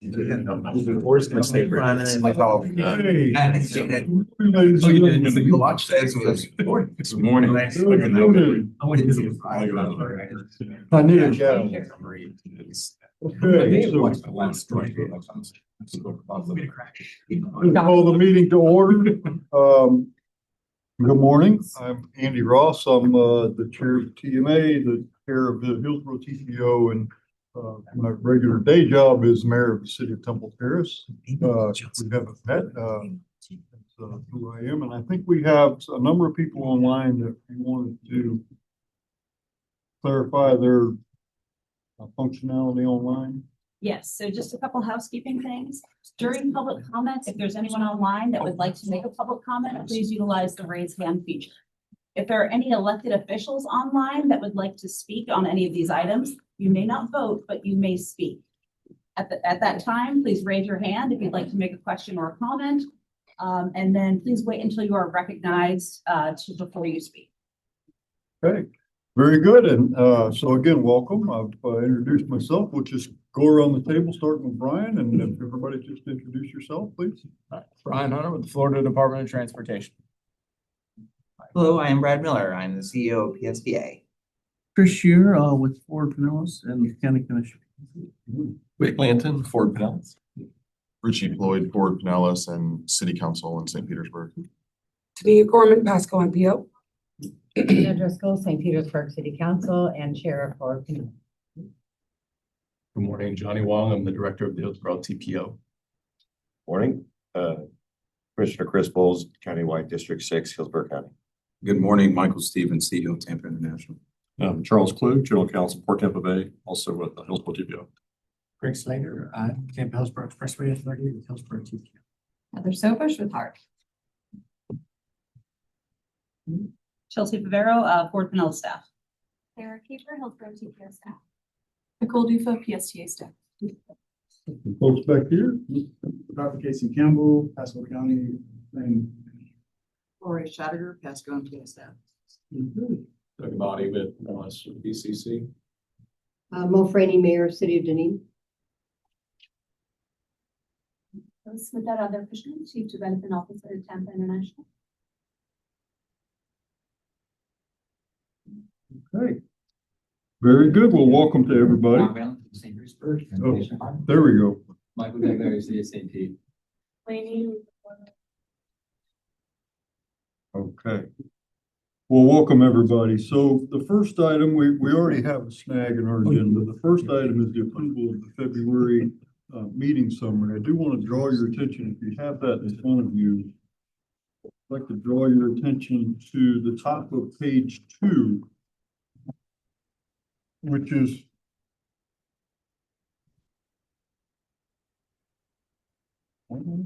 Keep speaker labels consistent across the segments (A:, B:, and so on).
A: Where's my state? Like, oh,
B: Hey.
A: the watch says was this morning.
B: I need a gavel. Okay, so call the meeting to order. Good morning. I'm Andy Ross. I'm the chair of the TMA, the chair of the Hillsborough TPO, and my regular day job is mayor of the city of Temple Terrace. We haven't met. That's who I am, and I think we have a number of people online that wanted to clarify their functionality online.
C: Yes, so just a couple housekeeping things. During public comments, if there's anyone online that would like to make a public comment, please utilize the raise hand feature. If there are any elected officials online that would like to speak on any of these items, you may not vote, but you may speak. At that time, please raise your hand if you'd like to make a question or a comment. And then please wait until you are recognized before you speak.
B: Okay, very good. And so again, welcome. I've introduced myself. We'll just go around the table, starting with Brian, and if everybody just introduce yourself, please.
A: Brian Hunter with the Florida Department of Transportation.
D: Hello, I am Brad Miller. I'm the CEO of PSBA.
E: Chris Shear with Ford Pinellas and the County Commission.
F: Rick Lanton, Ford Pinellas. Richie Floyd, Ford Pinellas, and City Council in St. Petersburg.
G: Tania Corman, Pasco NPO.
H: Tina Driscoll, St. Petersburg City Council and Chair for Pinellas.
I: Good morning, Johnny Wong. I'm the director of the Hillsborough TPO.
J: Morning, Commissioner Chris Bowles, Countywide District 6, Hillsborough County.
K: Good morning, Michael Stevens, CEO of Tampa International.
F: Charles Klug, General Counsel, Port Tampa Bay, also with the Hillsborough TPO.
E: Greg Slater, Tampa Hillsborough Expressway Authority with Hillsborough TPO.
C: Heather Sobush with Hart. Chelsea Favero, Ford Pinellas staff.
L: Sarah Kiefer, Hillsborough TPO staff.
C: Nicole Dufa, PSTA staff.
B: Folks back here.
E: Dr. Casey Campbell, Pasco County, and
G: Lori Shatterer, Pasco NPO staff.
I: Doug Body with BCC.
H: Mo Franey, Mayor, City of Deneen.
L: Smita Radhakrishnan, Chief Development Officer at Tampa International.
B: Okay. Very good. Well, welcome to everybody.
E: St. Petersburg.
B: Oh, there we go.
E: Michael Gagliari, City of St. Pete.
B: Okay. Well, welcome everybody. So the first item, we already have a snag in our agenda. The first item is the approval of the February meeting summary. I do want to draw your attention, if you have that in front of you, I'd like to draw your attention to the top of page 2, which is okay.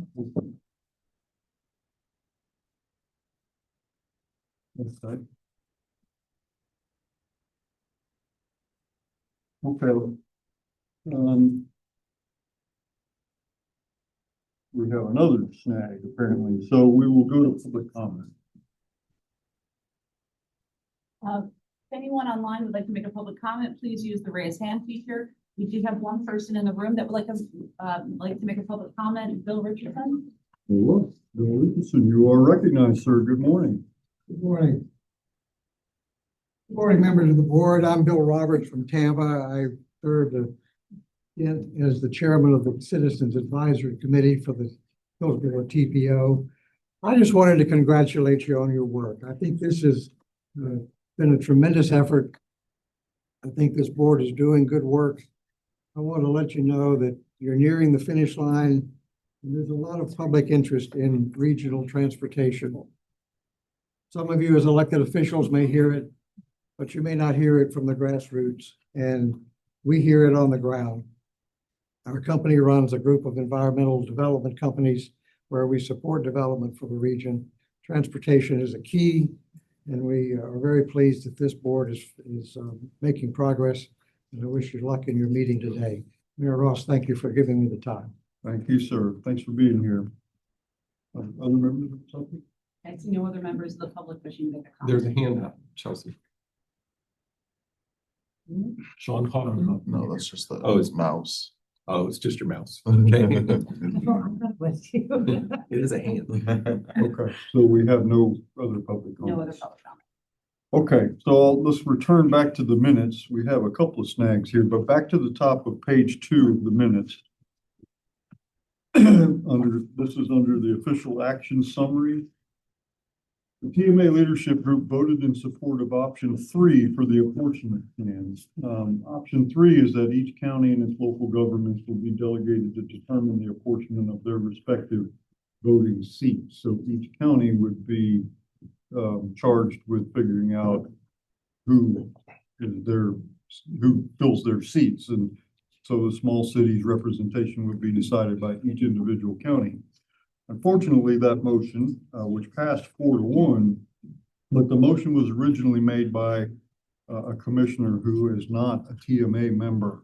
B: We have another snag apparently, so we will go to public comment.
C: If anyone online would like to make a public comment, please use the raise hand feature. We do have one person in the room that would like to make a public comment. Bill Richardson.
B: Hello, Bill Richardson, you are recognized, sir. Good morning.
M: Good morning. Good morning, members of the board. I'm Bill Roberts from Tampa. I served as the chairman of the Citizens Advisory Committee for the Hillsborough TPO. I just wanted to congratulate you on your work. I think this has been a tremendous effort. I think this board is doing good work. I want to let you know that you're nearing the finish line. And there's a lot of public interest in regional transportation. Some of you as elected officials may hear it, but you may not hear it from the grassroots. And we hear it on the ground. Our company runs a group of environmental development companies where we support development for the region. Transportation is a key, and we are very pleased that this board is making progress. And I wish you luck in your meeting today. Mayor Ross, thank you for giving me the time.
B: Thank you, sir. Thanks for being here. Other members of the public?
C: I see no other members of the public wishing to make a comment.
I: There's a hand up, Chelsea. Sean Hawk.
F: No, that's just the, oh, it's mouse.
I: Oh, it's just your mouse. Okay.
H: Bless you.
I: It is a hand.
B: Okay, so we have no other public
C: No other
B: comments.
C: public comment.
B: Okay, so let's return back to the minutes. We have a couple of snags here, but back to the top of page 2 of the minutes. This is under the official action summary. The TMA Leadership Group voted in support of option 3 for the apportionment plans. Option 3 is that each county and its local governments will be delegated to determine the apportionment of their respective voting seats. So each county would be charged with figuring out who fills their seats. And so the small cities representation would be decided by each individual county. Unfortunately, that motion, which passed 4-1, but the motion was originally made by a commissioner who is not a TMA member.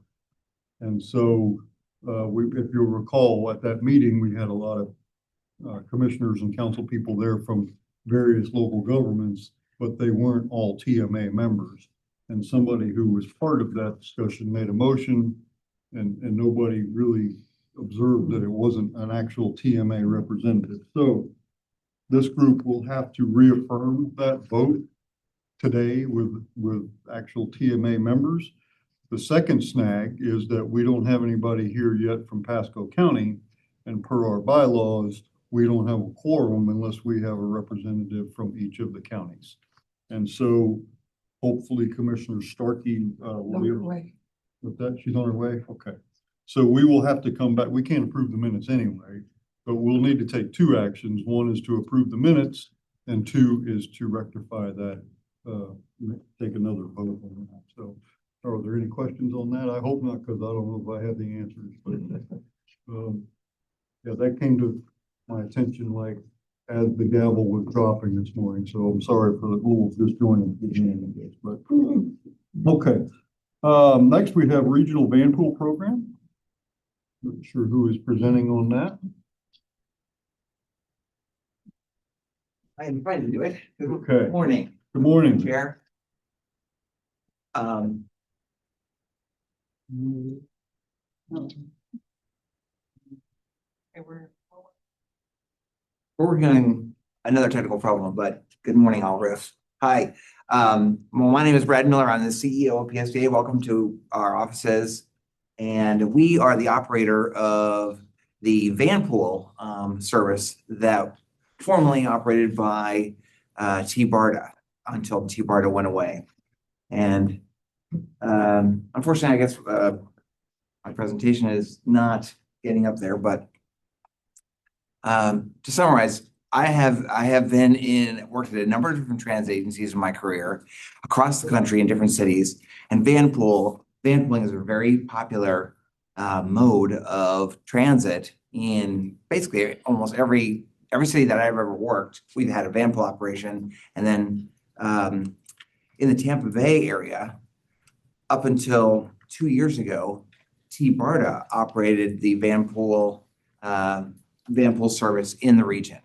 B: And so if you'll recall, at that meeting, we had a lot of commissioners and council people there from various local governments, but they weren't all TMA members. And somebody who was part of that discussion made a motion, and nobody really observed that it wasn't an actual TMA representative. So this group will have to reaffirm that vote today with actual TMA members. The second snag is that we don't have anybody here yet from Pasco County, and per our bylaws, we don't have a quorum unless we have a representative from each of the counties. And so hopefully Commissioner Starkey will be able with that. She's on her way. Okay. So we will have to come back. We can't approve the minutes anyway, but we'll need to take 2 actions. 1 is to approve the minutes, and 2 is to rectify that, take another vote on that. So are there any questions on that? I hope not, because I don't know if I have the answers. But yeah, that came to my attention like as the gavel was dropping this morning. So I'm sorry for the little disjointed beginning of this, but okay. Next we have regional van pool program. Not sure who is presenting on that.
D: I am trying to do it.
B: Okay.
D: Good morning,
B: Good morning.
D: Chair. We're working on another technical problem, but good morning, all Riff. Hi, well, my name is Brad Miller. I'm the CEO of PSDA. Welcome to our offices. And we are the operator of the van pool service that formerly operated by T-BARDA until T-BARDA went away. And unfortunately, I guess my presentation is not getting up there, but to summarize, I have worked at a number of different transit agencies in my career across the country in different cities, and van pooling is a very popular mode of transit in basically almost every city that I've ever worked. We've had a van pool operation, and then in the Tampa Bay area, up until 2 years ago, T-BARDA operated the van pool service in the region.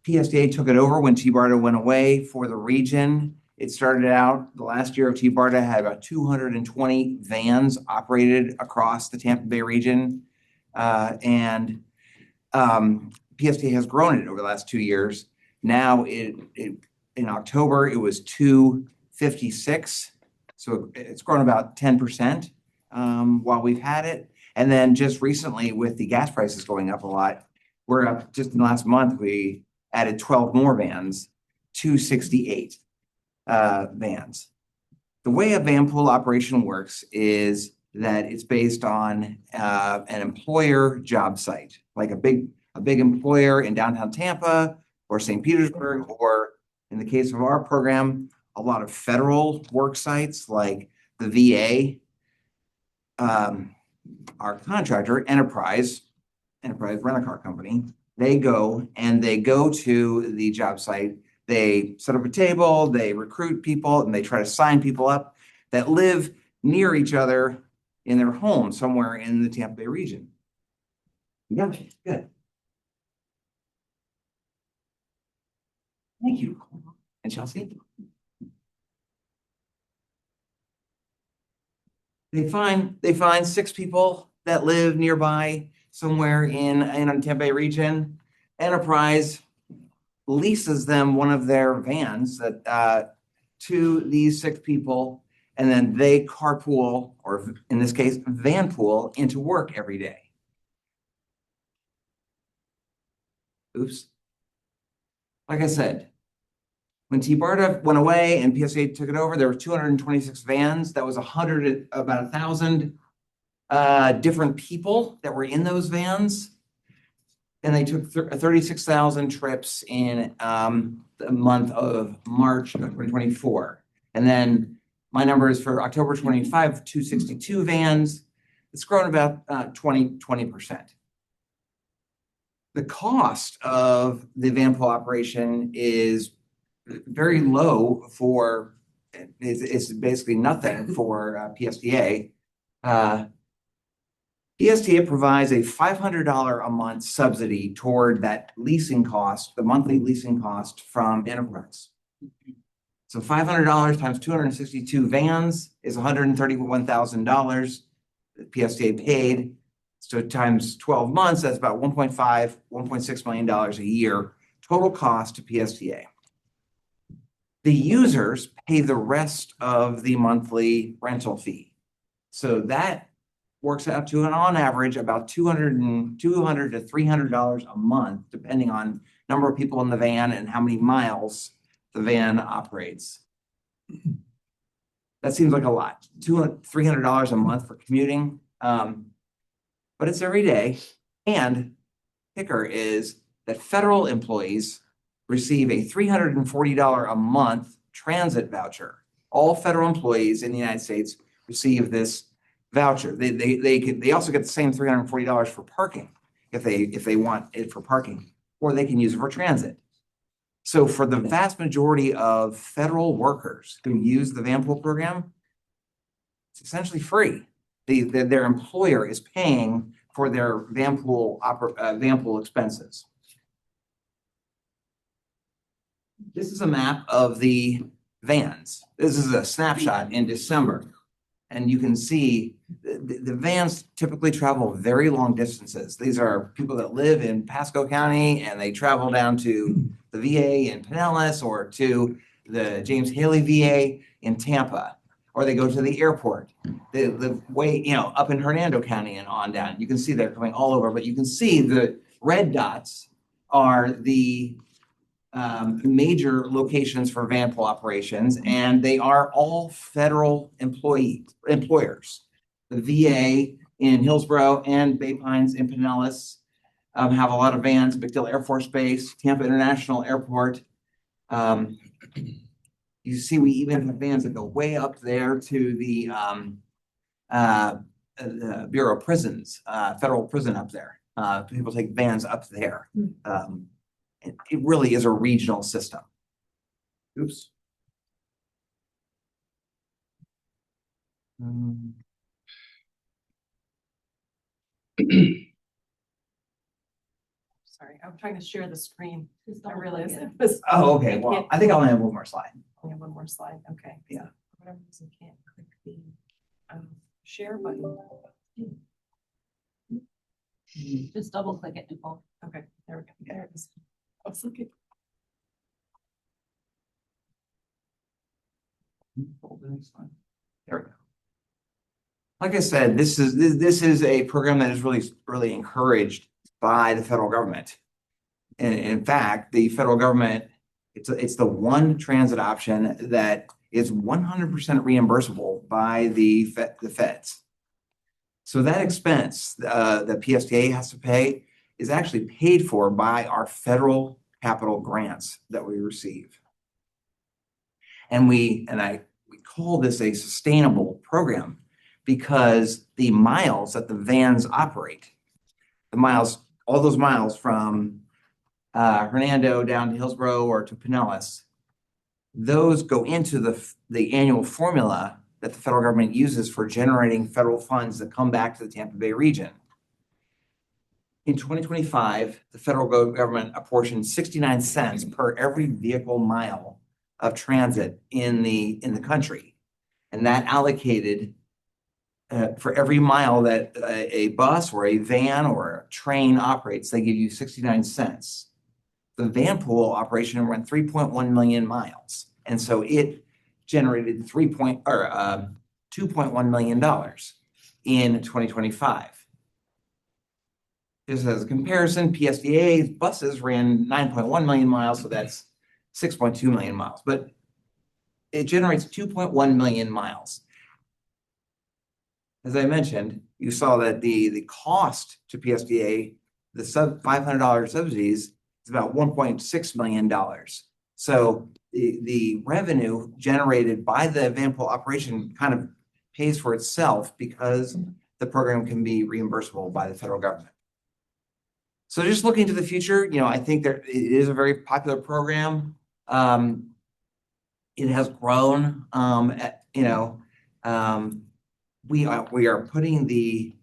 D: PSDA took it over when T-BARDA went away for the region. It started out, the last year of T-BARDA had about 220 vans operated across the Tampa Bay region. And PSDA has grown it over the last 2 years. Now in October, it was 256. So it's grown about 10% while we've had it. And then just recently with the gas prices going up a lot, we're up just in the last month, we added 12 more vans, 268 vans. The way a van pool operation works is that it's based on an employer job site, like a big employer in downtown Tampa or St. Petersburg, or in the case of our program, a lot of federal work sites like the VA. Our contractor, Enterprise Rent-A-Car Company, they go to the job site. They set up a table, they recruit people, and they try to sign people up that live near each other in their home somewhere in the Tampa Bay region. Yeah, good. Thank you. And Chelsea? They find 6 people that live nearby somewhere in the Tampa Bay region. Enterprise leases them one of their vans that to these 6 people, and then they carpool, or in this case, van pool into work every day. Oops. Like I said, when T-BARTA went away and PSA took it over, there were 226 vans. That was about 1,000 different people that were in those vans. And they took 36,000 trips in the month of March of 2024. And then my number is for October 25, 262 vans. It's grown about 20%. The cost of the van pool operation is very low for, it's basically nothing for PSDA. PSDA provides a $500 a month subsidy toward that leasing cost, the monthly leasing cost from Enterprise. So $500 times 262 vans is $131,000 that PSDA paid. So times 12 months, that's about $1.6 million a year total cost to PSDA. The users pay the rest of the monthly rental fee. So that works out to, on average, about $200 to $300 a month, depending on number of people in the van and how many miles the van operates. That seems like a lot, $300 a month for commuting, but it's every day. And kicker is that federal employees receive a $340 a month transit voucher. All federal employees in the United States receive this voucher. They also get the same $340 for parking if they want it for parking, or they can use it for transit. So for the vast majority of federal workers who use the van pool program, it's essentially free. Their employer is paying for their van pool expenses. This is a map of the vans. This is a snapshot in December. And you can see the vans typically travel very long distances. These are people that live in Pasco County and they travel down to the VA in Pinellas or to the James Haley VA in Tampa, or they go to the airport. They live way, up in Hernando County and on down. You can see they're coming all over, but you can see the red dots are the major locations for van pool operations, and they are all federal employers. The VA in Hillsborough and Bay Pines in Pinellas have a lot of vans. MacDill Air Force Base, Tampa International Airport. You see, we even have vans that go way up there to the Bureau of Prisons, federal prison up there. People take vans up there. It really is a regional system. Oops.
G: Sorry, I'm trying to share the screen. I realize
C: it.
D: Oh, okay. Well, I think I'll have one more slide.
G: Only have one more slide. Okay.
D: Yeah.
G: For whatever reason, can't click the share button.
C: Just double click it, Nicole.
G: Okay, there we go. There it is. I was looking.
D: There we go. Like I said, this is a program that is really encouraged by the federal government. And in fact, the federal government, it's the one transit option that is 100% reimbursable by the feds. So that expense that PSTA has to pay is actually paid for by our federal capital grants that we receive. And we call this a sustainable program because the miles that the vans operate, all those miles from Hernando down to Hillsborough or to Pinellas, those go into the annual formula that the federal government uses for generating federal funds that come back to the Tampa Bay region. In 2025, the federal government apportioned 69 cents per every vehicle mile of transit in the country. And that allocated for every mile that a bus or a van or a train operates, they give you 69 cents. The van pool operation ran 3.1 million miles. And so it generated $2.1 million in 2025. Just as a comparison, PSDA's buses ran 9.1 million miles, so that's 6.2 million miles, but it generates 2.1 million miles. As I mentioned, you saw that the cost to PSDA, the $500 subsidies, is about $1.6 million. So the revenue generated by the van pool operation kind of pays for itself because the program can be reimbursable by the federal government. So just looking to the future, I think it is a very popular program. It has grown. We are putting the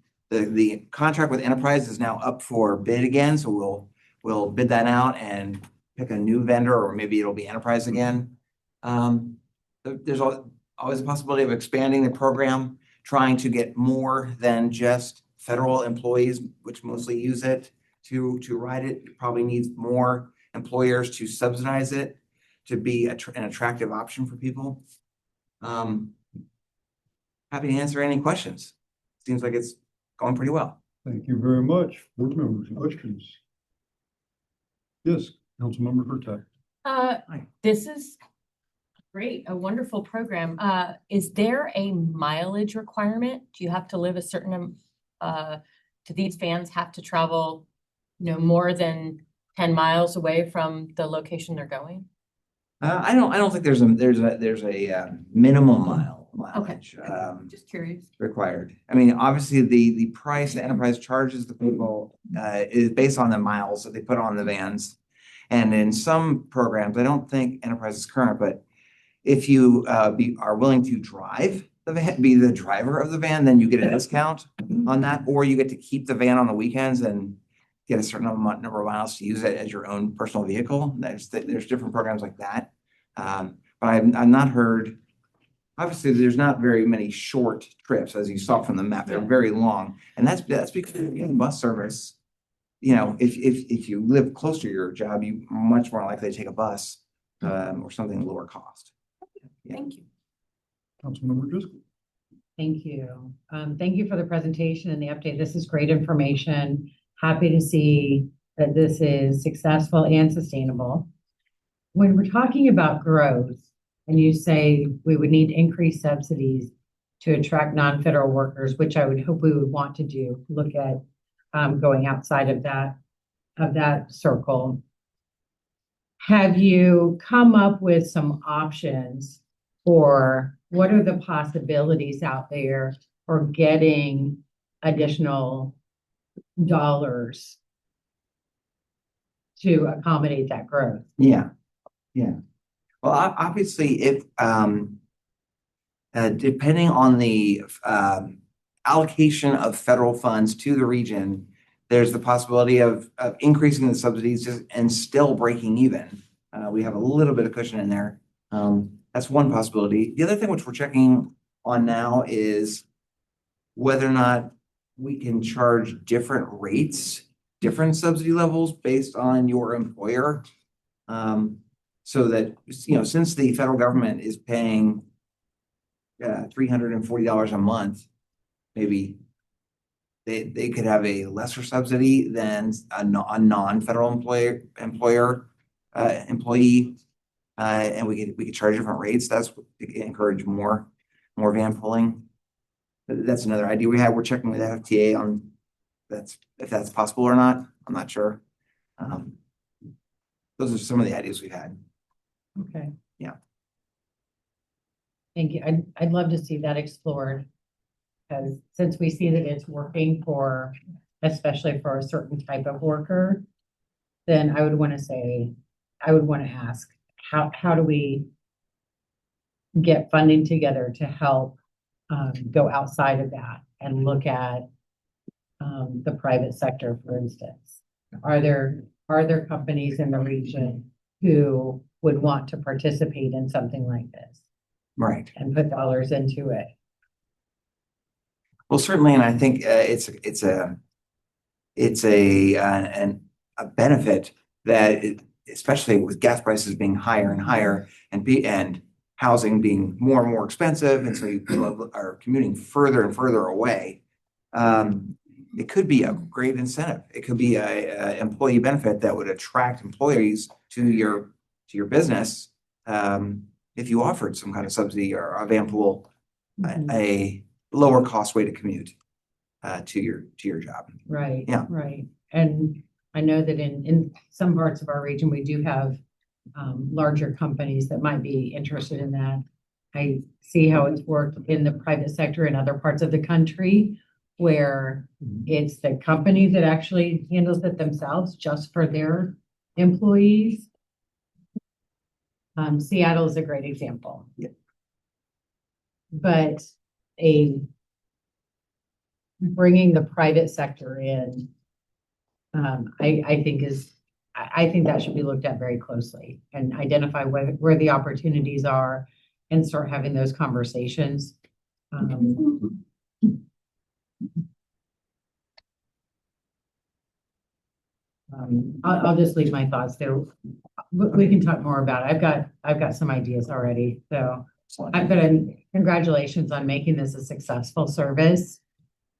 D: contract with Enterprise is now up for bid again, so we'll bid that out and pick a new vendor, or maybe it'll be Enterprise again. There's always a possibility of expanding the program, trying to get more than just federal employees, which mostly use it, to ride it. It probably needs more employers to subsidize it to be an attractive option for people. Happy to answer any questions. Seems like it's going pretty well.
B: Thank you very much. Board members, questions? Yes, Councilmember Hurtak.
H: This is great, a wonderful program. Is there a mileage requirement? Do you have to live a certain, do these vans have to travel, more than 10 miles away from the location they're going?
D: I don't think there's a minimum mileage.
H: Just curious.
D: Required. I mean, obviously the price the Enterprise charges the people is based on the miles that they put on the vans. And in some programs, I don't think Enterprise is current, but if you are willing to drive the van, be the driver of the van, then you get a discount on that, or you get to keep the van on the weekends and get a certain number of miles to use it as your own personal vehicle. There's different programs like that. But I've not heard, obviously there's not very many short trips, as you saw from the map. They're very long. And that's because bus service, if you live close to your job, you much more likely to take a bus or something lower cost. Yeah.
H: Thank you.
B: Councilmember Driscoll.
H: Thank you. Thank you for the presentation and the update. This is great information. Happy to see that this is successful and sustainable. When we're talking about growth, and you say we would need increased subsidies to attract non-federal workers, which I would hope we would want to do, look at going outside of that circle. Have you come up with some options for what are the possibilities out there for getting additional dollars to accommodate that growth?
D: Yeah. Well, obviously, if depending on the allocation of federal funds to the region, there's the possibility of increasing the subsidies and still breaking even. We have a little bit of cushion in there. That's one possibility. The other thing which we're checking on now is whether or not we can charge different rates, different subsidy levels based on your employer. So that, since the federal government is paying $340 a month, maybe they could have a lesser subsidy than a non-federal employee, and we could charge different rates. That's encourage more van pulling. That's another idea we have. We're checking with the FTA on if that's possible or not. I'm not sure. Those are some of the ideas we've had.
H: Okay.
D: Yeah.
H: Thank you. I'd love to see that explored, because since we see that it's working especially for a certain type of worker, then I would want to ask, how do we get funding together to help go outside of that and look at the private sector, for instance? Are there companies in the region who would want to participate in something like this?
D: Right.
H: And put dollars into it?
D: Well, certainly, and I think it's a benefit that especially with gas prices being higher and higher and housing being more and more expensive, and so people are commuting further and further away. It could be a great incentive. It could be a employee benefit that would attract employees to your business if you offered some kind of subsidy or a van pool, a lower cost way to commute to your job.
H: Right.
D: Yeah.
H: Right. And I know that in some parts of our region, we do have larger companies that might be interested in that. I see how it's worked in the private sector in other parts of the country where it's the company that actually handles it themselves just for their employees. Seattle is a great example.
D: Yeah.
H: But bringing the private sector in, I think that should be looked at very closely and identify where the opportunities are and start having those conversations. I'll just leave my thoughts there. We can talk more about it. I've got some ideas already. So, congratulations on making this a successful service,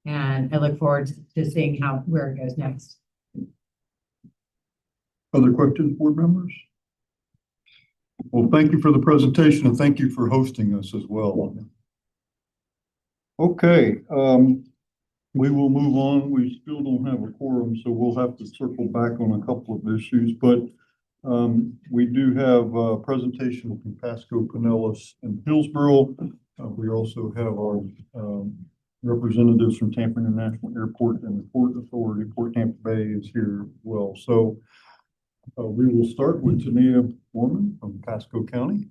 H: and I look forward to seeing where it goes next.
B: Other questions, board members? Well, thank you for the presentation and thank you for hosting us as well. Okay, we will move on. We still don't have a quorum, so we'll have to circle back on a couple of issues, but we do have a presentation from Pasco, Pinellas, and Hillsborough. We also have our representatives from Tampa International Airport and the Port Authority. Port Tampa Bay is here as well. So we will start with Tania Foreman from Pasco County.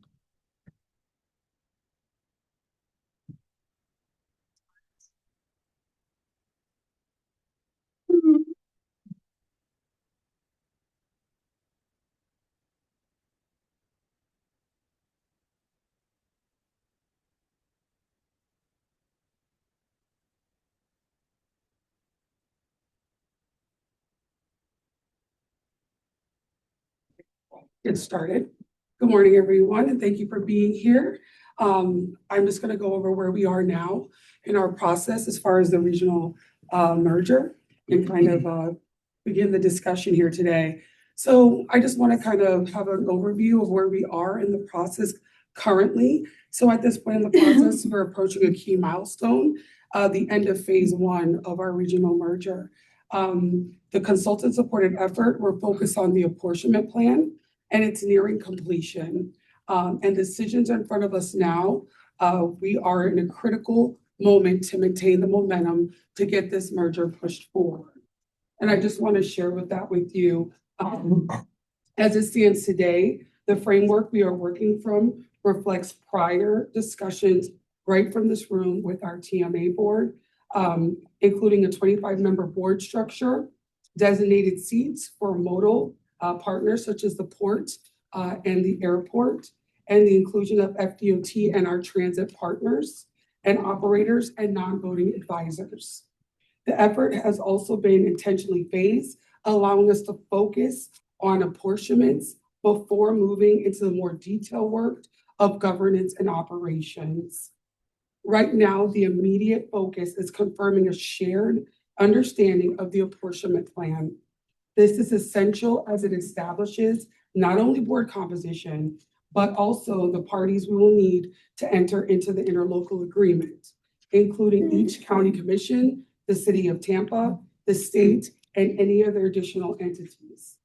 N: Get started. Good morning, everyone, and thank you for being here. I'm just going to go over where we are now in our process as far as the regional merger and kind of begin the discussion here today. So I just want to kind of have an overview of where we are in the process currently. So at this point in the process, we're approaching a key milestone, the end of phase 1 of our regional merger. The consultant-supported effort, we're focused on the apportionment plan, and it's nearing completion. And decisions are in front of us now. We are in a critical moment to maintain the momentum to get this merger pushed forward. And I just want to share with you. As it stands today, the framework we are working from reflects prior discussions right from this room with our TMA board, including a 25-member board structure, designated seats for modal partners such as the port and the airport, and the inclusion of FDOT and our transit partners and operators and non-voting advisors. The effort has also been intentionally phased, allowing us to focus on apportionments before moving into the more detailed work of governance and operations. Right now, the immediate focus is confirming a shared understanding of the apportionment plan. This is essential as it establishes not only board composition, but also the parties we will need to enter into the interlocal agreement, including each county commission, the city of Tampa, the state, and any other additional entities.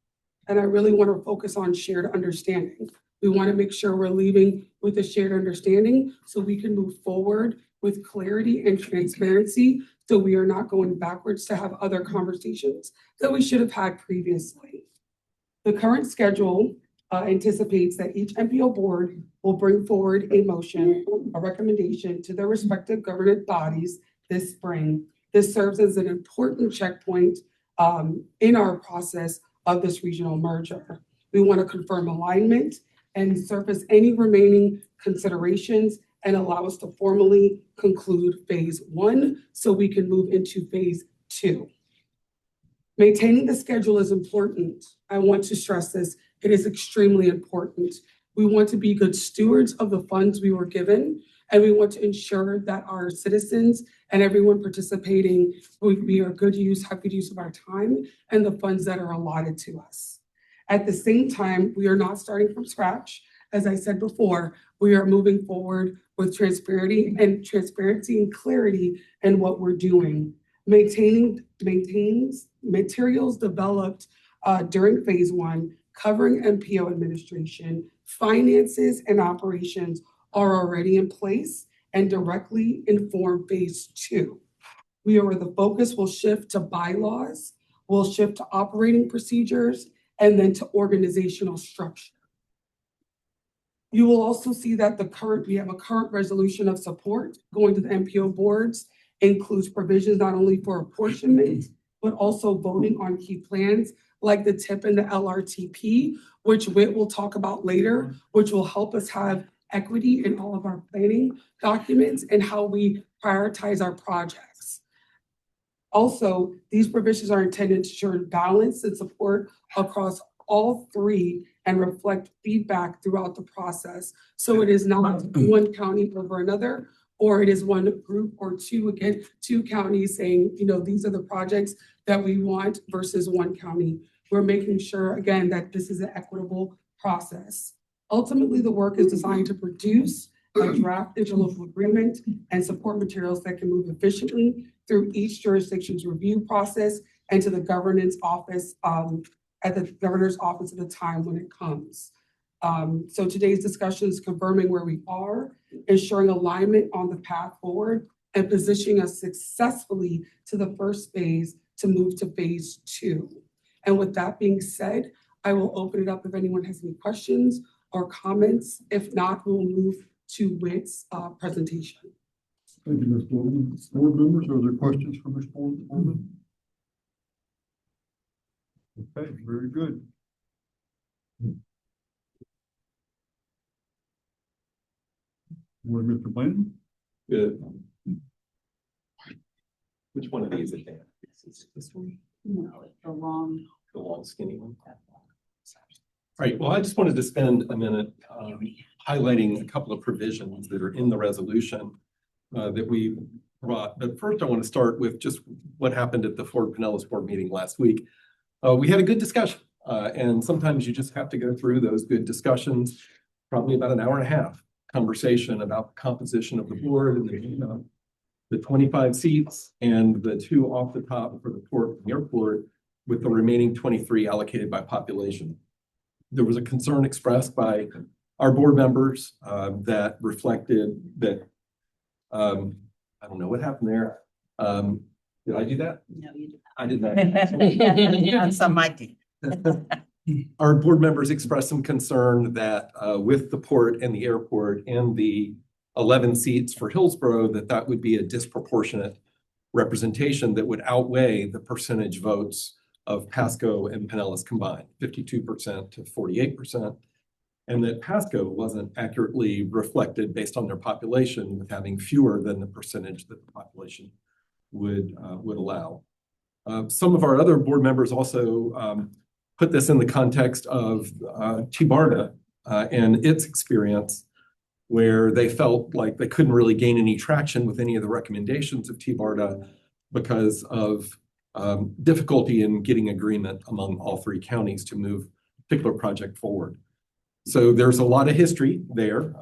N: And I really want to focus on shared understanding. We want to make sure we're leaving with a shared understanding so we can move forward with clarity and transparency, so we are not going backwards to have other conversations that we should have had previously. The current schedule anticipates that each MPO board will bring forward a motion, a recommendation to their respective government bodies this spring. This serves as an important checkpoint in our process of this regional merger. We want to confirm alignment and surface any remaining considerations and allow us to formally conclude phase 1 so we can move into phase 2. Maintaining the schedule is important. I want to stress this. It is extremely important. We want to be good stewards of the funds we were given, and we want to ensure that our citizens and everyone participating, we are have good use of our time and the funds that are allotted to us. At the same time, we are not starting from scratch. As I said before, we are moving forward with transparency and clarity in what we're doing. Maintains materials developed during phase 1, covering MPO administration, finances, and operations are already in place and directly inform phase 2. Where the focus will shift to bylaws, will shift to operating procedures, and then to organizational structure. You will also see that we have a current resolution of support going to the MPO boards, includes provisions not only for apportionment, but also voting on key plans like the TIP and the LRTP, which Whit will talk about later, which will help us have equity in all of our planning documents and how we prioritize our projects. Also, these provisions are intended to ensure balance and support across all 3 and reflect feedback throughout the process. So it is not one county over another, or it is one group or 2 counties saying, these are the projects that we want versus one county. We're making sure, again, that this is an equitable process. Ultimately, the work is designed to produce a draft interlocal agreement and support materials that can move efficiently through each jurisdiction's review process and to the governance office at the governor's office at the time when it comes. So today's discussion is confirming where we are, ensuring alignment on the path forward, and positioning us successfully to the first phase to move to phase 2. And with that being said, I will open it up if anyone has any questions or comments. If not, we will move to Whit's presentation.
B: Thank you, Ms. Bowman. Board members, are there questions for Ms. Bowman? Okay, very good. Morning, Mr. Blanton.
I: Good. Which one of these is that? Is this one?
C: No, the long.
I: The long skinny one? All right, well, I just wanted to spend a minute highlighting a couple of provisions that are in the resolution that we brought. But first, I want to start with just what happened at the Fort Pinellas board meeting last week. We had a good discussion, and sometimes you just have to go through those good discussions, probably about an hour and a half conversation about the composition of the board and the 25 seats and the 2 off the top for the port and airport, with the remaining 23 allocated by population. There was a concern expressed by our board members that reflected that, I don't know what happened there. Did I do that?
C: No, you did
I: I did not.
G: On some mighty.
I: Our board members expressed some concern that with the port and the airport and the 11 seats for Hillsborough, that would be a disproportionate representation that would outweigh the percentage votes of Pasco and Pinellas combined, 52% to 48%, and that Pasco wasn't accurately reflected based on their population, with having fewer than the percentage that the population would allow. Some of our other board members also put this in the context of TBARDA and its experience, where they felt like they couldn't really gain any traction with any of the recommendations of TBARDA because of difficulty in getting agreement among all 3 counties to move a particular project forward. So there's a lot of history there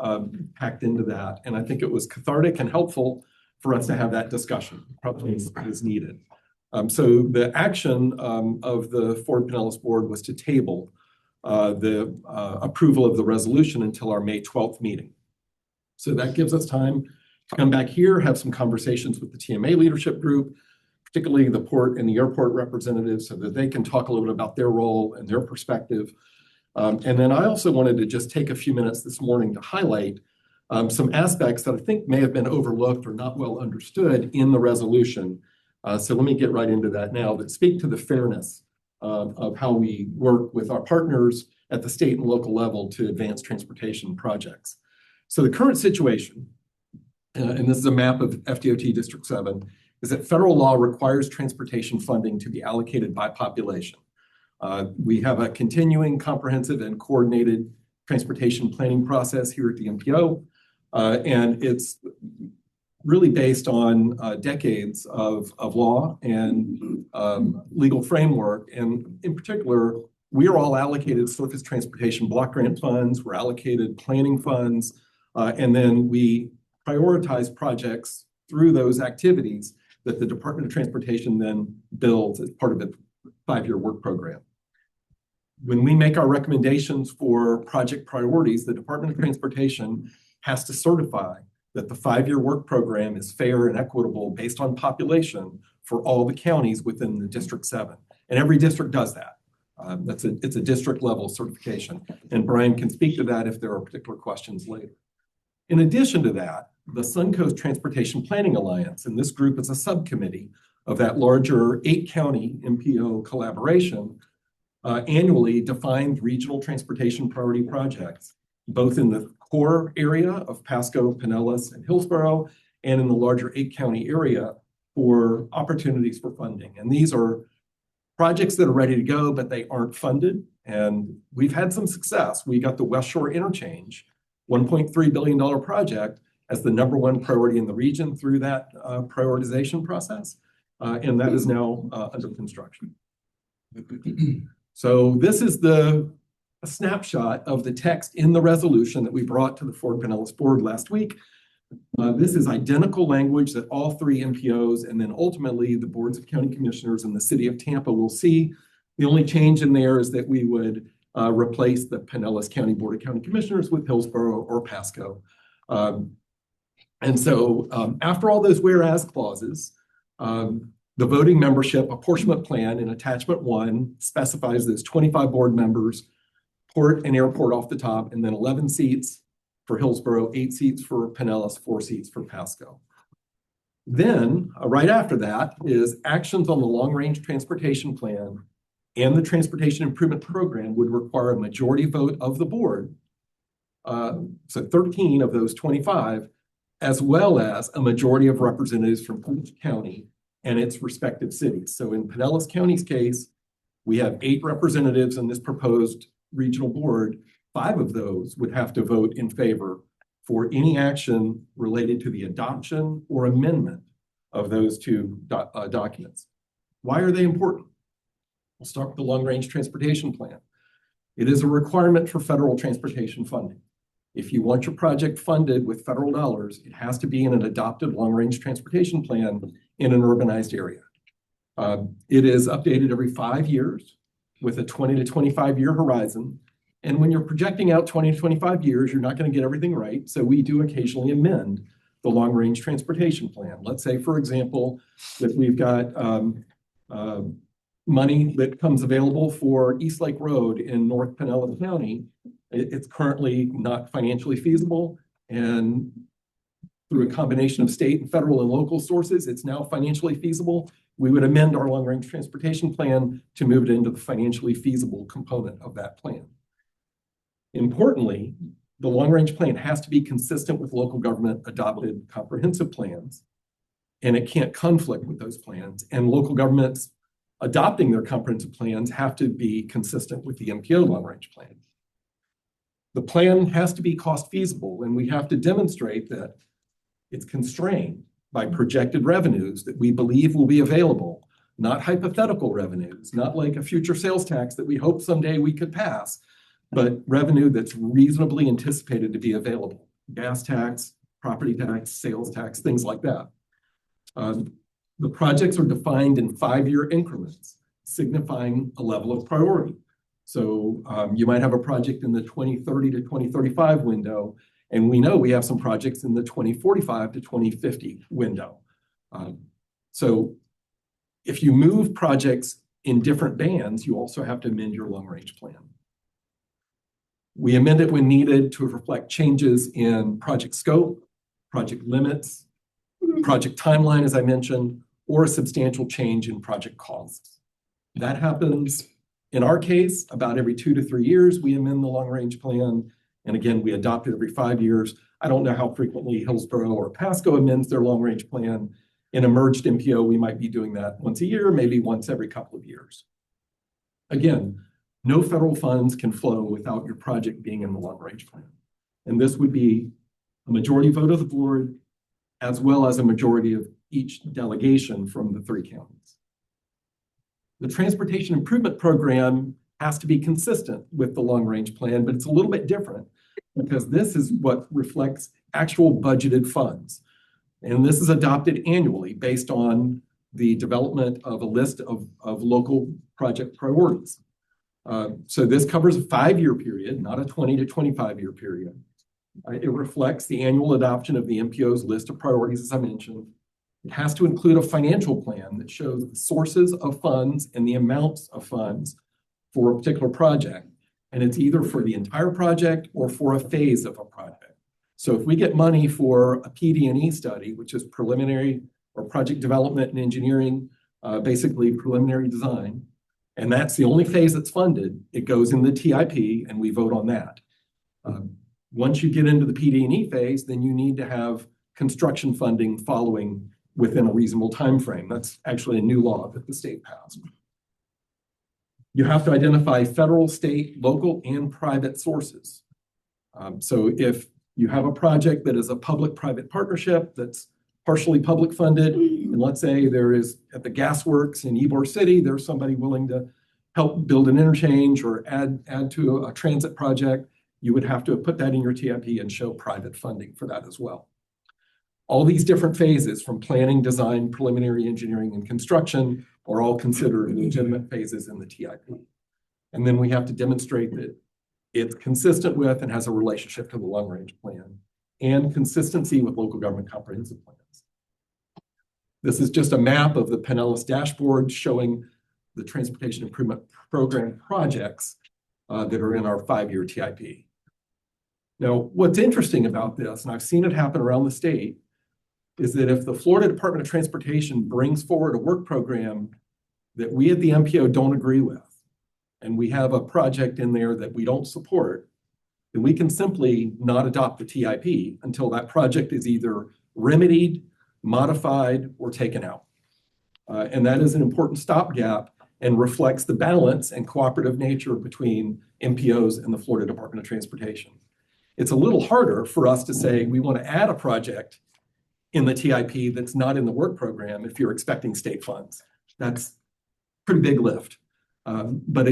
I: packed into that, and I think it was cathartic and helpful for us to have that discussion, probably is needed. So the action of the Fort Pinellas board was to table the approval of the resolution until our May 12th meeting. So that gives us time to come back here, have some conversations with the TMA Leadership Group, particularly the port and the airport representatives, so that they can talk a little bit about their role and their perspective. And then I also wanted to just take a few minutes this morning to highlight some aspects that I think may have been overlooked or not well understood in the resolution. So let me get right into that now, that speak to the fairness of how we work with our partners at the state and local level to advance transportation projects. So the current situation and this is a map of FDOT District 7, is that federal law requires transportation funding to be allocated by population. We have a continuing, comprehensive, and coordinated transportation planning process here at the MPO, and it's really based on decades of law and legal framework. And in particular, we are all allocated surface transportation block grant funds, we're allocated planning funds, and then we prioritize projects through those activities that the Department of Transportation then builds as part of the 5-year work program. When we make our recommendations for project priorities, the Department of Transportation has to certify that the 5-year work program is fair and equitable based on population for all the counties within the District 7. And every district does that. It's a district level certification. And Brian can speak to that if there are particular questions later. In addition to that, the Suncoast Transportation Planning Alliance, and this group is a subcommittee of that larger 8-county MPO collaboration, annually defined regional transportation priority projects, both in the core area of Pasco, Pinellas, and Hillsborough, and in the larger 8-county area for opportunities for funding. And these are projects that are ready to go, but they aren't funded. And we've had some success. We got the West Shore Interchange, $1.3 billion project, as the #1 priority in the region through that prioritization process. And that is now under construction. So this is a snapshot of the text in the resolution that we brought to the Ford Pinellas board last week. This is identical language that all 3 MPOs and then ultimately the boards of county commissioners in the city of Tampa will see. The only change in there is that we would replace the Pinellas County Board of County Commissioners with Hillsborough or Pasco. And so after all those whereas clauses, the voting membership apportionment plan in attachment 1 specifies those 25 board members, port and airport off the top, and then 11 seats for Hillsborough, 8 seats for Pinellas, 4 seats for Pasco. Then, right after that is actions on the long-range transportation plan and the transportation improvement program would require a majority vote of the board. So 13 of those 25, as well as a majority of representatives from each county and its respective cities. So in Pinellas County's case, we have 8 representatives in this proposed regional board. 5 of those would have to vote in favor for any action related to the adoption or amendment of those 2 documents. Why are they important? We'll start with the long-range transportation plan. It is a requirement for federal transportation funding. If you want your project funded with federal dollars, it has to be in an adopted long-range transportation plan in an urbanized area. It is updated every 5 years with a 20 to 25 year horizon. And when you're projecting out 20 to 25 years, you're not going to get everything right. So we do occasionally amend the long-range transportation plan. Let's say, for example, that we've got money that comes available for East Lake Road in North Pinellas County. It's currently not financially feasible. And through a combination of state and federal and local sources, it's now financially feasible. We would amend our long-range transportation plan to move it into the financially feasible component of that plan. Importantly, the long-range plan has to be consistent with local government adopted comprehensive plans, and it can't conflict with those plans. And local governments adopting their comprehensive plans have to be consistent with the MPO long-range plan. The plan has to be cost feasible, and we have to demonstrate that it's constrained by projected revenues that we believe will be available, not hypothetical revenues, not like a future sales tax that we hope someday we could pass, but revenue that's reasonably anticipated to be available. Gas tax, property tax, sales tax, things like that. The projects are defined in 5-year increments, signifying a level of priority. So you might have a project in the 2030 to 2035 window, and we know we have some projects in the 2045 to 2050 window. So if you move projects in different bands, you also have to amend your long-range plan. We amend it when needed to reflect changes in project scope, project limits, project timeline, as I mentioned, or a substantial change in project costs. That happens, in our case, about every 2 to 3 years, we amend the long-range plan. And again, we adopt it every 5 years. I don't know how frequently Hillsborough or Pasco amends their long-range plan. In a merged MPO, we might be doing that once a year, maybe once every couple of years. Again, no federal funds can flow without your project being in the long-range plan. And this would be a majority vote of the board, as well as a majority of each delegation from the 3 counties. The Transportation Improvement Program has to be consistent with the long-range plan, but it's a little bit different because this is what reflects actual budgeted funds. And this is adopted annually based on the development of a list of local project priorities. So this covers a 5-year period, not a 20 to 25-year period. It reflects the annual adoption of the MPO's list of priorities, as I mentioned. It has to include a financial plan that shows the sources of funds and the amounts of funds for a particular project. And it's either for the entire project or for a phase of a project. So if we get money for a PD&E study, which is preliminary or project development and engineering, basically preliminary design, and that's the only phase that's funded, it goes in the TIP and we vote on that. Once you get into the PD&E phase, then you need to have construction funding following within a reasonable time frame. That's actually a new law that the state passed. You have to identify federal, state, local, and private sources. So if you have a project that is a public-private partnership that's partially public funded, and let's say there is at the gas works in Ybor City, there's somebody willing to help build an interchange or add to a transit project, you would have to put that in your TIP and show private funding for that as well. All these different phases from planning, design, preliminary engineering, and construction are all considered legitimate phases in the TIP. And then we have to demonstrate that it's consistent with and has a relationship to the long-range plan and consistency with local government comprehensive plans. This is just a map of the Pinellas dashboard showing the Transportation Improvement Program projects that are in our 5-year TIP. Now, what's interesting about this, and I've seen it happen around the state, is that if the Florida Department of Transportation brings forward a work program that we at the MPO don't agree with, and we have a project in there that we don't support, then we can simply not adopt the TIP until that project is either remedied, modified, or taken out. And that is an important stopgap and reflects the balance and cooperative nature between MPOs and the Florida Department of Transportation. It's a little harder for us to say we want to add a project in the TIP that's not in the work program if you're expecting state funds. That's a pretty big lift. But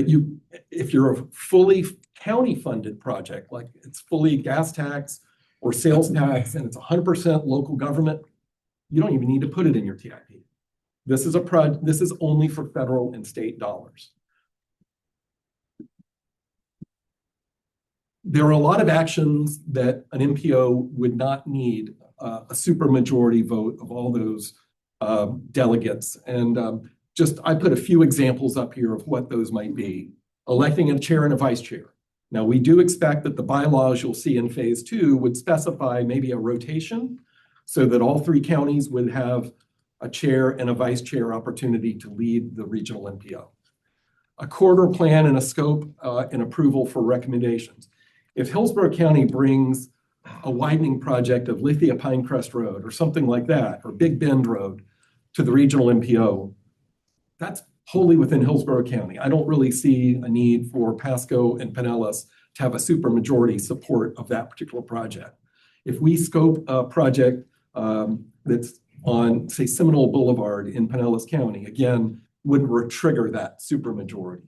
I: if you're a fully county funded project, like it's fully gas tax or sales tax and it's 100% local government, you don't even need to put it in your TIP. This is only for federal and state dollars. There are a lot of actions that an MPO would not need a supermajority vote of all those delegates. And I put a few examples up here of what those might be. Electing a chair and a vice chair. Now, we do expect that the bylaws you'll see in phase 2 would specify maybe a rotation so that all 3 counties would have a chair and a vice chair opportunity to lead the regional MPO. A corridor plan and a scope and approval for recommendations. If Hillsborough County brings a widening project of Lithia Pinecrest Road or something like that, or Big Bend Road to the regional MPO, that's wholly within Hillsborough County. I don't really see a need for Pasco and Pinellas to have a supermajority support of that particular project. If we scope a project that's on, say, Seminole Boulevard in Pinellas County, again, wouldn't trigger that supermajority.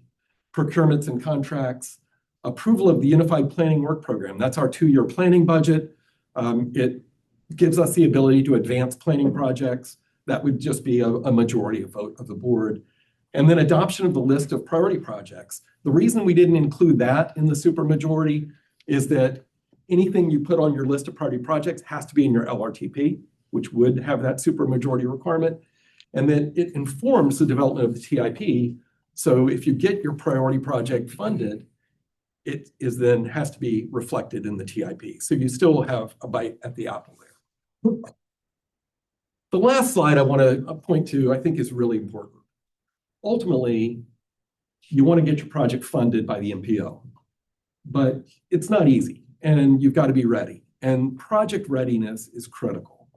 I: Procurements and contracts, approval of the Unified Planning Work Program. That's our 2-year planning budget. It gives us the ability to advance planning projects. That would just be a majority vote of the board. And then adoption of the list of priority projects. The reason we didn't include that in the supermajority is that anything you put on your list of priority projects has to be in your LRTP, which would have that supermajority requirement. And then it informs the development of the TIP. So if you get your priority project funded, it has to be reflected in the TIP. So you still have a bite at the apple there. The last slide I want to point to, I think, is really important. Ultimately, you want to get your project funded by the MPO, but it's not easy and you've got to be ready. and project readiness is critical.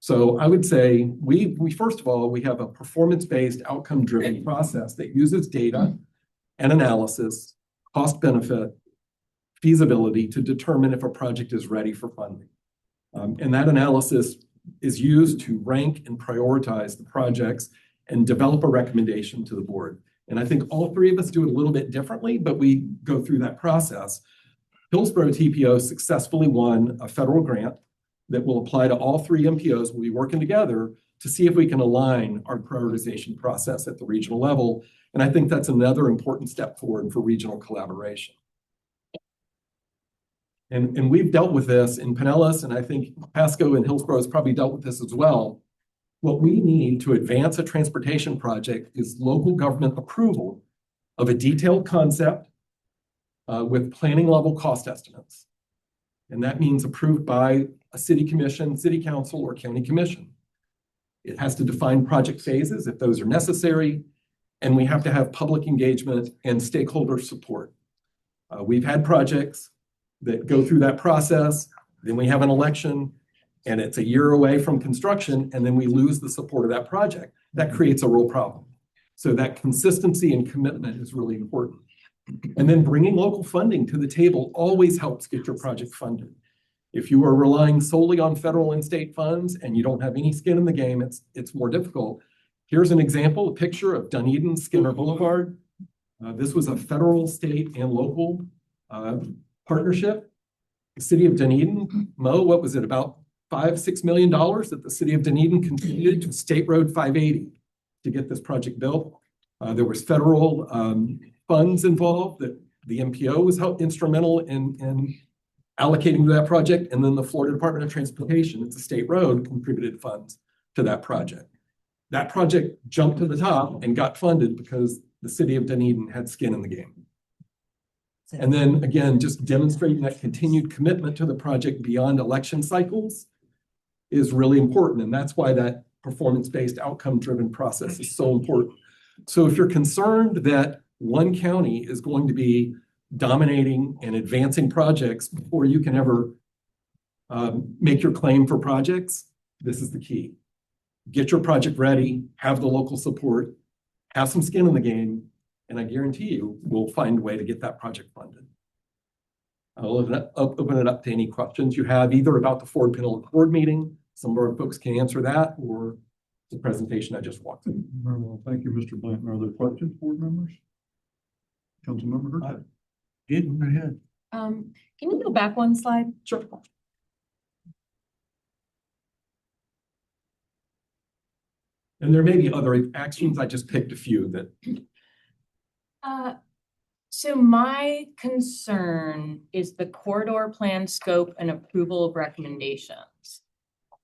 I: So I would say we first of all, we have a performance-based, outcome-driven process that uses data and analysis, cost benefit, feasibility to determine if a project is ready for funding. And that analysis is used to rank and prioritize the projects and develop a recommendation to the board. And I think all three of us do it a little bit differently, but we go through that process. Hillsborough TPO successfully won a federal grant that will apply to all three MPOs. We'll be working together to see if we can align our prioritization process at the regional level. And I think that's another important step forward for regional collaboration. And we've dealt with this in Pinellas, and I think Pasco and Hillsborough has probably dealt with this as well. What we need to advance a transportation project is local government approval of a detailed concept with planning level cost estimates. And that means approved by a city commission, city council, or county commission. It has to define project phases if those are necessary, and we have to have public engagement and stakeholder support. We've had projects that go through that process, then we have an election, and it's a year away from construction, and then we lose the support of that project. That creates a real problem. So that consistency and commitment is really important. And then bringing local funding to the table always helps get your project funded. If you are relying solely on federal and state funds and you don't have any skin in the game, it's more difficult. Here's an example, a picture of Dunedin Skinner Boulevard. This was a federal, state, and local partnership. The city of Dunedin, Mo, what was it, about $5-6 million that the city of Dunedin contributed to State Road 580 to get this project built. There was federal funds involved that the MPO was instrumental in allocating to that project. And then the Florida Department of Transportation, it's a state road, contributed funds to that project. That project jumped to the top and got funded because the city of Dunedin had skin in the game. And then again, just demonstrating that continued commitment to the project beyond election cycles is really important. And that's why that performance-based, outcome-driven process is so important. So if you're concerned that one county is going to be dominating and advancing projects before you can ever make your claim for projects, this is the key. Get your project ready, have the local support, have some skin in the game, and I guarantee you we'll find a way to get that project funded. I'll open it up to any questions you have, either about the Ford Pinellas board meeting, some of our folks can answer that, or the presentation I just walked through.
B: Very well, thank you, Mr. Blanton. Are there questions, board members? Councilmember Hurd?
E: Did, go ahead.
G: Can you go back one slide?
I: Sure. And there may be other actions. I just picked a few that.
G: So my concern is the corridor plan scope and approval of recommendations.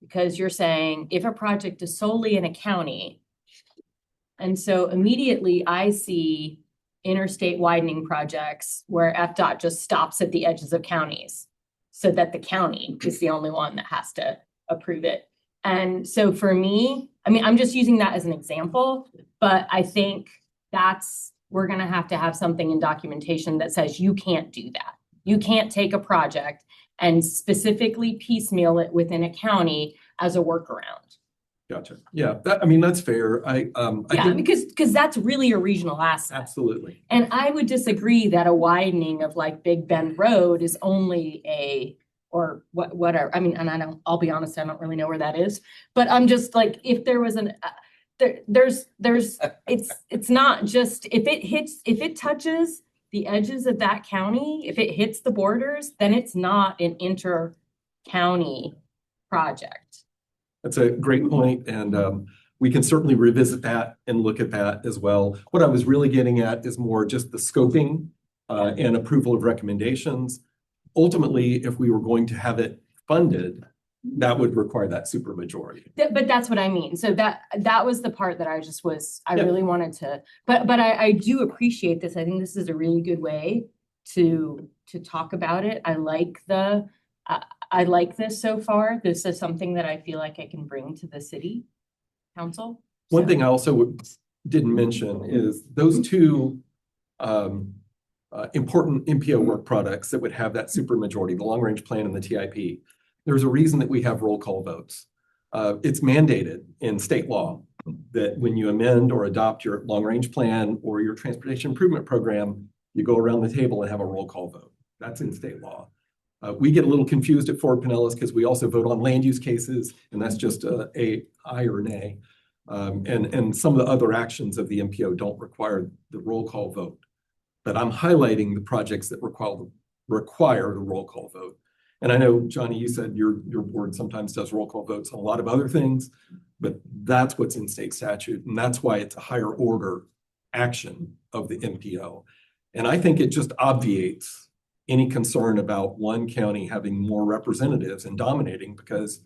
G: Because you're saying if a project is solely in a county, and so immediately I see interstate widening projects where FDOT just stops at the edges of counties so that the county is the only one that has to approve it. And so for me, I mean, I'm just using that as an example, but I think we're going to have something in documentation that says you can't do that. You can't take a project and specifically piecemeal it within a county as a workaround.
I: Gotcha. Yeah, that's fair.
G: Because that's really a regional asset.
I: Absolutely.
G: And I would disagree that a widening of like Big Bend Road is only whatever. I mean, and I'll be honest, I don't really know where that is, but I'm just like, if there was it's not just, if it touches the edges of that county, if it hits the borders, then it's not an inter-county project.
I: That's a great point, and we can certainly revisit that and look at that as well. What I was really getting at is more just the scoping and approval of recommendations. Ultimately, if we were going to have it funded, that would require that supermajority.
G: But that's what I mean. So that was the part that I really wanted to, but I do appreciate this. I think this is a really good way to talk about it. I like this so far. This is something that I feel like I can bring to the city council.
I: One thing I also didn't mention is those two important MPO work products that would have that supermajority, the long range plan and the TIP. There's a reason that we have roll call votes. It's mandated in state law that when you amend or adopt your long-range plan or your transportation improvement program, you go around the table and have a roll call vote. That's in state law. We get a little confused at Fort Pinellas because we also vote on land use cases, and that's just a aye or nay. And some of the other actions of the MPO don't require the roll call vote. But I'm highlighting the projects that require the roll call vote. And I know, Johnny, you said your board sometimes does roll call votes on a lot of other things, but that's what's in state statute. And that's why it's a higher order action of the MPO. And I think it just obviates any concern about one county having more representatives and dominating, because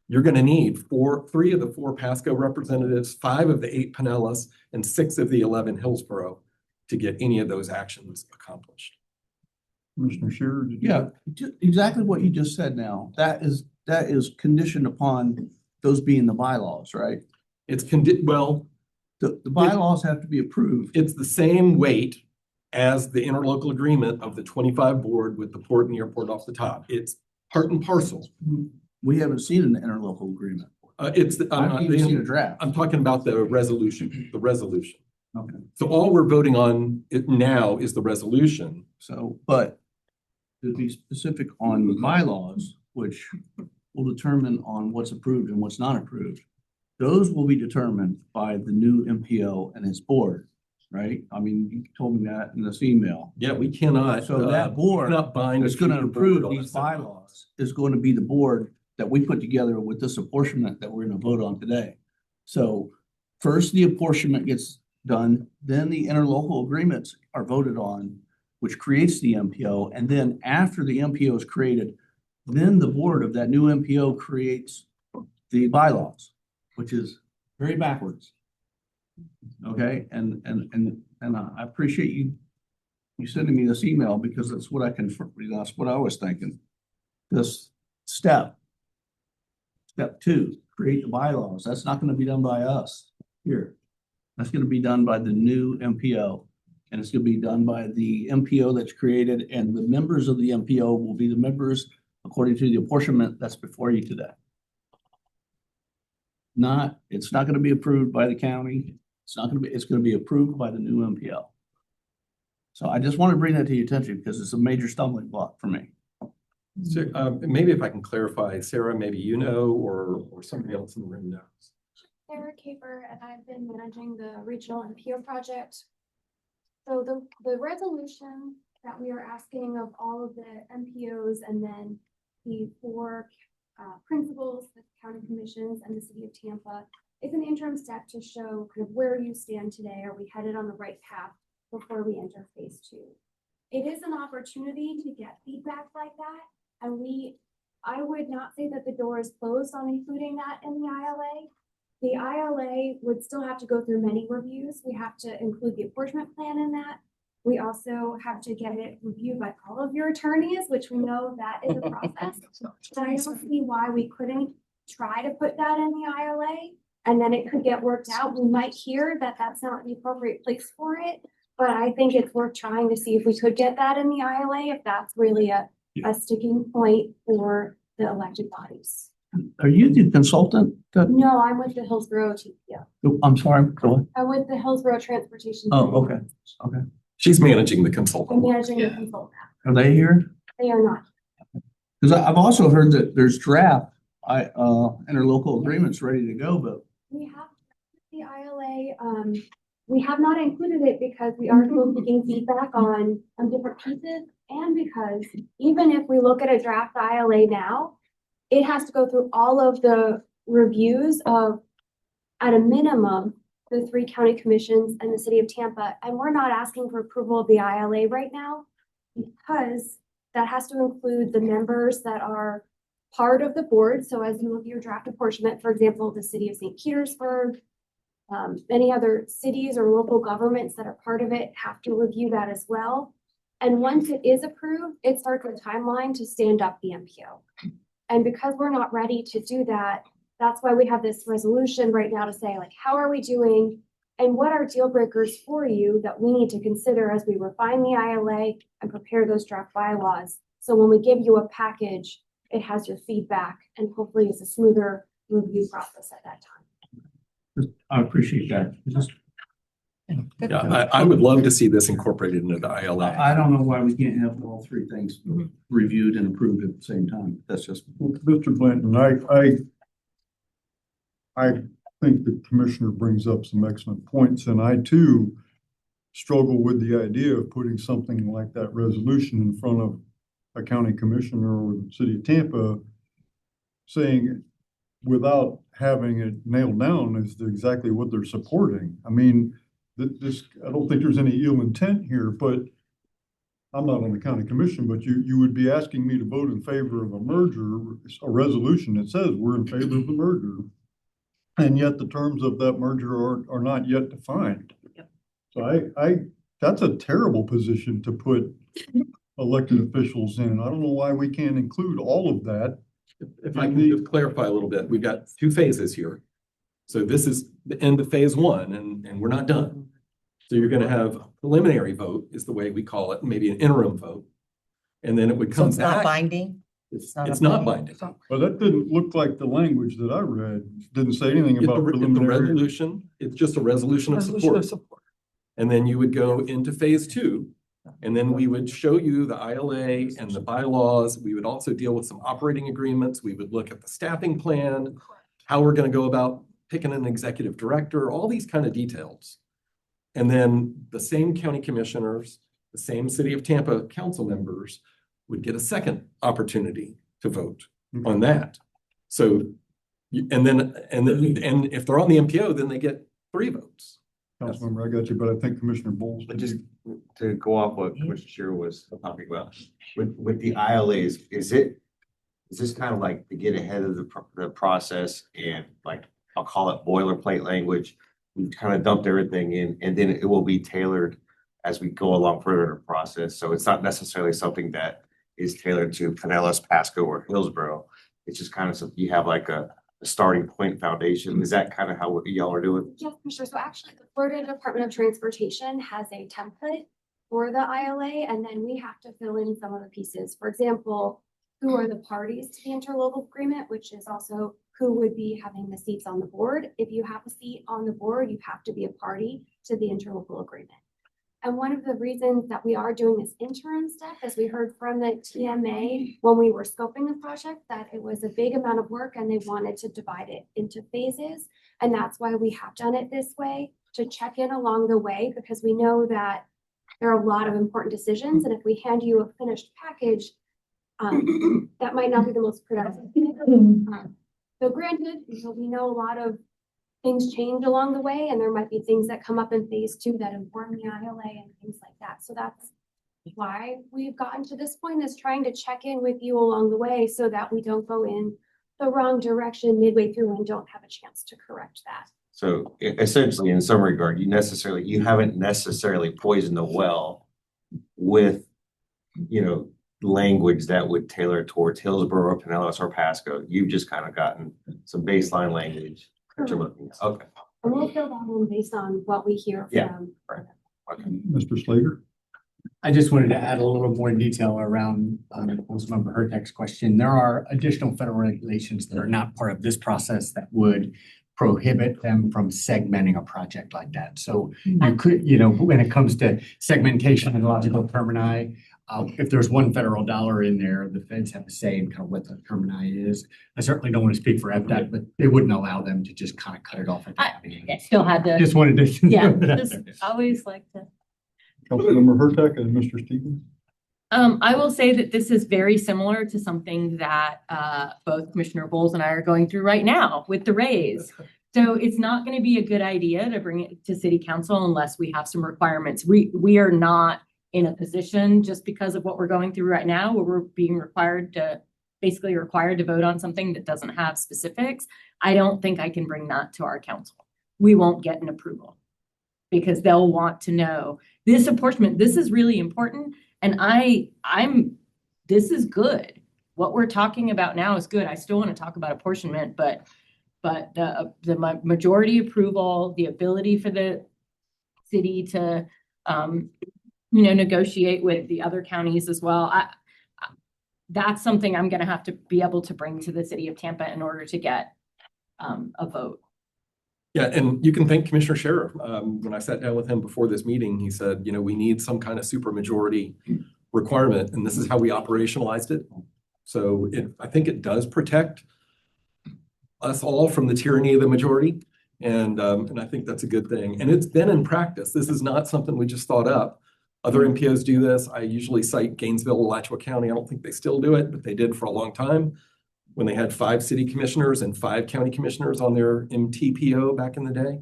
I: you're going to need 3 of the 4 Pasco representatives, 5 of the 8 Pinellas, and 6 of the 11 Hillsborough to get any of those actions accomplished.
B: Commissioner Scherer? did you-
O: Yeah, exactly what you just said now. That is conditioned upon those being the bylaws, right?
I: It's
O: The bylaws have to be approved.
I: it's the same weight as the interlocal agreement of the 25 board with the port and the airport off the top. It's part and parcel.
O: We haven't seen an interlocal agreement.
I: I
O: haven't even seen a draft.
I: I'm talking about the resolution.
O: Okay.
I: So all we're voting on now is the resolution.
O: So, but to be specific on the bylaws, which will determine on what's approved and what's not approved, those will be determined by the new MPO and his board, right? I mean, you told me that in this email.
I: Yeah, we cannot.
O: So that board
I: cannot bind
O: that's
I: a
O: going to
I: future board
O: approve
I: on
O: these
I: a separate-
O: bylaws is going to be the board that we put together with this apportionment that we're going to vote on today. So first the apportionment gets done, then the interlocal agreements are voted on, which creates the MPO. And then after the MPO is created, then the board of that new MPO creates the bylaws, which is very backwards. Okay, and I appreciate you sending me this email, because that's what that's what I was thinking. This step 2, create the bylaws. That's not going to be done by us here. That's going to be done by the new MPO, and it's going to be done by the MPO that's created, and the members of the MPO will be the members according to the apportionment that's before you today. It's not going to be approved by the county. It's going to be approved by the new MPO. So I just want to bring that to your attention, because it's a major stumbling block for me.
I: So, maybe if I can clarify, Sarah, maybe you know, or somebody else in the room knows.
L: Sarah Caper, and I've been managing the regional MPO project. So the resolution that we are asking of all of the MPOs, and then the 4 principals, the county commissions, and the city of Tampa, is an interim step to show kind of where you stand today. Are we headed on the right path before we enter phase 2? It is an opportunity to get feedback like that. And I would not say that the door is closed on including that in the ILA. The ILA would still have to go through many reviews. We have to include the apportionment plan in that. We also have to get it reviewed by all of your attorneys, which we know that is a process. So I don't see why we couldn't try to put that in the ILA, and then it could get worked out. We might hear that that's not the appropriate place for it, but I think it's worth trying to see if we could get that in the ILA, if that's really a sticking point for the elected bodies.
O: Are you the consultant?
L: No, I'm with the Hillsborough TPA.
O: I'm sorry. Go ahead.
L: I'm with the Hillsborough Transportation.
O: Oh, okay. Okay.
I: She's managing the consultant.
L: I'm managing the consultant.
O: Are they here?
L: They are not.
O: Because I've also heard that there's draft interlocal agreements ready to go, but
L: We have the ILA. We have not included it because we are still seeking feedback on different pieces, and because even if we look at a draft ILA now, it has to go through all of the reviews of, at a minimum, the 3 county commissions and the city of Tampa. And we're not asking for approval of the ILA right now, because that has to include the members that are part of the board. So as you look at your draft apportionment, for example, the city of St. Petersburg, any other cities or local governments that are part of it have to review that as well. And once it is approved, it starts a timeline to stand up the MPO. And because we're not ready to do that, that's why we have this resolution right now to say, like, how are we doing? And what are deal breakers for you that we need to consider as we refine the ILA and prepare those draft bylaws? So when we give you a package it has your feedback, and hopefully it's a smoother review process at that time.
O: I appreciate that.
I: Yeah, I would love to see this incorporated into the ILA.
O: I don't know why we can't have all three things reviewed and approved at the same time. That's just.
B: Mr. Blanton, I think the commissioner brings up some excellent points, and I too struggle with the idea of putting something like that resolution in front of a county commissioner or the city of Tampa, saying without having it nailed down as to exactly what they're supporting. I mean, I don't think there's any ill intent here, but I'm not on the county commission, but you would be asking me to vote in favor of a merger, a resolution that says we're in favor of the merger. And yet the terms of that merger are not yet defined.
G: Yep.
B: So that's a terrible position to put elected officials in. I don't know why we can't include all of that.
I: If I can just clarify a little bit, we've got two phases here. So this is the end of phase one, and we're not done. So you're going to have a preliminary vote is the way we call it, maybe an interim vote. And then it would come back.
P: Binding?
I: It's not binding.
B: But that didn't look like the language that I read. Didn't say anything
I: It's
B: about
I: a
B: preliminary.
I: resolution. It's just a resolution of support. And then you would go into phase two. And then we would show you the ILA and the bylaws. We would also deal with some operating agreements. We would look at the staffing plan, how we're going to go about picking an executive director, all these kind of details. And then the same county commissioners, the same city of Tampa council members would get a second opportunity to vote on that. So, and if they're on the MPO, then they get 3 votes.
B: Councilmember, I got you, but I think Commissioner Bowles.
J: But just to go off what Commissioner Shearer was talking about, with the ILAs, is this kind of like to get ahead of the process and, like, I'll call it boilerplate language? We've kind of dumped everything in, and then it will be tailored as we go along further in the process. So it's not necessarily something that is tailored to Pinellas, Pasco, or Hillsborough. It's just kind of something you have like a starting point foundation. Is that kind of how y'all are doing?
L: Yes, for sure. So actually, the Florida Department of Transportation has a template for the ILA, and then we have to fill in some of the pieces. For example, who are the parties to the interlocal agreement, which is also who would be having the seats on the board. If you have a seat on the board, you have to be a party to the interlocal agreement. And one of the reasons that we are doing this interim step, as we heard from the TMA when we were scoping the project, that it was a big amount of work and they wanted to divide it into phases. And that's why we have done it this way, to check in along the way, because we know that there are a lot of important decisions. And if we hand you a finished package, that might not be the most productive. So granted, we know a lot of things change along the way, and there might be things that come up in phase 2 that inform the ILA and things like that. So that's why we've gotten to this point, is trying to check in with you along the way so that we don't go in the wrong direction midway through and don't have a chance to correct that.
J: So essentially, in some regard, you haven't necessarily poisoned the well with, language that would tailor towards Hillsborough, Pinellas, or Pasco. You've just kind of gotten some baseline language that you're looking at. Okay.
L: And we'll fill that in based on what we hear from.
J: Right. Okay.
B: Mr. Slater?
E: I just wanted to add a little more detail around Councilmember Hurtek's question. There are additional federal regulations that are not part of this process that would prohibit them from segmenting a project like that. So you could, when it comes to segmentation and logical termini, if there's one federal dollar in there, the feds have a say in kind of what the termini is. I certainly don't want to speak for FDOT, but they wouldn't allow them to just kind of cut it off at the beginning.
G: Still had to.
E: Just wanted to.
G: Yeah, just always like to.
B: Councilmember Hurtek and Mr. Stevens?
G: I will say that this is very similar to something that both Commissioner Bowles and I are going through right now with the raise. So it's not going to be a good idea to bring it to City Council unless we have some requirements. We are not in a position, just because of what we're going through right now, where we're being required to vote on something that doesn't have specifics. I don't think I can bring that to our council. We won't get an approval because they'll want to know this apportionment. This is really important. And this is good. What we're talking about now is good. I still want to talk about apportionment, but the majority approval, the ability for the city to, negotiate with the other counties as well. that's something I'm gonna have to be able to bring to the city of Tampa in order to get a vote.
I: Yeah, and you can thank Commissioner Sheriff. When I sat down with him before this meeting, he said, you know, we need some kind of supermajority requirement, and this is how we operationalized it. So I think it does protect us all from the tyranny of the majority. And I think that's a good thing. And it's been in practice. This is not something we just thought up. Other MPOs do this. I usually cite Gainesville, Alachua County. I don't think they still do it, but they did for a long time when they had 5 city commissioners and 5 county commissioners on their MTPO back in the day.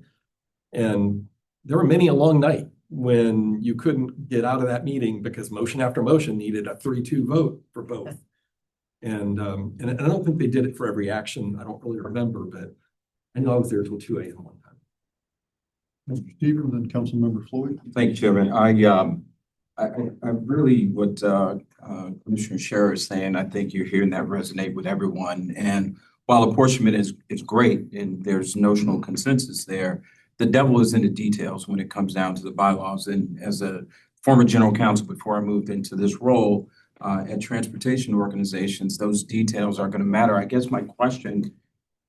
I: And there were many a long night when you couldn't get out of that meeting because motion after motion needed a 3-2 vote for both. And I don't think they did it for every action. I don't really remember, but I know I was there till 2 a.m. one time.
B: Mr. Stevens and Councilmember Floyd.
K: Thank you, Chairman. I really, what Commissioner Scherer is saying, I think you're hearing that resonate with everyone. And while apportionment is great and there's notional consensus there, the devil is in the details when it comes down to the bylaws. And as a former general counsel before I moved into this role at transportation organizations, those details are going to matter. I guess my question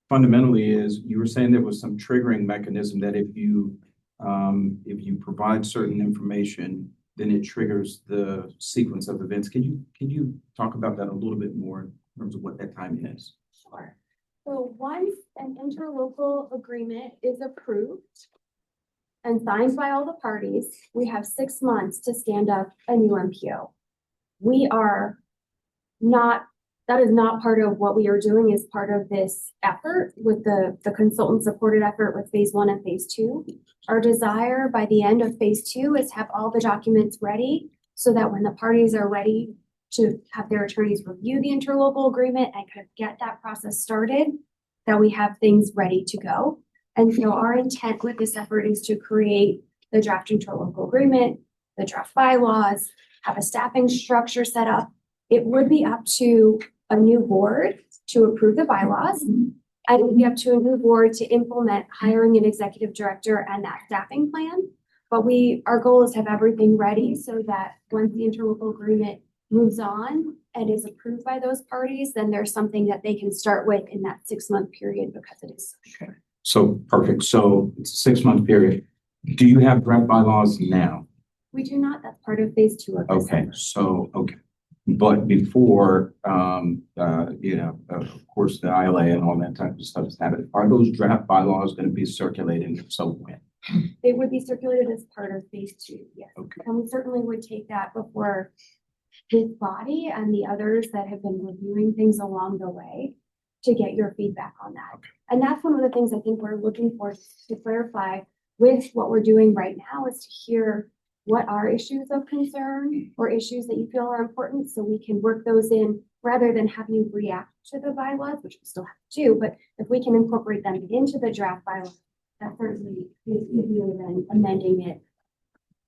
K: fundamentally is, you were saying there was some triggering mechanism that if you provide certain information, then it triggers the sequence of events. Can you talk about that a little bit more in terms of what that time is?
L: Sure. So once an interlocal agreement is approved and signed by all the parties, we have 6 months to stand up a new MPO. That is not part of what we are doing as part of this effort with the consultant supported effort with phase 1 and phase 2. Our desire by the end of phase 2 is to have all the documents ready so that when the parties are ready to have their attorneys review the interlocal agreement and kind of get that process started, that we have things ready to go. And so our intent with this effort is to create the draft interlocal agreement, the draft bylaws, have a staffing structure set up. It would be up to a new board to approve the bylaws. And it would be up to a new board to implement hiring an executive director and that staffing plan. But our goal is to have everything ready so that once the interlocal agreement moves on and is approved by those parties, then there's something that they can start with in that 6-month period because it is so short.
K: So perfect. So it's a 6-month period. Do you have draft bylaws now?
L: We do not. That's part of phase 2 of this.
K: Okay, so, okay. But before, of course, the ILA and all that type of stuff is happening, are those draft bylaws going to be circulated? So when?
L: It would be circulated as part of phase 2, yes.
K: Okay.
L: And we certainly would take that before this body and the others that have been reviewing things along the way to get your feedback on that.
K: Okay.
L: And that's one of the things I think we're looking for to clarify with what we're doing right now is to hear what are issues of concern or issues that you feel are important so we can work those in rather than have you react to the bylaws, which we still have to do. But if we can incorporate them into the draft bylaws, that certainly is easier than amending it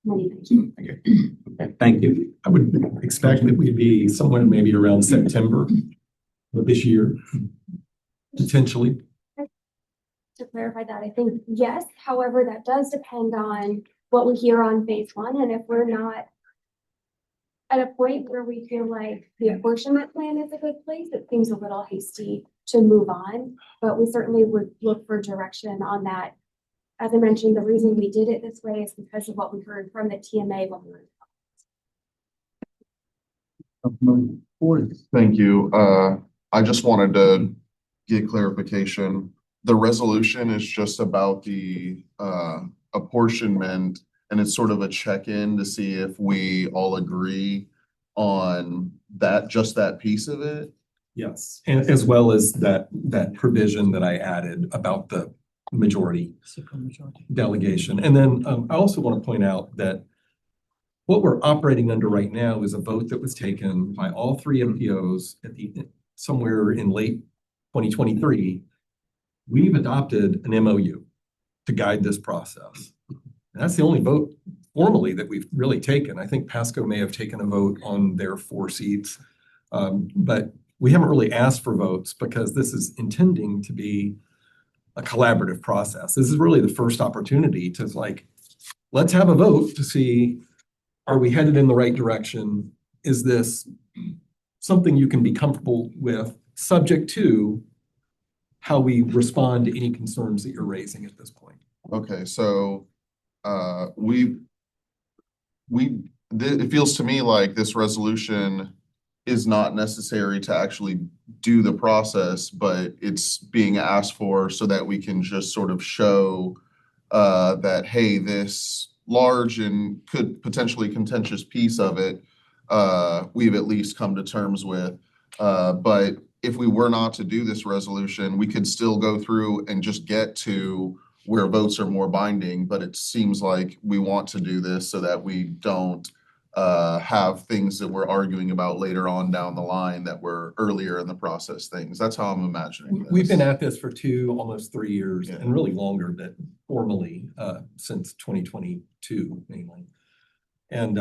L: many times.
K: Okay, thank you.
I: I would expect that we'd be somewhere maybe around September of this year, potentially.
L: To clarify that, I think yes. However, that does depend on what we hear on phase 1. And if we're not at a point where we feel like the apportionment plan is a good place, it seems a little hasty to move on, but we certainly would look for direction on that. As I mentioned, the reason we did it this way is because of what we heard from the TMA when we were.
B: Councilmember Floyd.
F: Thank you. I just wanted to get clarification. The resolution is just about the apportionment, and it's sort of a check-in to see if we all agree on that, just that piece of it.
I: Yes, and as well as that provision that I added about the majority delegation. And then I also want to point out that what we're operating under right now is a vote that was taken by all 3 MPOs at somewhere in late 2023. We've adopted an MOU to guide this process. And that's the only vote formally that we've really taken. I think Pasco may have taken a vote on their 4 seats, but we haven't really asked for votes because this is intending to be a collaborative process. This is really the first opportunity to let's have a vote to see, are we headed in the right direction? Is this something you can be comfortable with, subject to how we respond to any concerns that you're raising at this point.
F: Okay, so it feels to me like this resolution is not necessary to actually do the process, but it's being asked for so that we can just sort of show that, hey, this large and could potentially contentious piece of it, we've at least come to terms with. But if we were not to do this resolution, we could still go through and just get to where votes are more binding, but it seems like we want to do this so that we don't have things that we're arguing about later on down the line that were earlier in the process things. That's how I'm imagining this.
I: We've been at this for almost 3 years,
F: Yeah.
I: and really longer, but formally since 2022 mainly. And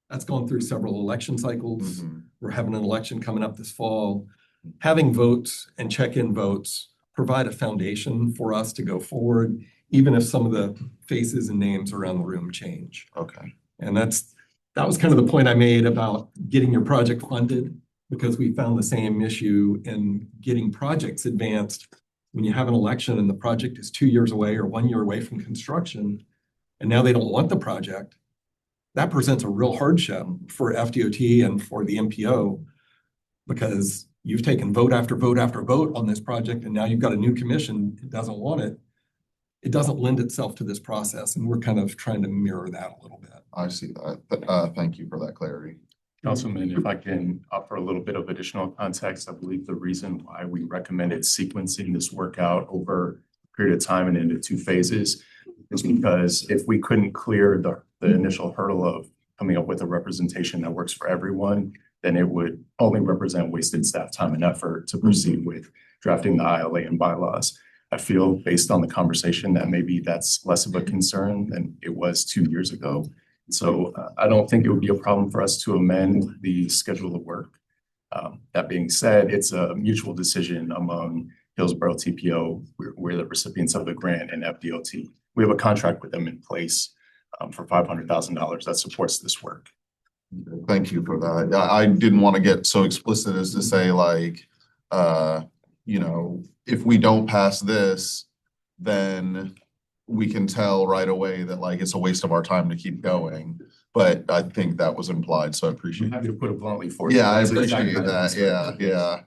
I: that's gone through several election cycles.
F: Mhm.
I: We're having an election coming up this fall. Having votes and check-in votes provide a foundation for us to go forward, even if some of the faces and names around the room change.
F: Okay.
I: And that was kind of the point I made about getting your project funded, because we found the same issue in getting projects advanced. When you have an election and the project is 2 years away or 1 year away from construction, and now they don't want the project, that presents a real hardship for FDOT and for the MPO, because you've taken vote after vote after vote on this project, and now you've got a new commission that doesn't want it. It doesn't lend itself to this process, and we're kind of trying to mirror that a little bit.
F: I see that. Thank you for that clarity.
P: Councilman, if I can offer a little bit of additional context, I believe the reason why we recommended sequencing this work out over a period of time and into 2 phases is because if we couldn't clear the initial hurdle of coming up with a representation that works for everyone, then it would only represent wasted staff time and effort to proceed with drafting the ILA and bylaws. I feel based on the conversation that maybe that's less of a concern than it was 2 years ago. So I don't think it would be a problem for us to amend the schedule of work. That being said, it's a mutual decision among Hillsborough TPO. We're the recipients of the grant, and FDOT. We have a contract with them in place for $500,000 that supports this work.
F: Thank you for that. I didn't want to get so explicit as to say like, if we don't pass this, then we can tell right away that like it's a waste of our time to keep going. But I think that was implied, so I appreciate
P: I'm happy to put it bluntly for you.
F: Yeah, I
P: That's
F: appreciate
P: exactly
F: that. Yeah.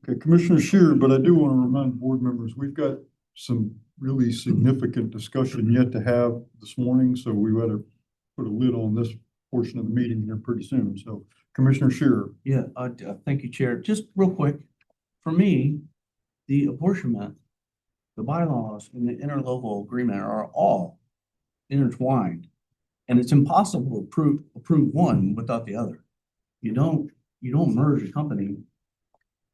B: Okay, Commissioner Shearer, but I do want to remind board members, we've got some really significant discussion yet to have this morning, so we better put a lid on this portion of the meeting here pretty soon. So Commissioner Shearer.
O: Yeah, thank you, Chair. Just real quick, for me, the apportionment, the bylaws, and the interlocal agreement are all intertwined. And it's impossible to approve one without the other. You don't merge a company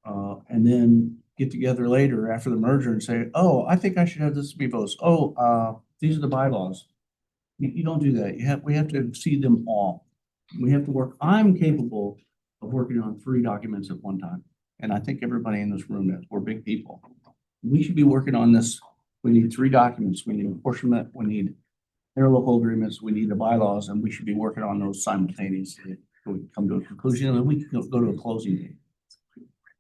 O: and then get together later after the merger and say, oh, I think I should have this be votes. Oh, these are the bylaws. You don't do that. We have to see them all. We have to work. I'm capable of working on 3 documents at one time. And I think everybody in this room is. We're big people. We should be working on this. We need 3 documents. We need apportionment. We need interlocal agreements. We need the bylaws, and we should be working on those simultaneously. So we can come to a conclusion, and then we can go to a closing date.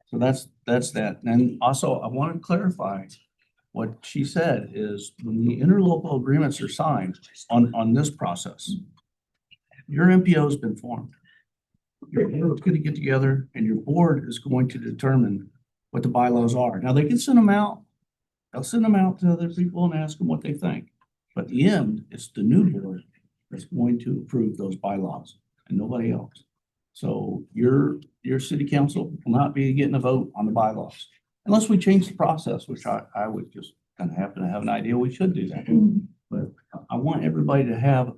O: So that's that. And also, I want to clarify what she said is when the interlocal agreements are signed on this process, your MPO has been formed. Your board is going to get together, and your board is going to determine what the bylaws are. Now, they can send them out. They'll send them out to other people and ask them what they think. But at the end, it's the new board that's going to approve those bylaws and nobody else. So your city council will not be getting a vote on the bylaws unless we change the process, which I would just kind of happen to have an idea we should do that. But I want everybody to have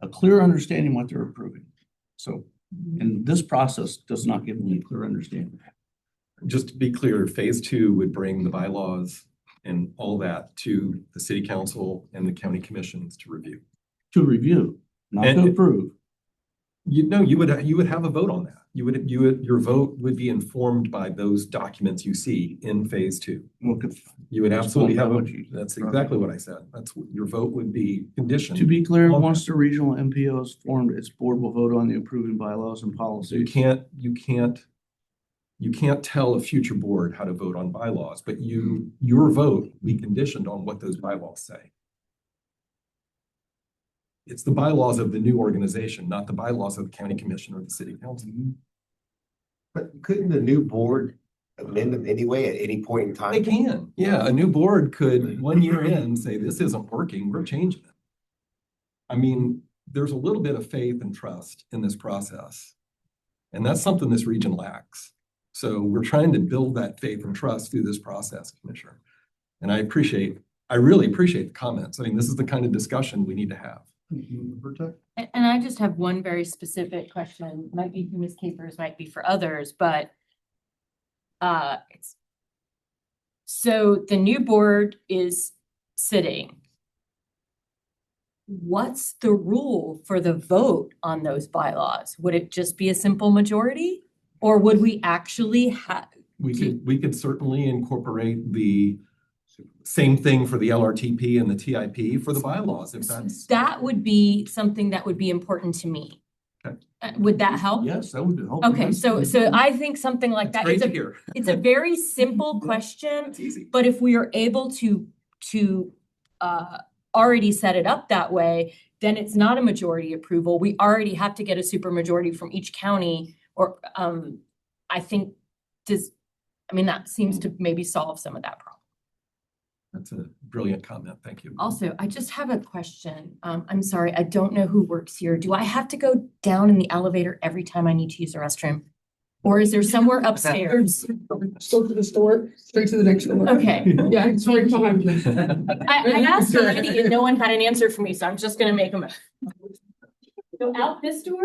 O: a clear understanding what they're approving. So, and this process does not give them a clear understanding.
I: Just to be clear, phase 2 would bring the bylaws and all that to the city council and the county commissions to review.
O: To review, not to approve.
I: You would have a vote on that. Your vote would be informed by those documents you see in phase two. You would absolutely have, that's exactly what I said. Your vote would be conditioned.
O: To be clear, once the regional MPO is formed, its board will vote on the approving bylaws and policies.
I: You can't tell a future board how to vote on bylaws, but your vote will be conditioned on what those bylaws say. It's the bylaws of the new organization, not the bylaws of the county commission or the city council.
J: But couldn't the new board amend them anyway at any point in time?
I: They can, yeah. A new board could 1 year in say, this isn't working, we're changing it. I mean, there's a little bit of faith and trust in this process. And that's something this region lacks. So we're trying to build that faith and trust through this process, Commissioner. And I really appreciate the comments. I mean, this is the kind of discussion we need to have.
G: And I just have one very specific question, might be for Ms. Capers, might be for others, but so the new board is sitting. What's the rule for the vote on those bylaws? Would it just be a simple majority? Or would we actually have?
I: We could certainly incorporate the same thing for the LRTP and the TIP for the bylaws, if that's.
G: That would be something that would be important to me.
I: Okay.
G: Would that help?
O: Yes, that would help.
G: Okay, so I think something like that.
I: Great to hear.
G: It's a very simple question,
I: It's easy.
G: but if we are able to already set it up that way, then it's not a majority approval. We already have to get a supermajority from each county, or I think that seems to maybe solve some of that problem.
I: That's a brilliant comment. Thank you.
G: Also, I just have a question. I'm sorry, I don't know who works here. Do I have to go down in the elevator every time I need to use the restroom? Or is there somewhere upstairs?
N: Go to the store, straight to the next door.
G: Okay.
N: Yeah, it's right behind you.
G: I asked already and no one had an answer for me, so I'm just gonna make them. Go out this door?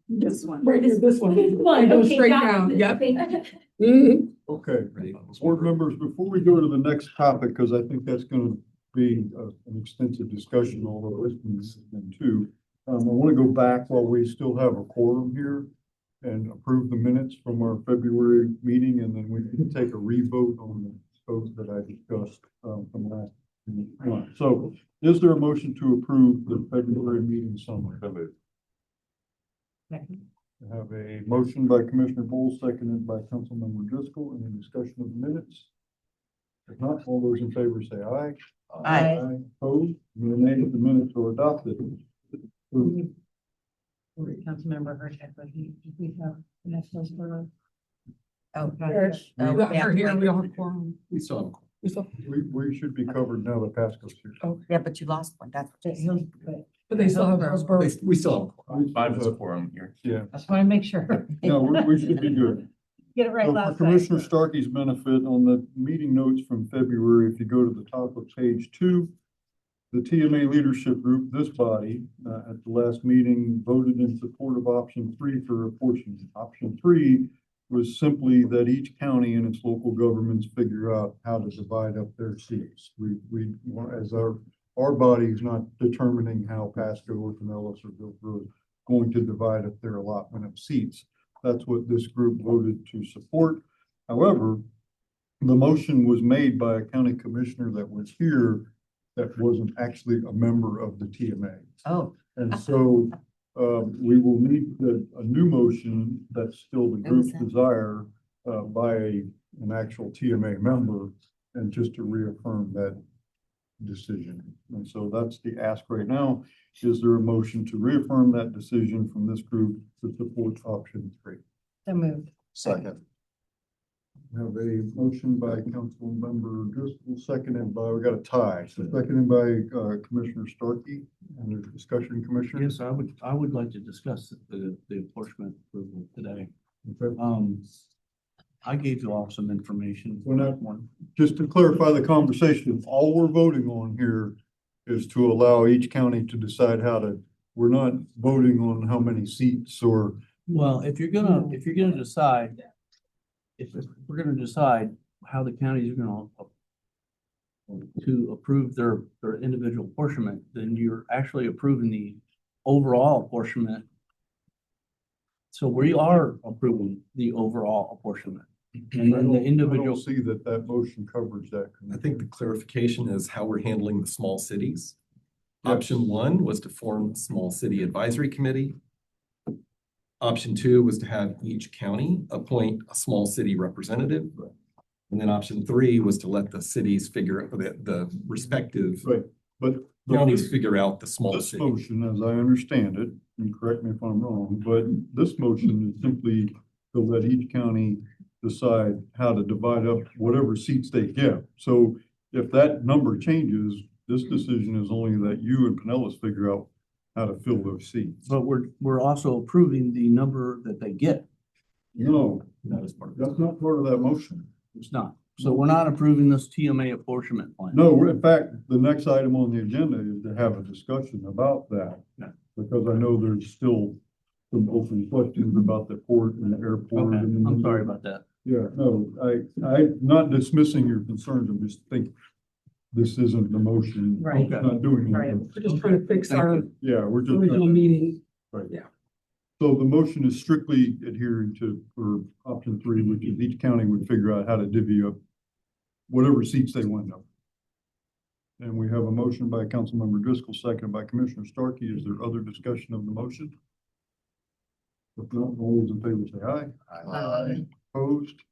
N: This one. Right here, this one.
G: One,
N: Go
G: okay,
N: straight
G: got
N: down,
G: it.
N: yep.
G: Okay.
N: Mhm.
B: Okay, board members, before we go to the next topic, because I think that's going to be an extensive discussion, although this one's been too. I want to go back while we still have a quorum here and approve the minutes from our February meeting, and then we can take a revote on the votes that I discussed from last month. So is there a motion to approve the February meeting summary? I have a motion by Commissioner Bowles, seconded by Councilmember Driscoll. Any discussion of the minutes? If not, all those in favor say aye.
H: Aye.
B: Opposed? The minutes are adopted.
H: Councilmember Hurtak, but we have national for. Oh,
N: Yes. Without her here, we don't have quorum.
I: We still have.
N: We still-
B: We should be covered now that Pasco's here.
N: Oh,
H: Yeah, but you lost one, that's.
N: but they still have Hillsborough.
I: We still have.
P: Five is a quorum here.
B: Yeah,
H: I just want to make sure.
B: no, we should be good.
H: Get it right
B: So
H: last
B: for
H: time.
B: Commissioner Starkey's benefit, on the meeting notes from February, if you go to the top of page 2, the TMA Leadership Group, this body, at the last meeting voted in support of option 3 for apportionment. Option 3 was simply that each county and its local governments figure out how to divide up their seats. We as our body is not determining how Pasco or Pinellas or Hillsborough is going to divide up their allotment of seats. That's what this group voted to support. However, the motion was made by a county commissioner that was here that wasn't actually a member of the TMA.
H: Oh.
B: And so we will need a new motion that's still the group's desire by an actual TMA member, and just to reaffirm that decision. And so that's the ask right now. Is there a motion to reaffirm that decision from this group to support option 3?
H: So moved.
F: Second.
B: I have a motion by Councilmember Driscoll, seconded by, we got a tie, so seconded by Commissioner Starkey. And there's discussion, Commissioner?
O: Yes, I would like to discuss the apportionment approval today.
B: Okay.
O: I gave you all some information.
B: Well, now, just to clarify the conversation, all we're voting on here is to allow each county to decide we're not voting on how many seats or.
O: Well, if you're gonna decide, if we're gonna decide how the counties are gonna to approve their individual apportionment, then you're actually approving the overall apportionment So we are approving the overall apportionment. And
B: I
O: then the
B: don't
O: individual,
B: see that motion covers that.
I: I think the clarification is how we're handling the small cities.
B: Yes.
I: Option 1 was to form a small city advisory committee. Option 2 was to have each county appoint a small city representative. And then option 3 was to let the cities figure the respective
B: Right, but
I: counties figure out the small
B: this
I: city.
B: motion, as I understand it, and correct me if I'm wrong, but this motion is simply to let each county decide how to divide up whatever seats they get. So if that number changes, this decision is only that you and Pinellas figure out how to fill those seats.
O: but we're also approving the number that they get.
B: No,
I: That is part of
B: that's not part of that motion.
O: It's not. So we're not approving this TMA apportionment plan.
B: No, in fact, the next item on the agenda is to have a discussion about that.
O: Yeah.
B: Because I know there's still some open questions about the port and the airport.
O: Okay,
B: and-
O: I'm sorry about that.
B: Yeah, no, I'm not dismissing your concerns. I'm just thinking this isn't the motion.
H: Right.
B: It's not doing
N: Right,
B: anything.
N: we're just trying to fix
O: Thank
N: our
O: you.
B: Yeah, we're just.
N: original meeting.
B: Right.
N: Yeah.
B: So the motion is strictly adhering to, for option 3, which is each county would figure out how to divvy up whatever seats they want up. And we have a motion by Councilmember Driscoll, seconded by Commissioner Starkey. Is there other discussion of the motion? If not, all those in favor say aye.
H: Aye.
B: Opposed?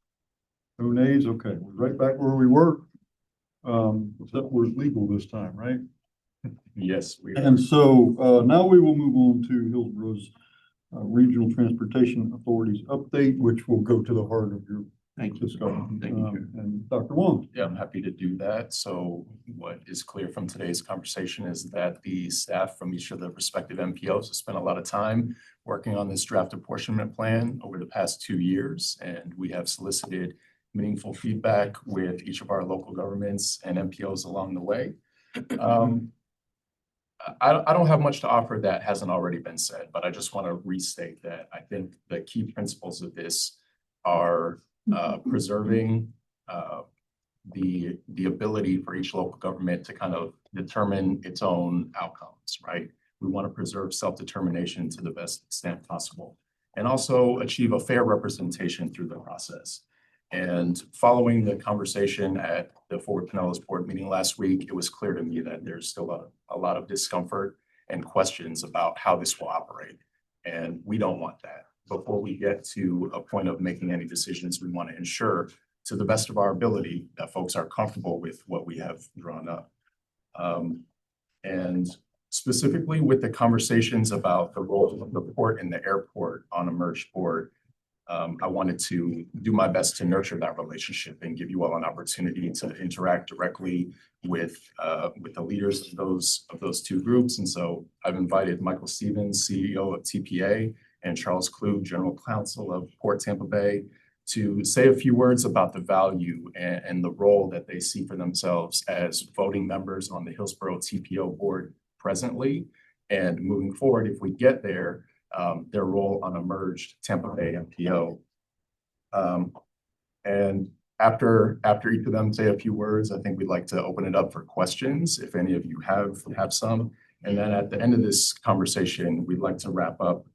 B: No nays? Okay, we're right back where we were. Except we're legal this time, right?
P: Yes, we are.
B: And so now we will move on to Hillsborough's Regional Transportation Authority's update, which will go to the heart of your
O: Thank you.
B: discussion.
O: Thank you, Chair.
B: And Dr. Wong.
P: Yeah, I'm happy to do that. So what is clear from today's conversation is that the staff from each of the respective MPOs have spent a lot of time working on this draft apportionment plan over the past 2 years. And we have solicited meaningful feedback with each of our local governments and MPOs along the way. I don't have much to offer that hasn't already been said, but I just want to restate that I think the key principles of this are preserving the ability for each local government to kind of determine its own outcomes, right? We want to preserve self-determination to the best extent possible, and also achieve a fair representation through the process. And following the conversation at the Forward Pinellas board meeting last week, it was clear to me that there's still a lot of discomfort and questions about how this will operate. And we don't want that. Before we get to a point of making any decisions, we want to ensure to the best of our ability that folks are comfortable with what we have drawn up. And specifically with the conversations about the role of the port and the airport on a merged board, I wanted to do my best to nurture that relationship and give you all an opportunity to interact directly with the leaders of those two groups. And so I've invited Michael Stevens, CEO of TPA, and Charles Klug, General Counsel of Port Tampa Bay, to say a few words about the value and the role that they see for themselves as voting members on the Hillsborough TPO board presently, and moving forward, if we get there, their role on a merged Tampa Bay MPO. And after each of them say a few words, I think we'd like to open it up for questions, if any of you have some. And then at the end of this conversation, we'd like to wrap up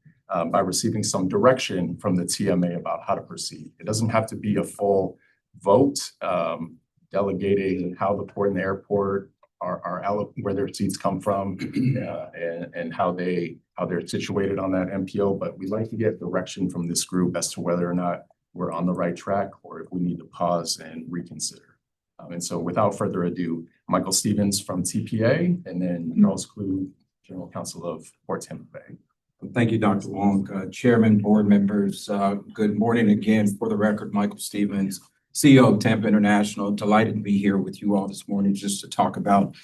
P: by receiving some direction from the TMA about how to proceed. It doesn't have to be a full vote, delegating how the port and the airport are where their seats come from, and how they're situated on that MPO. But we'd like to get direction from this group as to whether or not we're on the right track or if we need to pause and reconsider. And so without further ado, Michael Stevens from TPA, and then Charles Klug, General Counsel of Port Tampa Bay.
K: Thank you, Dr. Wong. Chairman, board members, good morning again. For the record, Michael Stevens, CEO of Tampa International. Delighted to be here with you all this morning just to talk about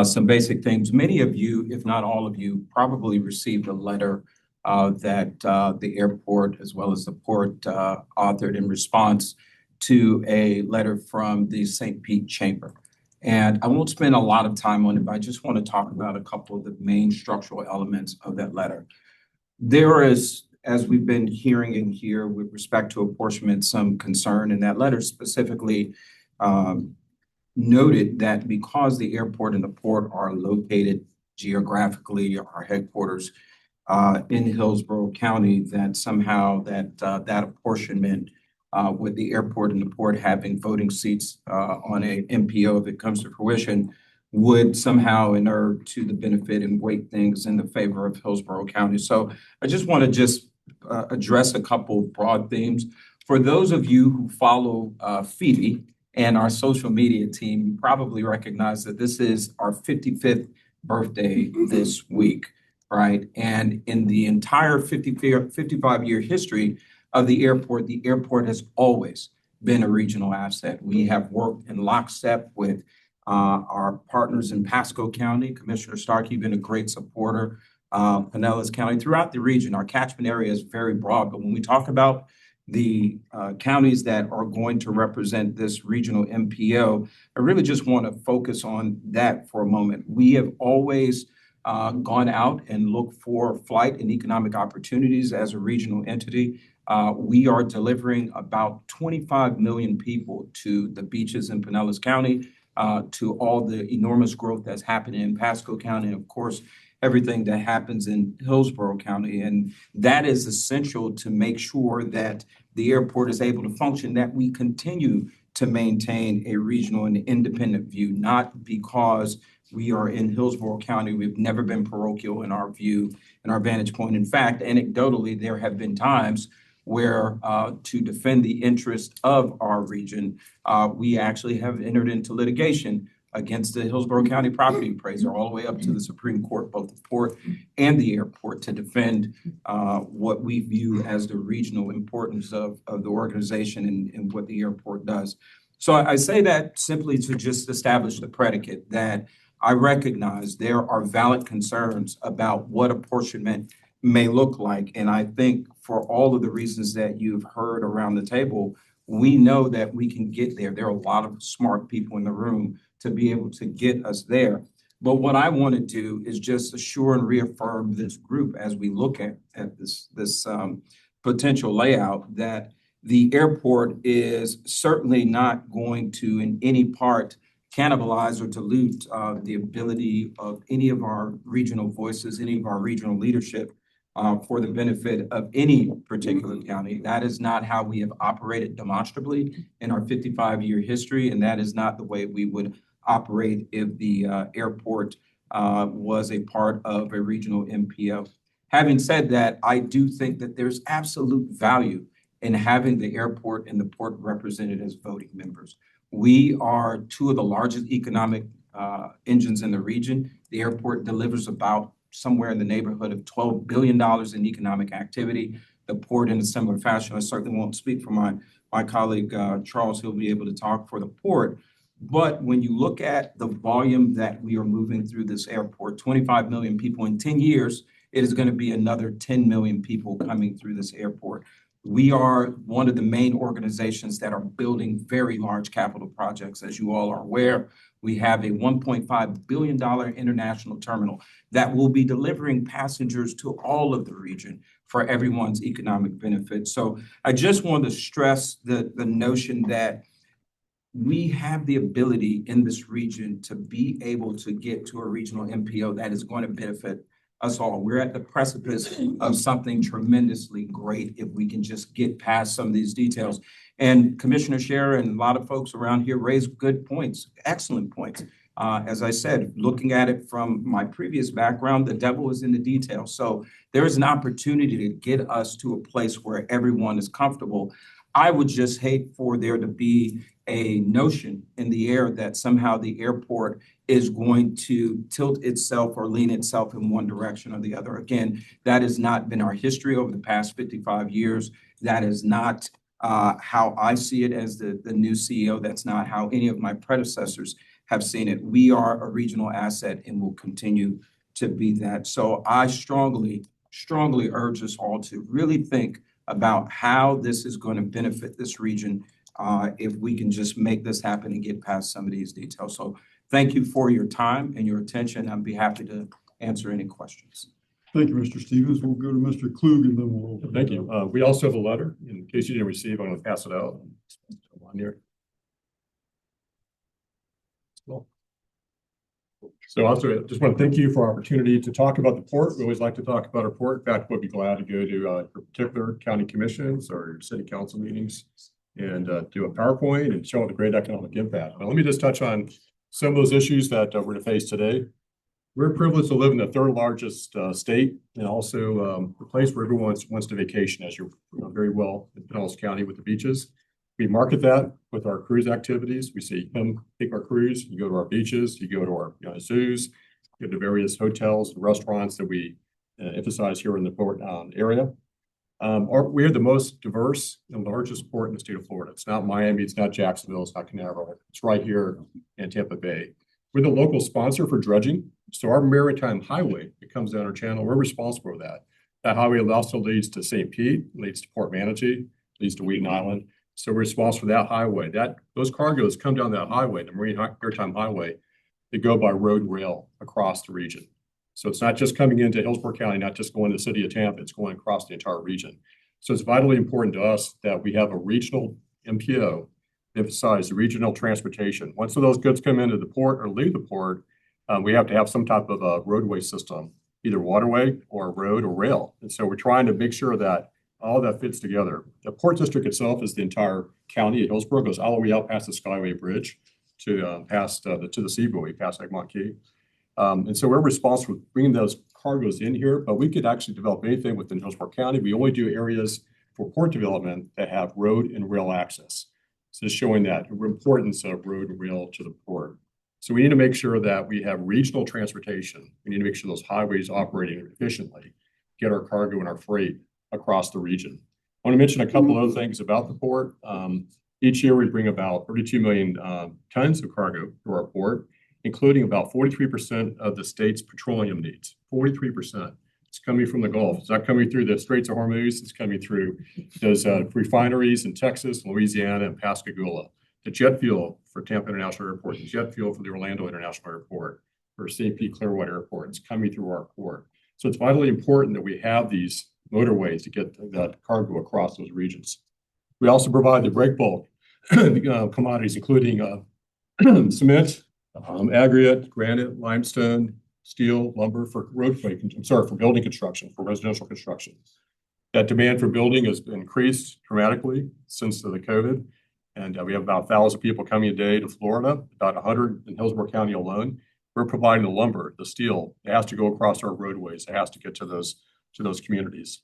K: some basic things. Many of you, if not all of you, probably received a letter that the airport as well as the port authored in response to a letter from the St. Pete Chamber. And I won't spend a lot of time on it, but I just want to talk about a couple of the main structural elements of that letter. There is, as we've been hearing in here with respect to apportionment, some concern, and that letter specifically noted that because the airport and the port are located geographically, our headquarters, in Hillsborough County that somehow that apportionment with the airport and the port having voting seats on a MPO if it comes to fruition would somehow inure to the benefit and weight things in the favor of Hillsborough County. So I just want to address a couple of broad themes. For those of you who follow Phoebe and our social media team, you probably recognize that this is our 55th birthday this week, right? And in the entire 55-year history of the airport has always been a regional asset. We have worked in lockstep with our partners in Pasco County. Commissioner Starkey been a great supporter. Pinellas County, throughout the region, our catchment area is very broad. But when we talk about the counties that are going to represent this regional MPO, I really just want to focus on that for a moment. We have always gone out and looked for flight and economic opportunities as a regional entity. We are delivering about 25 million people to the beaches in Pinellas County, to all the enormous growth that's happening in Pasco County, and of course, everything that happens in Hillsborough County. And that is essential to make sure that the airport is able to function, that we continue to maintain a regional and independent view, not because we are in Hillsborough County. We've never been parochial in our view and our vantage point. In fact, anecdotally, there have been times where to defend the interest of our region, we actually have entered into litigation against the Hillsborough County property appraiser all the way up to the Supreme Court, both the port and the airport, to defend what we view as the regional importance of the organization and what the airport does. So I say that simply to just establish the predicate that I recognize there are valid concerns about what apportionment may look like. And I think for all of the reasons that you've heard around the table, we know that we can get there. There are a lot of smart people in the room to be able to get us there. But what I want to do is just assure and reaffirm this group as we look at this potential layout, that the airport is certainly not going to in any part cannibalize or dilute the ability of any of our regional voices, any of our regional leadership for the benefit of any particular county. That is not how we have operated demonstrably in our 55-year history, and that is not the way we would operate if the airport was a part of a regional MPO. Having said that, I do think that there's absolute value in having the airport and the port represented as voting members. We are two of the largest economic engines in the region. The airport delivers about somewhere in the neighborhood of $12 billion in economic activity. The port in a similar fashion. I certainly won't speak for my colleague, Charles. He'll be able to talk for the port. But when you look at the volume that we are moving through this airport, 25 million people in 10 years, it is going to be another 10 million people coming through this airport. We are one of the main organizations that are building very large capital projects. As you all are aware, we have a $1.5 billion international terminal that will be delivering passengers to all of the region for everyone's economic benefit. So I just want to stress the notion that we have the ability in this region to be able to get to a regional MPO that is going to benefit us all. We're at the precipice of something tremendously great if we can just get past some of these details. And Commissioner Scherer and a lot of folks around here raised good points, excellent points. As I said, looking at it from my previous background, the devil is in the details. So there is an opportunity to get us to a place where everyone is comfortable. I would just hate for there to be a notion in the air that somehow the airport is going to tilt itself or lean itself in one direction or the other. Again, that has not been our history over the past 55 years. That is not how I see it as the new CEO. That's not how any of my predecessors have seen it. We are a regional asset and will continue to be that. So I strongly urge us all to really think about how this is going to benefit this region if we can just make this happen and get past some of these details. So thank you for your time and your attention. I'd be happy to answer any questions.
B: Thank you, Mr. Stevens. We'll go to Mr. Klug and then we'll open.
Q: Thank you. We also have a letter. In case you didn't receive, I'm going to pass it out. On here. Well, So also, just want to thank you for our opportunity to talk about the port. We always like to talk about our port. In fact, we'll be glad to go to your particular county commissions or your city council meetings and do a PowerPoint and show the great economic impact. But let me just touch on some of those issues that we're going to face today. We're privileged to live in the third largest state and also the place where everyone wants to vacation, as you're very well in Pinellas County with the beaches. We market that with our cruise activities. We say, come take our cruise, you go to our beaches, you go to our zoos, you go to various hotels and restaurants that we emphasize here in the port area. We are the most diverse and largest port in the state of Florida. It's not Miami, it's not Jacksonville, it's not Canaveral. It's right here in Tampa Bay. We're the local sponsor for dredging. So our maritime highway that comes down our channel, we're responsible for that. That highway also leads to St. Pete, leads to Port Manatee, leads to Wheaton Island. So we're responsible for that highway. Those cargoes come down that highway, the Maritime Highway. They go by road and rail across the region. So it's not just coming into Hillsborough County, not just going to the city of Tampa, it's going across the entire region. So it's vitally important to us that we have a regional MPO, emphasize regional transportation. Once those goods come into the port or leave the port, we have to have some type of a roadway system, either waterway or road or rail. And so we're trying to make sure that all that fits together. The port district itself is the entire county of Hillsborough, goes all the way out past the Skyway Bridge to past to the Seabuoy, past Egmont Key. And so we're responsible for bringing those cargoes in here, but we could actually develop anything within Hillsborough County. We only do areas for port development that have road and rail access. So showing that importance of road and rail to the port. So we need to make sure that we have regional transportation. We need to make sure those highways operating efficiently, get our cargo and our freight across the region. I want to mention a couple of other things about the port. Each year we bring about 32 million tons of cargo through our port, including about 43% of the state's petroleum needs. 43%. It's coming from the Gulf. It's not coming through the Straits of Hormuz. It's coming through those refineries in Texas, Louisiana, and Pascagoula. The jet fuel for Tampa International Airport, the jet fuel for the Orlando International Airport, for St. Pete Clearwater Airport, it's coming through our port. So it's vitally important that we have these motorways to get that cargo across those regions. We also provide the break bulk commodities, including cement, aggregate, granite, limestone, steel, lumber for for building construction, for residential construction. That demand for building has increased dramatically since the COVID. And we have about 1,000 people coming a day to Florida, about 100 in Hillsborough County alone. We're providing the lumber, the steel. It has to go across our roadways. It has to get to those communities.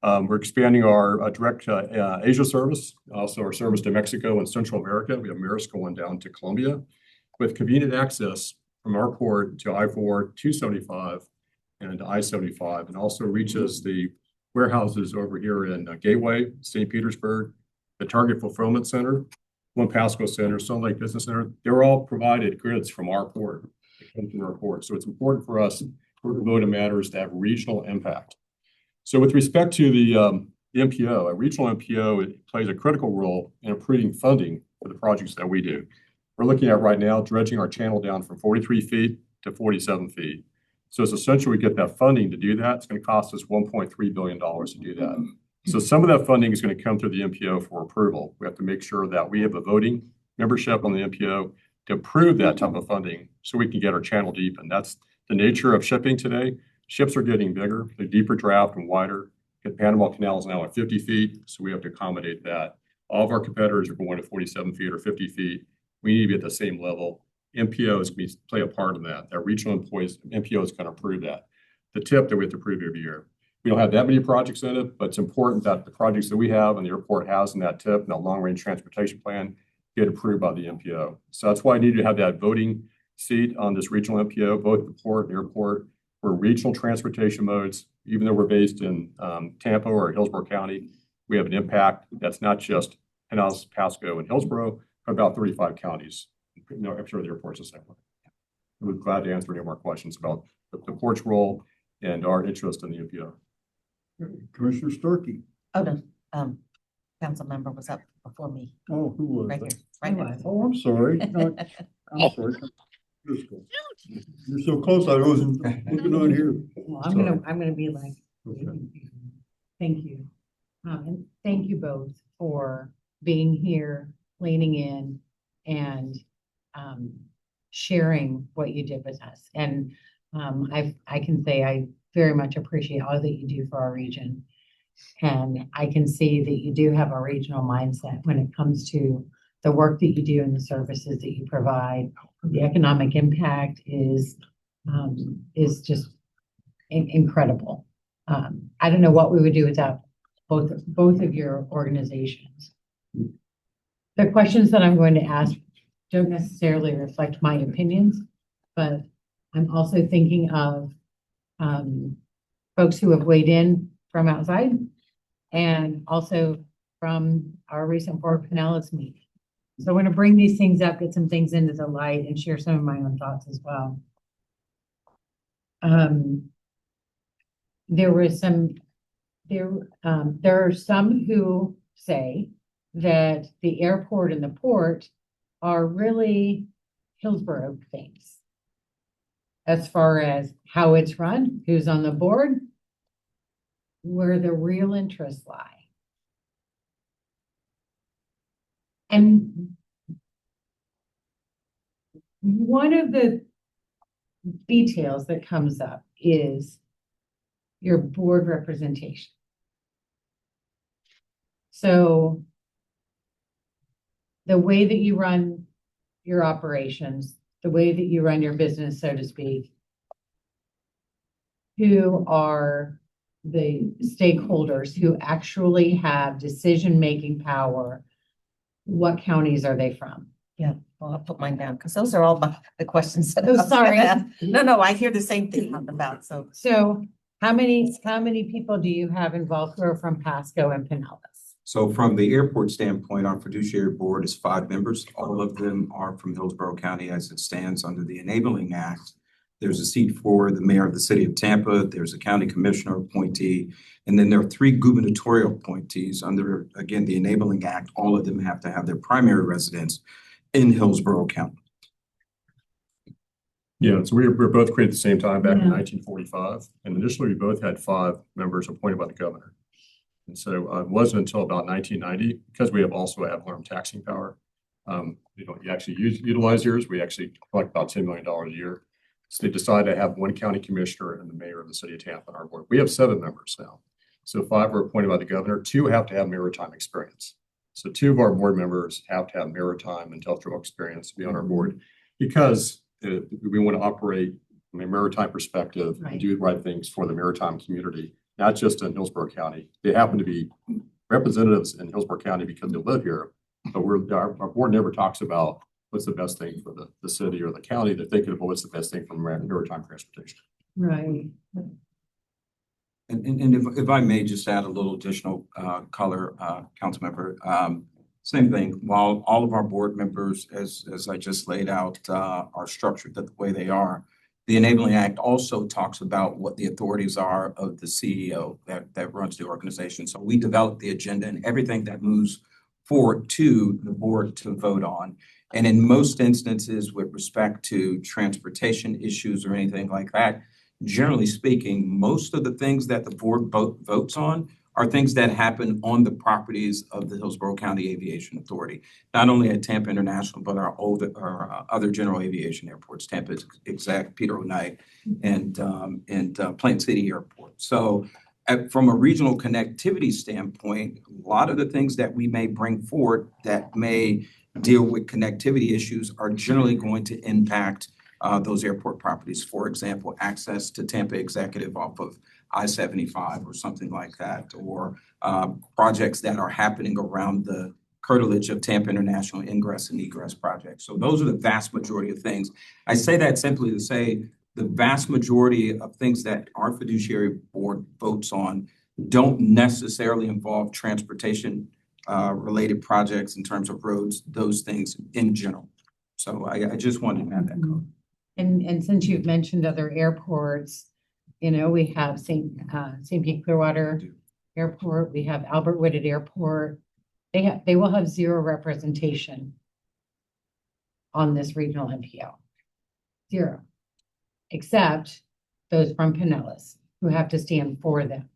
Q: We're expanding our direct Asia service, also our service to Mexico and Central America. We have Maris going down to Colombia with convenient access from our port to I-4, 275 and I-75, and also reaches the warehouses over here in Gateway, St. Petersburg, the Target Fulfillment Center, One Pasco Center, Sun Lake Business Center. They're all provided goods from our port. They come from our port. So it's important for us, for the vote matters, to have regional impact. So with respect to the MPO, a regional MPO, it plays a critical role in improving funding for the projects that we do. We're looking at right now dredging our channel down from 43 feet to 47 feet. So it's essential we get that funding to do that. It's going to cost us $1.3 billion to do that. So some of that funding is going to come through the MPO for approval. We have to make sure that we have a voting membership on the MPO to approve that type of funding so we can get our channel deep. And that's the nature of shipping today. Ships are getting bigger, they're deeper draft and wider. The Panama Canal is now at 50 feet, so we have to accommodate that. All of our competitors are going to 47 feet or 50 feet. We need to be at the same level. MPO is going to play a part in that. Our regional employees, MPO is going to approve that. The tip that we have to approve every year. We don't have that many projects in it, but it's important that the projects that we have and the airport has in that tip and that long-range transportation plan get approved by the MPO. So that's why I need to have that voting seat on this regional MPO, both the port and airport. We're regional transportation modes. Even though we're based in Tampa or Hillsborough County, we have an impact that's not just Pinellas, Pasco, and Hillsborough, but about 35 counties. I'm sure the airport's the same way. We're glad to answer any more questions about the port's role and our interest in the MPO.
B: Commissioner Starkey.
R: Oh, no, council member was up before me.
B: Oh, who was
R: Right
B: that?
R: here, right here.
B: Oh, I'm sorry. No, I'm sorry. You're so close, I wasn't looking on here.
H: Well, I'm gonna be like,
B: Okay.
H: thank you. And thank you both for being here, leaning in, and sharing what you did with us. And I can say I very much appreciate all that you do for our region. And I can see that you do have a regional mindset when it comes to the work that you do and the services that you provide. The economic impact is just incredible. I don't know what we would do without both of your organizations. The questions that I'm going to ask don't necessarily reflect my opinions, but I'm also thinking of folks who have weighed in from outside and also from our recent Board of Pinellas meeting. So I want to bring these things up, get some things into the light, and share some of my own thoughts as well. There are some who say that the airport and the port are really Hillsborough things. As far as how it's run, who's on the board, where the real interests lie. And one of the details that comes up is your board representation. So the way that you run your operations, the way that you run your business, so to speak, who are the stakeholders who actually have decision-making power? What counties are they from?
R: Yeah, well, I'll put mine down because those are all the questions. That
H: Oh,
R: I was
H: sorry.
R: gonna ask. No, I hear the same thing about, so.
H: So how many people do you have involved who are from Pasco and Pinellas?
K: So from the airport standpoint, our fiduciary board is 5 members. All of them are from Hillsborough County as it stands under the Enabling Act. There's a seat for the mayor of the city of Tampa. There's a county commissioner appointee. And then there are 3 gubernatorial appointees under, again, the Enabling Act. All of them have to have their primary residence in Hillsborough County.
Q: Yeah, so we were both created at the same time back in 1945. And initially, we both had 5 members appointed by the governor. And so it wasn't until about 1990, because we also have minimum taxing power. You actually utilize yours. We actually collect about $10 million a year. So they decided to have 1 county commissioner and the mayor of the city of Tampa on our board. We have 7 members now. So 5 were appointed by the governor. 2 have to have maritime experience. So 2 of our board members have to have maritime industrial experience to be on our board, because we want to operate from a maritime perspective and do the right things for the maritime community, not just in Hillsborough County. They happen to be representatives in Hillsborough County because they live here, but our board never talks about what's the best thing for the city or the county. They're thinking about what's the best thing for maritime transportation.
H: Right.
K: And if I may just add a little additional color, council member, same thing. While all of our board members, as I just laid out, are structured the way they are, the Enabling Act also talks about what the authorities are of the CEO that runs the organization. So we develop the agenda and everything that moves forward to the board to vote on. And in most instances, with respect to transportation issues or anything like that, generally speaking, most of the things that the board votes on are things that happen on the properties of the Hillsborough County Aviation Authority, not only at Tampa International, but our other general aviation airports, Tampa Exec, Peter O'Knight, and Plant City Airport. So from a regional connectivity standpoint, a lot of the things that we may bring forward that may deal with connectivity issues are generally going to impact those airport properties. For example, access to Tampa Executive off of I-75 or something like that, or projects that are happening around the curtilage of Tampa International ingress and egress projects. So those are the vast majority of things. I say that simply to say the vast majority of things that our fiduciary board votes on don't necessarily involve transportation related projects in terms of roads, those things in general. So I just wanted to add that code.
H: And since you've mentioned other airports, you know, we have St. Pete Clearwater Airport, we have Albert Whitted Airport. They will have 0 representation on this regional MPO. 0. Except those from Pinellas who have to stand for them.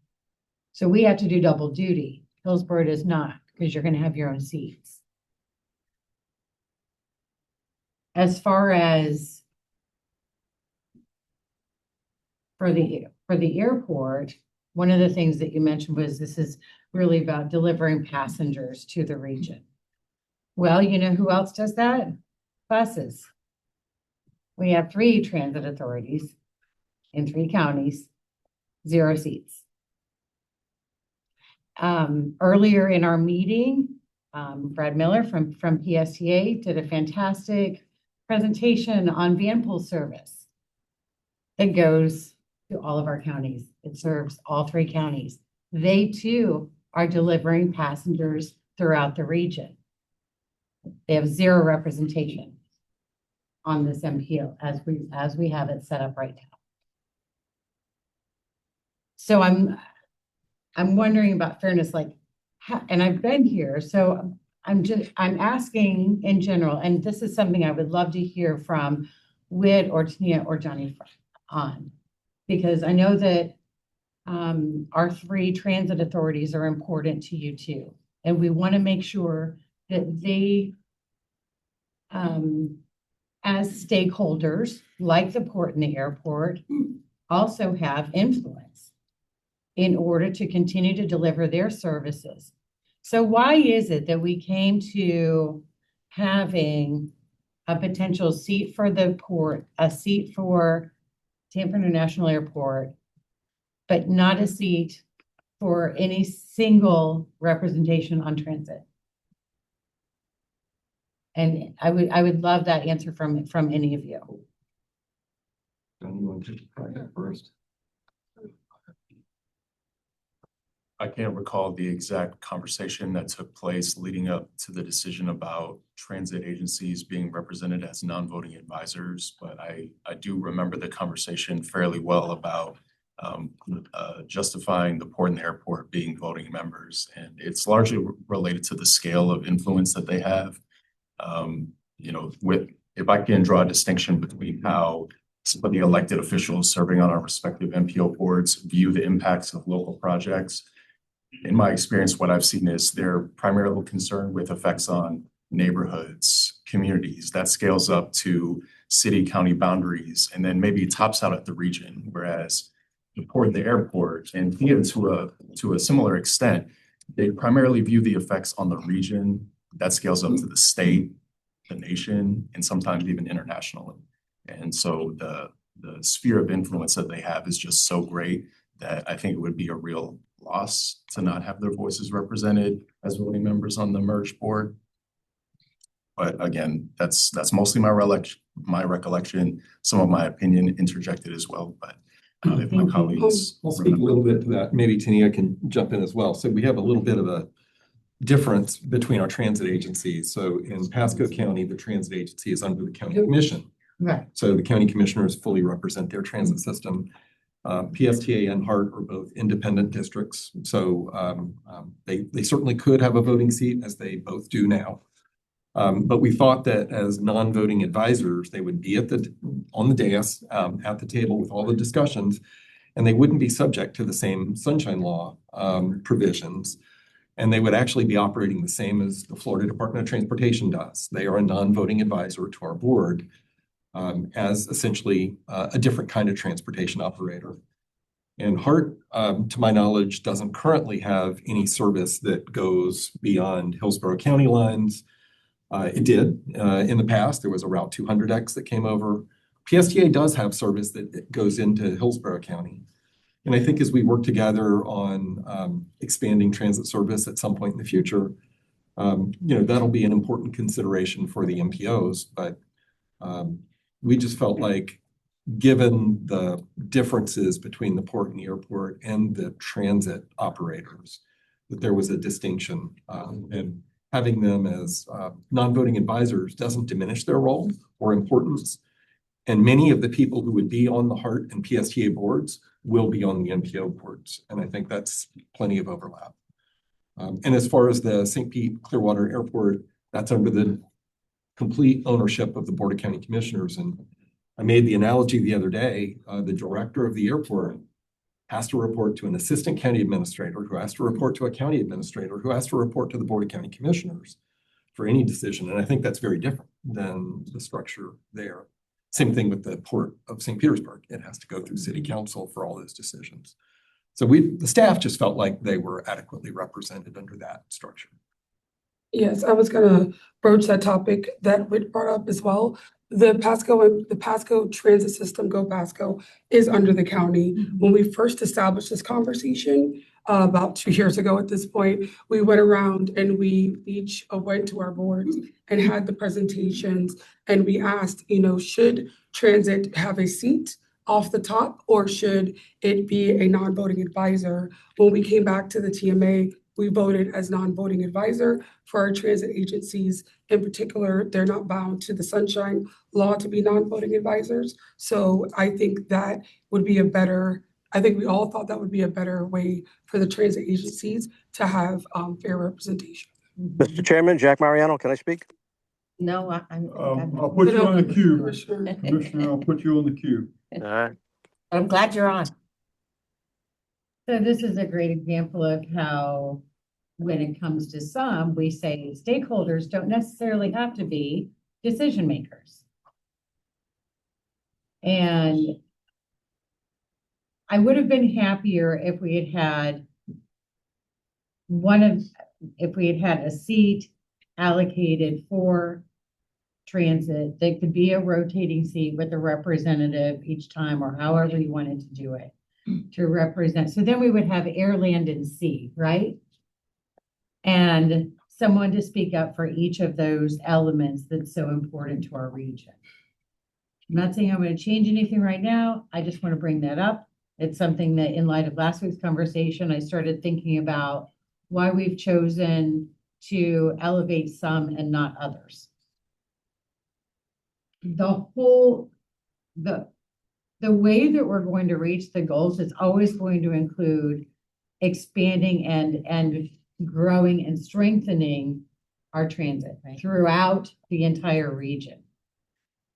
H: So we have to do double duty. Hillsborough does not, because you're going to have your own seats. as far as for the airport, one of the things that you mentioned was this is really about delivering passengers to the region. Well, you know who else does that? Buses. We have 3 transit authorities in 3 counties, 0 seats. Earlier in our meeting, Brad Miller from PSTA did a fantastic presentation on van pool service that goes to all of our counties. It serves all 3 counties. They too are delivering passengers throughout the region. They have 0 representation on this MPO as we have it set up right now. So I'm wondering about fairness, like, and I've been here, so I'm asking in general, and this is something I would love to hear from Whit or Tania or Johnny on, because I know that our 3 transit authorities are important to you too, and we want to make sure that they, as stakeholders, like the port and the airport, also have influence in order to continue to deliver their services. So why is it that we came to having a potential seat for the port, a seat for Tampa International Airport, but not a seat for any single representation on transit? And I would love that answer from any of you.
I: Don't you want to try that first?
P: I can't recall the exact conversation that took place leading up to the decision about transit agencies being represented as non-voting advisors, but I do remember the conversation fairly well about justifying the port and the airport being voting members. And it's largely related to the scale of influence that they have. You know, if I can draw a distinction between how some of the elected officials serving on our respective MPO boards view the impacts of local projects. In my experience, what I've seen is they're primarily concerned with effects on neighborhoods, communities. That scales up to city, county boundaries, and then maybe tops out at the region. Whereas the port and the airport, and even to a similar extent, they primarily view the effects on the region. That scales up to the state, the nation, and sometimes even internationally. And so the sphere of influence that they have is just so great that I think it would be a real loss to not have their voices represented as voting members on the merged board. But again, that's mostly my recollection, some of my opinion interjected as well. But if my colleagues,
I: I'll speak a little bit to that. Maybe Tania can jump in as well. So we have a little bit of a difference between our transit agencies. So in Pasco County, the transit agency is under the county commission.
H: Right.
I: So the county commissioners fully represent their transit system. PSTA and HART are both independent districts. So they certainly could have a voting seat, as they both do now. But we thought that as non-voting advisors, they would be on the dais at the table with all the discussions, and they wouldn't be subject to the same sunshine law provisions. And they would actually be operating the same as the Florida Department of Transportation does. They are a non-voting advisor to our board as essentially a different kind of transportation operator. And HART, to my knowledge, doesn't currently have any service that goes beyond Hillsborough County lines. It did in the past. There was a Route 200X that came over. PSTA does have service that goes into Hillsborough County. And I think as we work together on expanding transit service at some point in the future, that'll be an important consideration for the MPOs. But we just felt like, given the differences between the port and the airport and the transit operators, that there was a distinction. And having them as non-voting advisors doesn't diminish their role or importance. And many of the people who would be on the HART and PSTA boards will be on the MPO boards. And I think that's plenty of overlap. And as far as the St. Pete Clearwater Airport, that's under the complete ownership of the Board of County Commissioners. And I made the analogy the other day, the director of the airport has to report to an assistant county administrator, who has to report to a county administrator, who has to report to the Board of County Commissioners for any decision. And I think that's very different. than the structure there. Same thing with the Port of St. Petersburg. It has to go through city council for all those decisions. So the staff just felt like they were adequately represented under that structure.
N: Yes, I was gonna broach that topic that Whit brought up as well. The Pasco transit system, Go Pasco, is under the county. When we first established this conversation, about 2 years ago at this point, we went around and we each went to our boards and had the presentations. And we asked, should transit have a seat off the top, or should it be a non-voting advisor? When we came back to the TMA, we voted as non-voting advisor for our transit agencies. In particular, they're not bound to the Sunshine Law to be non-voting advisors. So I think that would be I think we all thought that would be a better way for the transit agencies to have fair representation.
S: Mr. Chairman, Jack Mariano, can I speak?
R: No,
B: I'll put you on the queue. Commissioner, I'll put you on the queue.
R: I'm glad you're on.
H: So this is a great example of how, when it comes to some, we say stakeholders don't necessarily have to be decision makers. And I would have been happier if we had had a seat allocated for transit that could be a rotating seat with a representative each time, or however you wanted to do it, to represent. So then we would have air, land, and sea, right? And someone to speak up for each of those elements that's so important to our region. I'm not saying I'm going to change anything right now. I just want to bring that up. It's something that, in light of last week's conversation, I started thinking about why we've chosen to elevate some and not others. The way that we're going to reach the goals is always going to include expanding and growing and strengthening our transit throughout the entire region.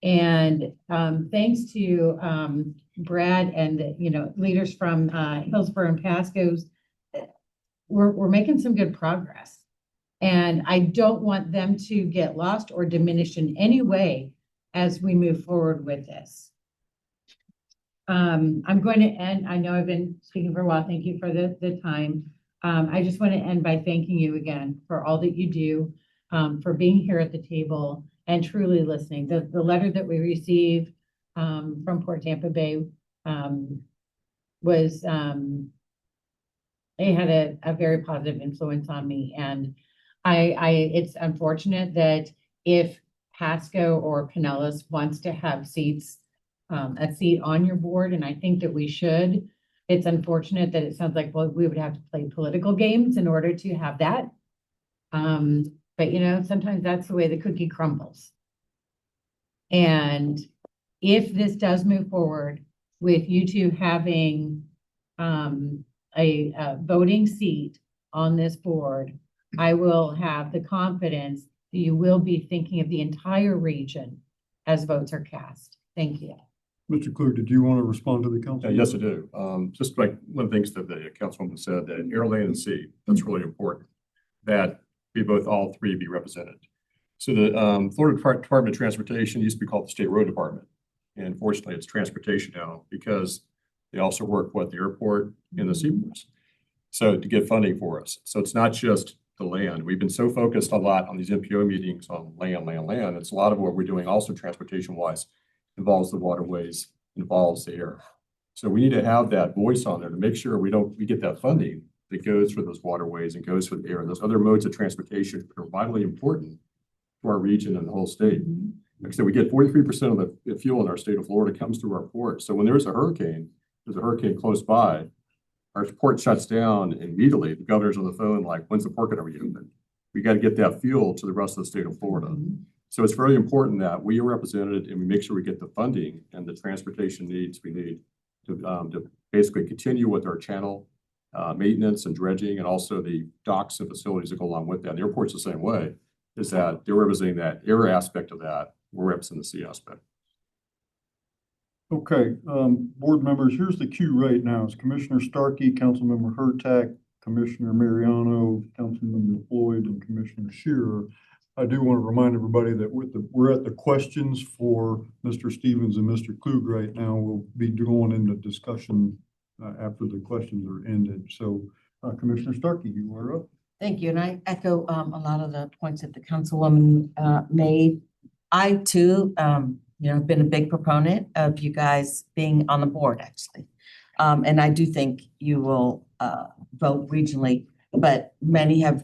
H: And thanks to Brad and leaders from Hillsborough and Pasco's, we're making some good progress. And I don't want them to get lost or diminished in any way as we move forward with this. I'm going to end. I know I've been speaking for a while. Thank you for the time. I just want to end by thanking you again for all that you do, for being here at the table and truly listening. The letter that we received from Port Tampa Bay was, it had a very positive influence on me. And it's unfortunate that if Pasco or Pinellas wants to have seats, a seat on your board, and I think that we should. It's unfortunate that it sounds like, well, we would have to play political games in order to have that. But sometimes that's the way the cookie crumbles. And if this does move forward with you two having a voting seat on this board, I will have the confidence that you will be thinking of the entire region as votes are cast. Thank you.
B: Mr. Clerk, did you want to respond to the council?
Q: Yes, I do. Just like one of the things that the councilwoman said, that air, land, and sea, that's really important, that all three be represented. So the Florida Department of Transportation used to be called the State Road Department. And fortunately, it's transportation now, because they also work with the airport and the seaports. So to get funding for us. So it's not just the land. We've been so focused a lot on these MPO meetings on land. It's a lot of what we're doing also transportation wise involves the waterways, involves the air. So we need to have that voice on there to make sure we get that funding that goes for those waterways and goes for the air and those other modes of transportation that are vitally important to our region and the whole state. Like I said, we get 43% of the fuel in our state of Florida comes through our port. So when there's a hurricane close by, our port shuts down immediately. The governor's on the phone, like, when's the port going to reopen? We got to get that fuel to the rest of the state of Florida. So it's very important that we are represented and we make sure we get the funding and the transportation needs we need to basically continue with our channel maintenance and dredging, and also the docks and facilities that go along with that. The airport's the same way, is that they're representing that air aspect of that. We're representing the sea aspect.
B: Okay, board members, here's the queue right now. It's Commissioner Starkey, Councilmember Hurtak, Commissioner Mariano, Councilmember Floyd, and Commissioner Shearer. I do want to remind everybody that we're at the questions for Mr. Stevens and Mr. Klug right now. We'll be going into discussion after the questions are ended. So Commissioner Starkey, you are up.
R: Thank you. And I echo a lot of the points that the councilwoman made. I too, have been a big proponent of you guys being on the board, actually. And I do think you will vote regionally, but many have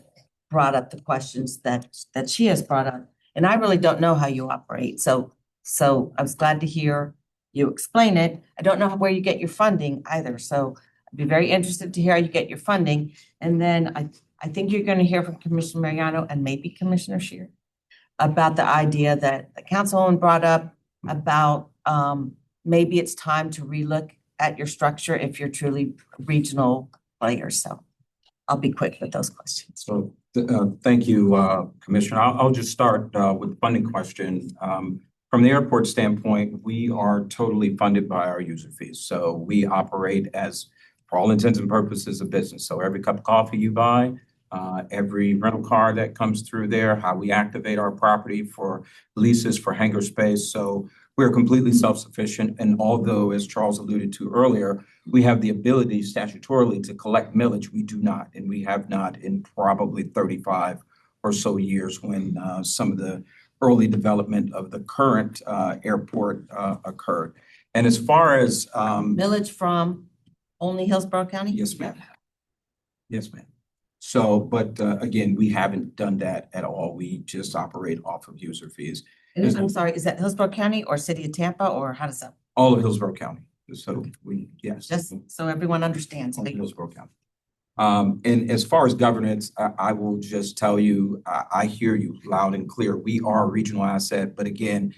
R: brought up the questions that she has brought up. And I really don't know how you operate. So I was glad to hear you explain it. I don't know where you get your funding either. So I'd be very interested to hear how you get your funding. And then I think you're going to hear from Commissioner Mariano and maybe Commissioner Scheer about the idea that the councilwoman brought up about maybe it's time to relook at your structure if you're truly regional players. So I'll be quick with those questions.
K: So thank you, Commissioner. I'll just start with the funding question. From the airport standpoint, we are totally funded by our user fees. So we operate as, for all intents and purposes, a business. So every cup of coffee you buy, every rental car that comes through there, how we activate our property for leases, for hangar space. So we're completely self-sufficient. And although, as Charles alluded to earlier, we have the ability statutorily to collect millage, we do not. And we have not in probably 35 or so years when some of the early development of the current airport occurred. And as far as
R: millage from only Hillsborough County?
K: Yes, ma'am. Yes, ma'am. So, but again, we haven't done that at all. We just operate off of user fees.
R: And I'm sorry, is that Hillsborough County or City of Tampa, or how does that?
K: All of Hillsborough County. So yes.
R: Just so everyone understands.
K: All of Hillsborough County. And as far as governance, I will just tell you, I hear you loud and clear. We are a regional asset, but again,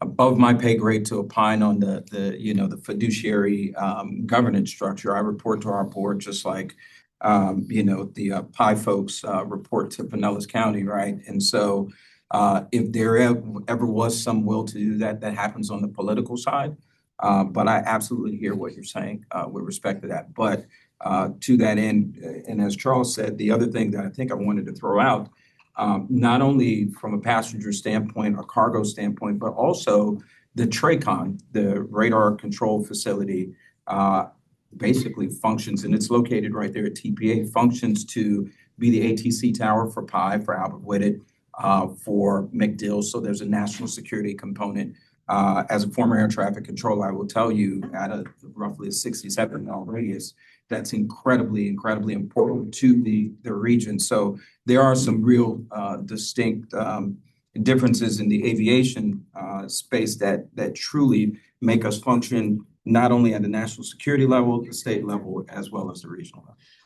K: above my pay grade to opine on the fiduciary governance structure. I report to our board just like the PI folks report to Pinellas County, right? And so if there ever was some will to do that, that happens on the political side. But I absolutely hear what you're saying with respect to that. But to that end, and as Charles said, the other thing that I think I wanted to throw out, not only from a passenger standpoint or cargo standpoint, but also the TRACON, the radar control facility, basically functions, and it's located right there at TPA, functions to be the ATC tower for PI, for Albert Whitted, for McDill. So there's a national security component. As a former air traffic controller, I will tell you at roughly a 67-mile radius, that's incredibly important to the region. So there are some real distinct differences in the aviation space that truly make us function not only at the national security level, the state level, as well as the regional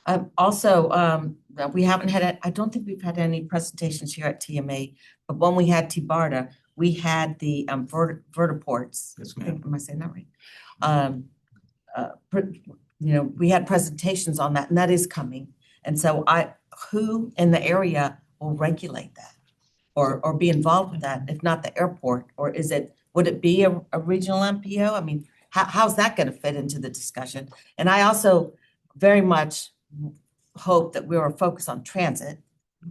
K: level.
R: Also, we haven't had, I don't think we've had any presentations here at TMA, but when we had TBARTA, we had the vertiports.
K: Yes, ma'am.
R: Am I saying that right? We had presentations on that, and that is coming. And so who in the area will regulate that or be involved with that, if not the airport? Or would it be a regional MPO? I mean, how's that going to fit into the discussion? And I also very much hope that we are focused on transit.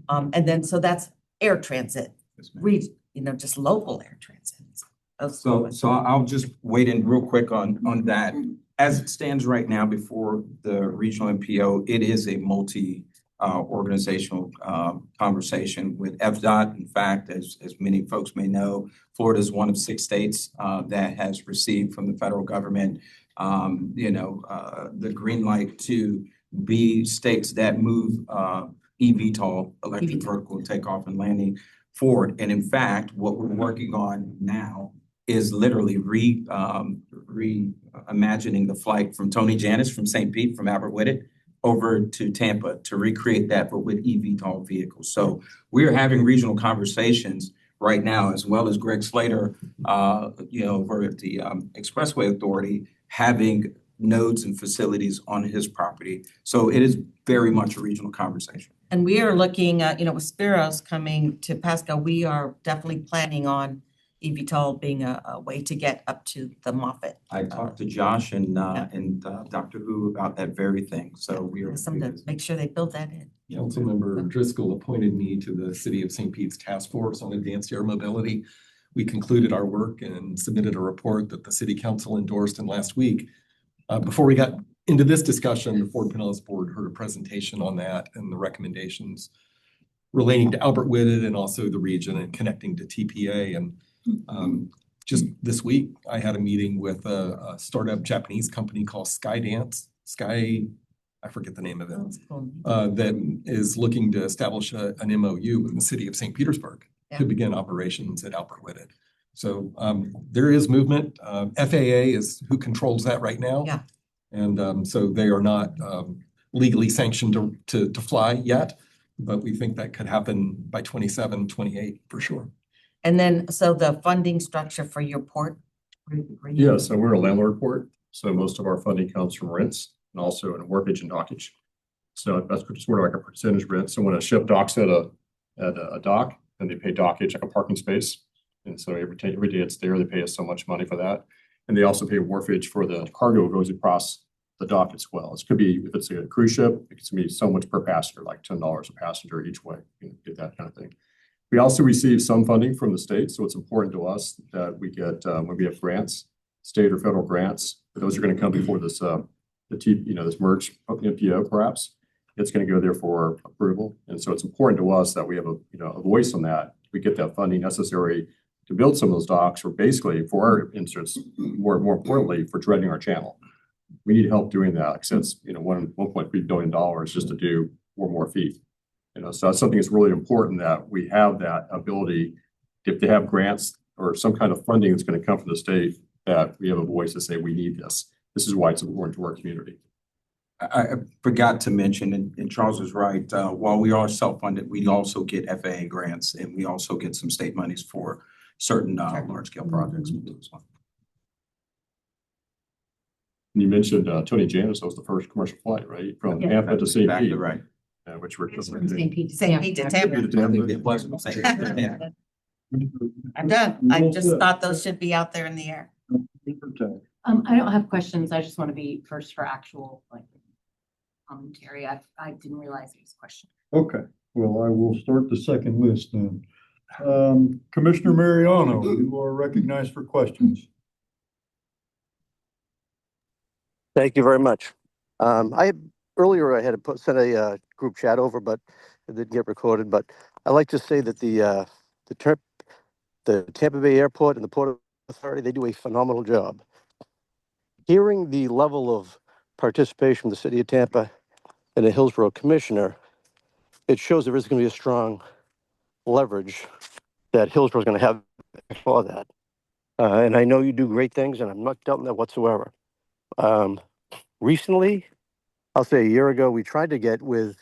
R: And then, so that's air transit, just local air transit.
K: So I'll just wait in real quick on that. As it stands right now before the regional MPO, it is a organizational conversation with FDOT. In fact, as many folks may know, Florida is one of 6 states that has received from the federal government, the green light to be states that move eVTOL, electric vertical takeoff and landing, forward. And in fact, what we're working on now is literally reimagining the flight from Tony Jannus from St. Pete, from Albert Whitted, over to Tampa to recreate that, but with eVTOL vehicles. So we're having regional conversations right now, as well as Greg Slater, over at the Expressway Authority, having nodes and facilities on his property. So it is very much a regional conversation.
R: And we are looking at, with Spiros coming to Pasco, we are definitely planning on, eVTOL being a way to get up to the Moffett.
K: I talked to Josh and Dr. Hu about that very thing, so we are.
R: Ask them to make sure they build that in.
I: Councilmember Driscoll appointed me to the City of St. Pete's Task Force on Advanced Air Mobility. We concluded our work and submitted a report that the City Council endorsed in last week. Before we got into this discussion, the Fort Pinellas Board heard a presentation on that and the recommendations relating to Albert Whitted and also the region and connecting to TPA. And just this week, I had a meeting with a startup Japanese company called Skydance. I forget the name of it, that is looking to establish an MOU in the city of St. Petersburg to begin operations at Albert Whitted. So there is movement. FAA is who controls that right now.
R: Yeah.
I: And so they are not legally sanctioned to fly yet, but we think that could happen by 27, 28 for sure.
R: And then, so the funding structure for your port?
Q: Yeah, so we're a landlord port. So most of our funding comes from rents and also in workage and dockage. So that's sort of like a percentage rent. So when a ship docks at a dock, then they pay dockage like a parking space. And so every day it's there, they pay us so much money for that. And they also pay wharfage for the cargo that goes across the dock as well. It could be, if it's a cruise ship, it's gonna be so much per passenger, like $10 a passenger each way, get that kind of thing. We also receive some funding from the state. So it's important to us that we get, when we have grants, state or federal grants, those are gonna come before this, this merge MPO perhaps. It's gonna go there for approval. And so it's important to us that we have a voice on that. We get that funding necessary to build some of those docks, or basically for our instance, more importantly, for dredging our channel. We need help doing that since, $1.3 billion just to do 4 more feet. So that's something that's really important, that we have that ability, if they have grants or some kind of funding that's going to come from the state, that we have a voice to say, we need this. This is why it's important to our community.
K: I forgot to mention, and Charles is right, while we are self-funded, we also get FAA grants, and we also get some state monies for certain large-scale projects.
Q: You mentioned Tony Janice was the first commercial flight, right? From Tampa to St. Pete.
K: Right.
Q: Which we're
H: From St. Pete
R: to Tampa. I'm done. I just thought those should be out there in the air.
G: I don't have questions. I just want to be first for actual commentary. I didn't realize it was a question.
B: Okay, well, I will start the second list then. Commissioner Mariano, you are recognized for questions.
S: Thank you very much. Earlier I had sent a group chat over, but it didn't get recorded. But I'd like to say that the Tampa Bay Airport and the Port Authority, they do a phenomenal job. Hearing the level of participation from the City of Tampa and the Hillsborough Commissioner, it shows there is going to be a strong leverage that Hillsborough is going to have for that. And I know you do great things, and I'm not doubting that whatsoever. Recently, I'll say a year ago, we tried to get with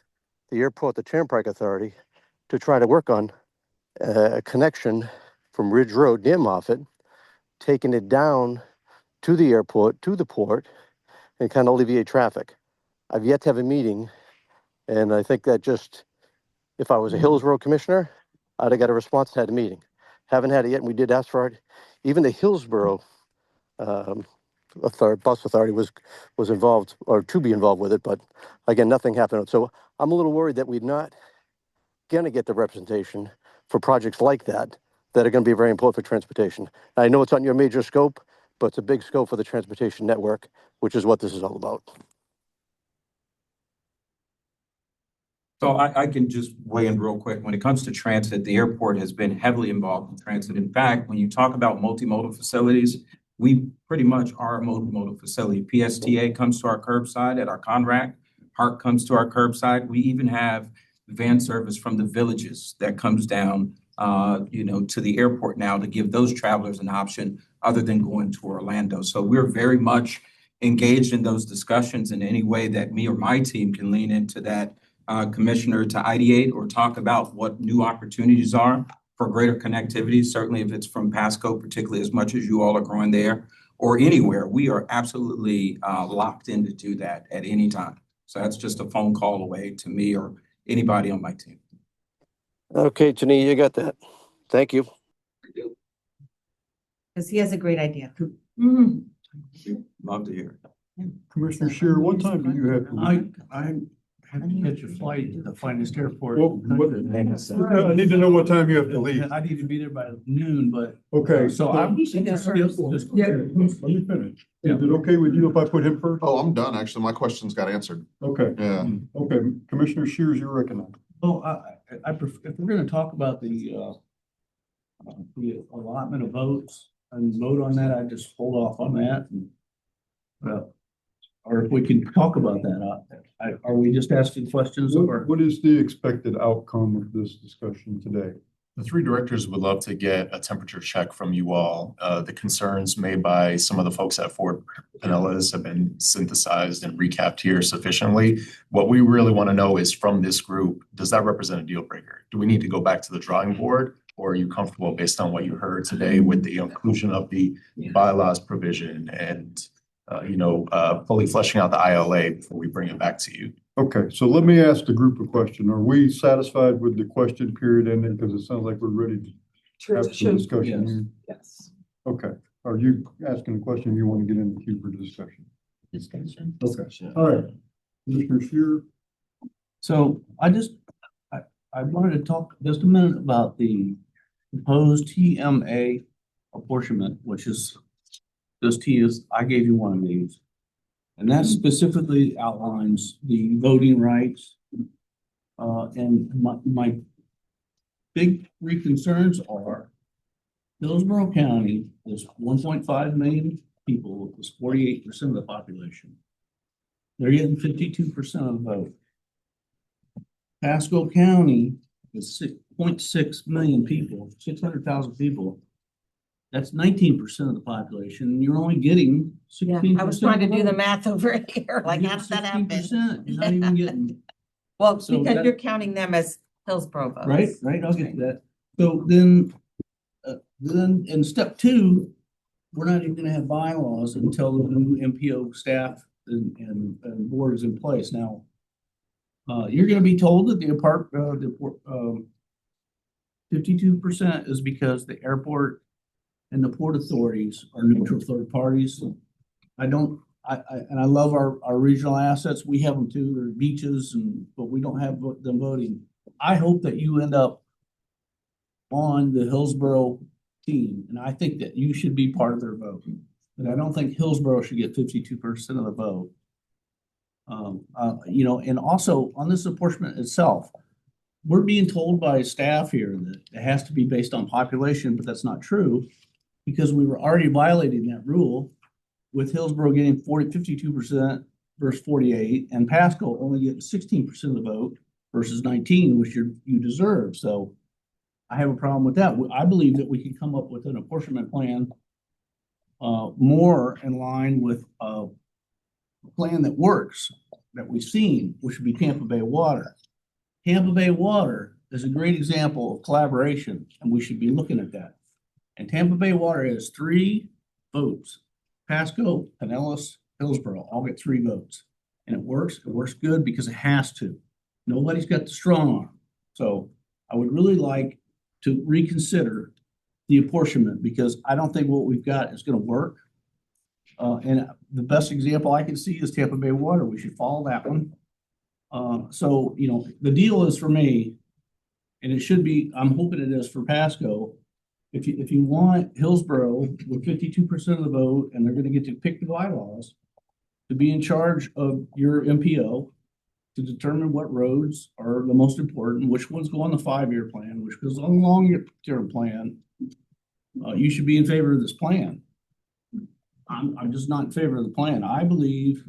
S: the airport, the Turnpike Authority, to try to work on a connection from Ridge Road near Moffett, taking it down to the airport, to the port, and kind of alleviate traffic. I've yet to have a meeting, and I think that if I was a Hillsborough commissioner, I'd have got a response, had a meeting. Haven't had it yet, and we did ask for it. Even the Hillsborough bus authority was involved, or to be involved with it, but again, nothing happened. So I'm a little worried that we're not going to get the representation for projects like that are going to be very important for transportation. I know it's on your major scope, but it's a big scope for the transportation network, which is what this is all about.
K: So I can just weigh in real quick. When it comes to transit, the airport has been heavily involved in transit. In fact, when you talk about multimodal facilities, we pretty much are a multimodal facility. PSTA comes to our curbside at our Conrack. Hart comes to our curbside. We even have van service from the villages that comes down, to the airport now to give those travelers an option other than going to Orlando. So we're very much engaged in those discussions in any way that me or my team can lean into that, Commissioner, to ideate or talk about what new opportunities are for greater connectivity. Certainly if it's from Pasco, particularly as much as you all are growing there, or anywhere, we are absolutely locked in to do that at any time. So that's just a phone call away to me or anybody on my team.
S: Okay, Tania, you got that. Thank you.
R: because he has a great idea.
K: Love to hear.
B: Commissioner Shear, what time do you have to leave?
O: I have to catch a flight to the finest airport.
B: Well, I need to know what time you have to leave.
O: I need to be there by noon, but.
B: Okay.
O: So I'm.
B: Yeah, let me finish. Is it okay with you if I put him first?
F: Oh, I'm done, actually. My questions got answered.
B: Okay.
F: Yeah.
B: Okay, Commissioner Shears, you're recognized.
O: Well, if we're gonna talk about the allotment of votes and vote on that, I just hold off on that. Or if we can talk about that, are we just asking questions or?
B: What is the expected outcome of this discussion today?
P: The three directors would love to get a temperature check from you all. The concerns made by some of the folks at Fort Pinellas have been synthesized and recapped here sufficiently. What we really want to know is from this group, does that represent a deal breaker? Do we need to go back to the drawing board? Or are you comfortable based on what you heard today with the inclusion of the bylaws provision and fully fleshing out the ILA before we bring it back to you?
B: Okay, so let me ask the group a question. Are we satisfied with the question period ending? Because it sounds like we're ready to have some discussion here.
N: Yes.
B: Okay, are you asking a question you want to get in the queue for discussion?
R: Discussion.
B: Okay, all right. Commissioner Shear?
O: So I wanted to talk just a minute about the proposed TMA apportionment, which is this T is, I gave you one of these. And that specifically outlines the voting rights. And my big three concerns are Hillsborough County is 1.5 million people, is 48% of the population. They're getting 52% of the vote. Pasco County is 6.6 million people, 600,000 people. That's 19% of the population, and you're only getting 16%.
R: I was trying to do the math over here, like how does that happen?
O: 16%, you're not even getting.
R: Well,
O: So
R: because
O: that-
R: you're counting them as Hillsborough votes.
O: Right, I'll get to that. So then in step two, we're not even gonna have bylaws until the new MPO staff and board is in place. Now, you're gonna be told that the 52% is because the airport and the port authorities are neutral third parties. I love our regional assets. We have them too, they're beaches but we don't have them voting. I hope that you end up on the Hillsborough team, and I think that you should be part of their vote. But I don't think Hillsborough should get 52% of the vote. And also on this apportionment itself, we're being told by staff here that it has to be based on population, but that's not true. Because we were already violating that rule with Hillsborough getting 52% versus 48, and Pasco only getting 16% of the vote versus 19, which you deserve. So I have a problem with that. I believe that we can come up with an apportionment plan more in line with a plan that works, that we've seen, which would be Tampa Bay Water. Tampa Bay Water is a great example of collaboration, and we should be looking at that. And Tampa Bay Water has 3 votes. Pasco, Pinellas, Hillsborough all get 3 votes. And it works good because it has to. Nobody's got the strong arm. So I would really like to reconsider the apportionment because I don't think what we've got is going to work. And the best example I can see is Tampa Bay Water. We should follow that one. So, the deal is for me, and it should be, I'm hoping it is for Pasco. If you want Hillsborough with 52% of the vote, and they're going to get to pick the bylaws to be in charge of your MPO to determine what roads are the most important, which ones go on the 5-year plan, which goes on the long-term plan, you should be in favor of this plan. I'm just not in favor of the plan. I believe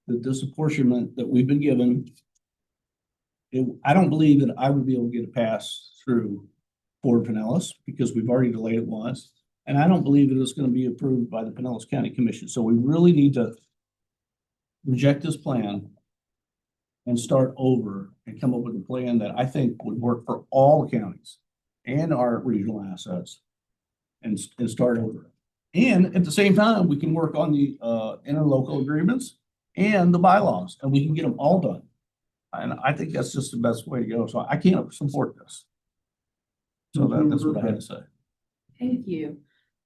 O: that this apportionment that we've been given, I don't believe that I would be able to get it passed through Board Pinellas because we've already delayed it once. And I don't believe that it's going to be approved by the Pinellas County Commission. So we really need to reject this plan and start over and come up with a plan that I think would work for all the counties and our regional assets and start over. And at the same time, we can work on the interlocal agreements and the bylaws, and we can get them all done. And I think that's just the best way to go. So I can't support this. So that's what I had to say.
G: Thank you.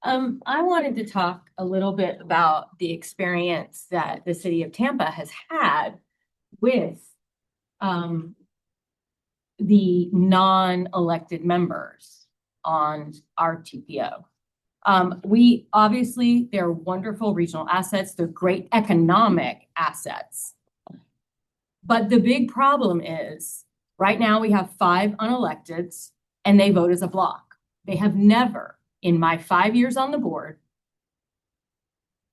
G: I wanted to talk a little bit about the experience that the city of Tampa has had with the non-elected members on our TPO. We obviously, they're wonderful regional assets. They're great economic assets. But the big problem is right now we have 5 unelecteds and they vote as a block. They have never, in my 5 years on the board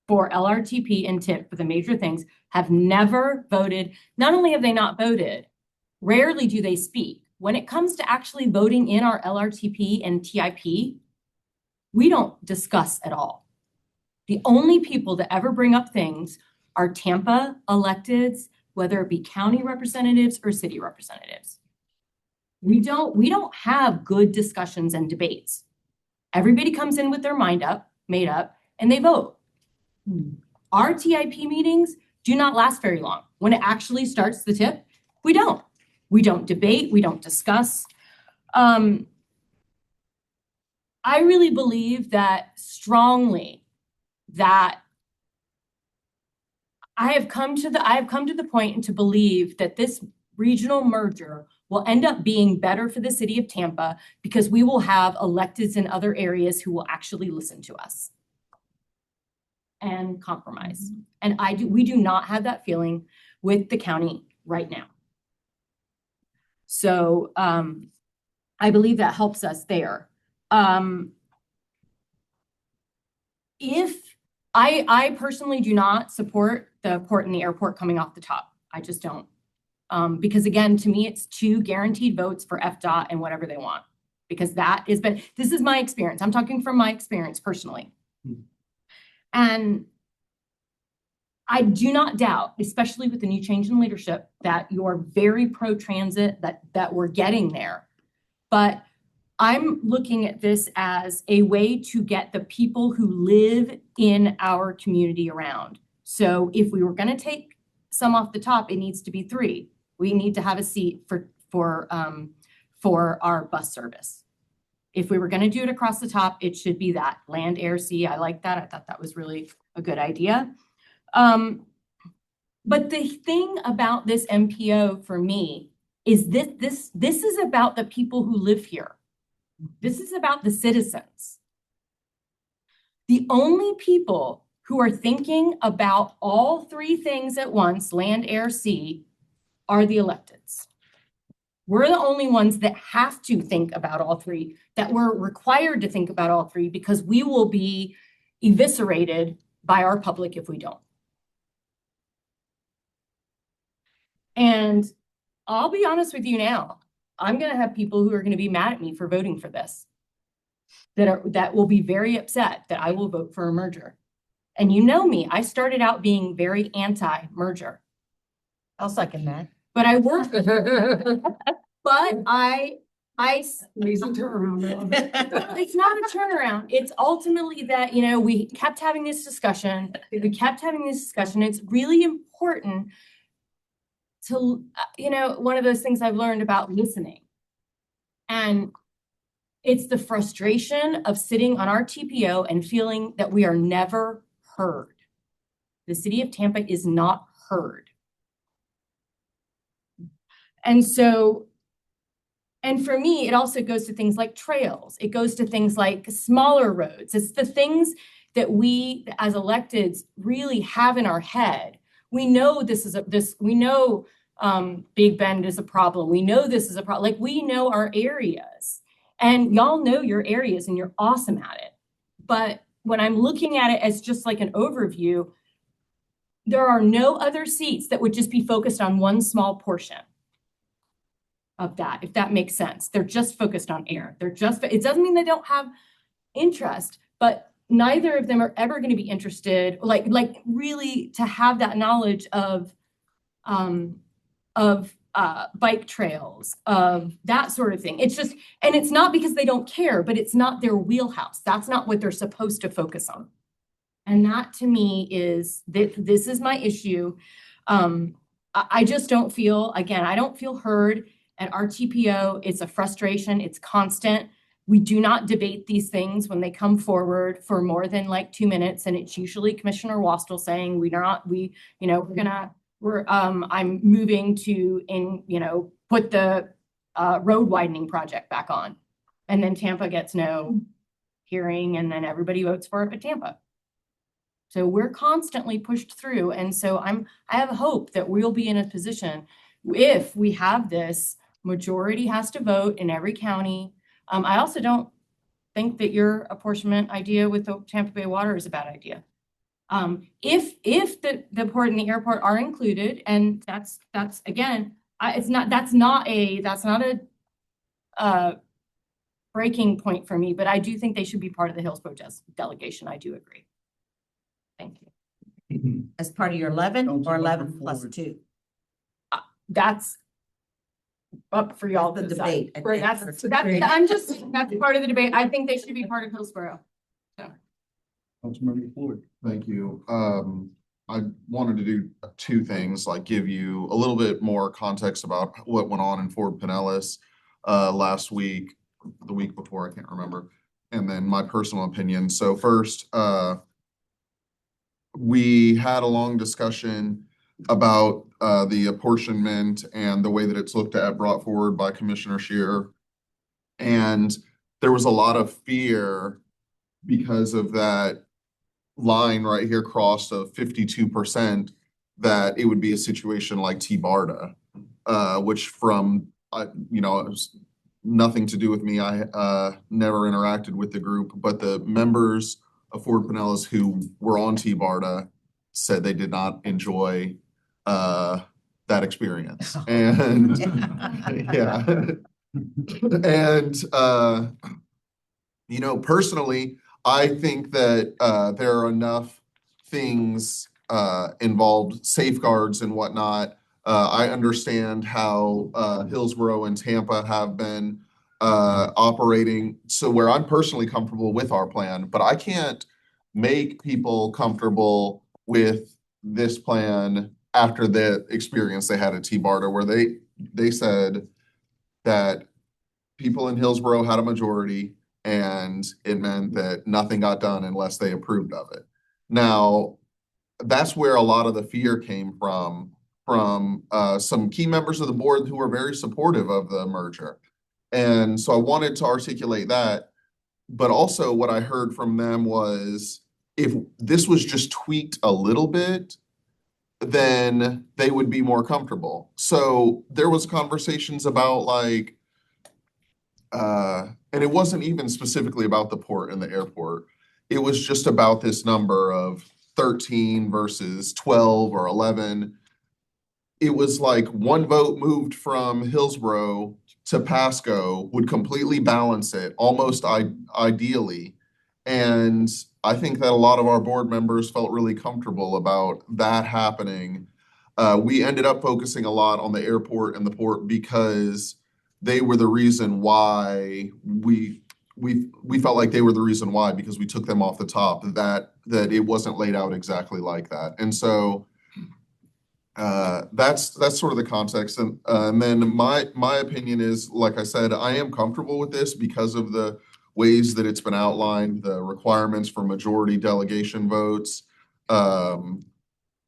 G: for LRTP and TIP for the major things, have never voted. Not only have they not voted, rarely do they speak. When it comes to actually voting in our LRTP and TIP, we don't discuss at all. The only people that ever bring up things are Tampa electeds, whether it be county representatives or city representatives. We don't have good discussions and debates. Everybody comes in with their made up, and they vote. Our TIP meetings do not last very long. When it actually starts the tip, we don't. We don't debate, we don't discuss. I really believe that strongly that I have come to the point and to believe that this regional merger will end up being better for the city of Tampa because we will have electeds in other areas who will actually listen to us and compromise. And we do not have that feeling with the county right now. So I believe that helps us there. If I personally do not support the port and the airport coming off the top. I just don't. Because again, to me, it's 2 guaranteed votes for FDOT and whatever they want. Because this is my experience. I'm talking from my experience personally. And I do not doubt, especially with the new change in leadership, that you're very pro-transit, that we're getting there. But I'm looking at this as a way to get the people who live in our community around. So if we were going to take some off the top, it needs to be 3. We need to have a seat for our bus service. If we were going to do it across the top, it should be that land, air, sea. I like that. I thought that was really a good idea. But the thing about this MPO for me is this is about the people who live here. This is about the citizens. The only people who are thinking about all 3 things at once, land, air, sea, are the electeds. We're the only ones that have to think about all 3, that we're required to think about all 3 because we will be eviscerated by our public if we don't. And I'll be honest with you now, I'm going to have people who are going to be mad at me for voting for this, that will be very upset that I will vote for a merger. And you know me, I started out being very anti-merger.
R: I'll second that.
G: But I worked, but I
N: Amazing turnaround.
G: it's not a turnaround. It's ultimately that, we kept having this discussion. It's really important to, one of those things I've learned about listening. And it's the frustration of sitting on our TPO and feeling that we are never heard. The city of Tampa is not heard. And so, and for me, it also goes to things like trails. It goes to things like smaller roads. It's the things that we as electeds really have in our head. We know we know Big Bend is a problem. We know this is a problem. Like, we know our areas, and y'all know your areas and you're awesome at it. But when I'm looking at it as just like an overview, there are no other seats that would just be focused on one small portion of that, if that makes sense. They're just focused on air. It doesn't mean they don't have interest, but neither of them are ever going to be interested, like really to have that knowledge of bike trails, of that sort of thing. It's just, and it's not because they don't care, but it's not their wheelhouse. That's not what they're supposed to focus on. And that to me is, this is my issue. I just don't feel, again, I don't feel heard at our TPO. It's a frustration. It's constant. We do not debate these things when they come forward for more than like 2 minutes, and it's usually Commissioner Wastel saying, I'm moving to put the road widening project back on. And then Tampa gets no hearing, and then everybody votes for it at Tampa. So we're constantly pushed through. And so I have hope that we'll be in a position, if we have this, majority has to vote in every county. I also don't think that your apportionment idea with the Tampa Bay Water is a bad idea. If the port and the airport are included, and that's again, that's not a breaking point for me, but I do think they should be part of the Hillsborough delegation. I do agree. Thank you.
R: As part of your 11 or 11 plus 2?
G: That's up for y'all
R: The
G: to decide.
R: debate.
G: Right, that's part of the debate. I think they should be part of Hillsborough.
B: Councilmember Floyd.
F: Thank you. I wanted to do two things, like give you a little bit more context about what went on in Fort Pinellas last week, the week before, I can't remember, and then my personal opinion. So first, we had a long discussion about the apportionment and the way that it's looked at, brought forward by Commissioner Scheer. And there was a lot of fear because of that line right here crossed of 52%, that it would be a situation like T-BARDA, which from, it was nothing to do with me. I never interacted with the group, but the members of Fort Pinellas who were on T-BARDA said they did not enjoy that experience. And yeah. And personally, I think that there are enough things involved, safeguards and whatnot. I understand how Hillsborough and Tampa have been operating, so where I'm personally comfortable with our plan, but I can't make people comfortable with this plan after the experience they had at T-BARDA, where they said that people in Hillsborough had a majority, and it meant that nothing got done unless they approved of it. Now, that's where a lot of the fear came from some key members of the board who were very supportive of the merger. And so I wanted to articulate that. But also what I heard from them was, if this was just tweaked a little bit, then they would be more comfortable. So there was conversations about and it wasn't even specifically about the port and the airport. It was just about this number of 13 versus 12 or 11. It was like one vote moved from Hillsborough to Pasco would completely balance it, almost ideally. And I think that a lot of our board members felt really comfortable about that happening. We ended up focusing a lot on the airport and the port because they were the reason why we felt like they were the reason why, because we took them off the top, that it wasn't laid out exactly like that. And so that's sort of the context. And then my opinion is, like I said, I am comfortable with this because of the ways that it's been outlined, the requirements for majority delegation votes.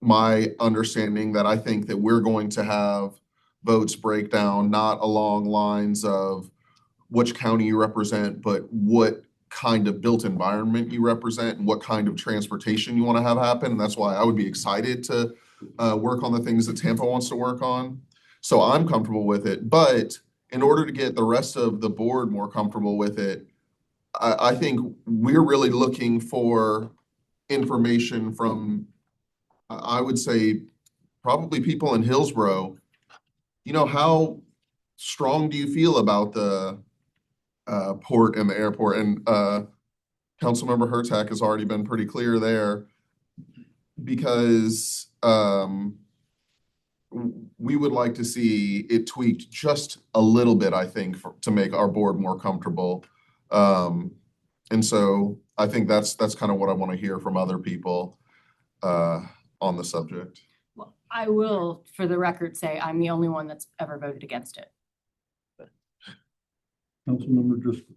F: My understanding that I think that we're going to have votes break down not along lines of which county you represent, but what kind of built environment you represent and what kind of transportation you want to have happen. And that's why I would be excited to work on the things that Tampa wants to work on. So I'm comfortable with it. But in order to get the rest of the board more comfortable with it, I think we're really looking for information from, I would say, probably people in Hillsborough. How strong do you feel about the port and the airport? And Councilmember Hurtak has already been pretty clear there, because we would like to see it tweaked just a little bit, I think, to make our board more comfortable. And so I think that's kind of what I want to hear from other people on the subject.
G: Well, I will, for the record, say I'm the only one that's ever voted against it.
B: Councilmember Driscoll.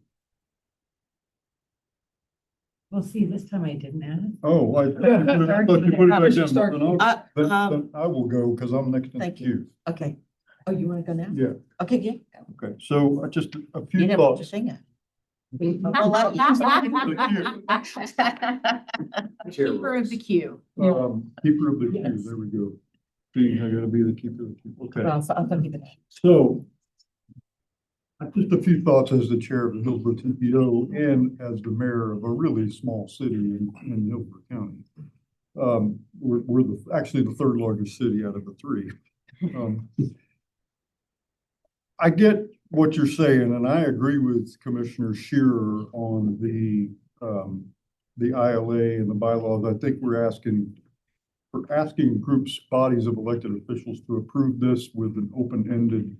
H: Well, see, this time I didn't ask.
B: Oh, I thought you put it back down.
R: Uh,
B: Then I will go because I'm next in the
R: Thank you.
B: queue.
R: Okay. Oh, you wanna go now?
B: Yeah,
R: Okay, yeah.
B: okay. So just a
R: You
B: few
R: didn't put your
B: thoughts.
R: finger.
G: Keeper of the queue.
B: Keeper of the queue,
G: Yes.
B: there we go. Being I gotta be the keeper of the queue. Okay.
R: Well, so I'll be the.
B: So just a few thoughts as the chair of the Hillsborough TPO and as the mayor of a really small city in Hillsborough County. We're actually the third largest city out of the three. I get what you're saying, and I agree with Commissioner Shearer on the ILA and the bylaws. I think we're asking groups, bodies of elected officials to approve this with an open-ended.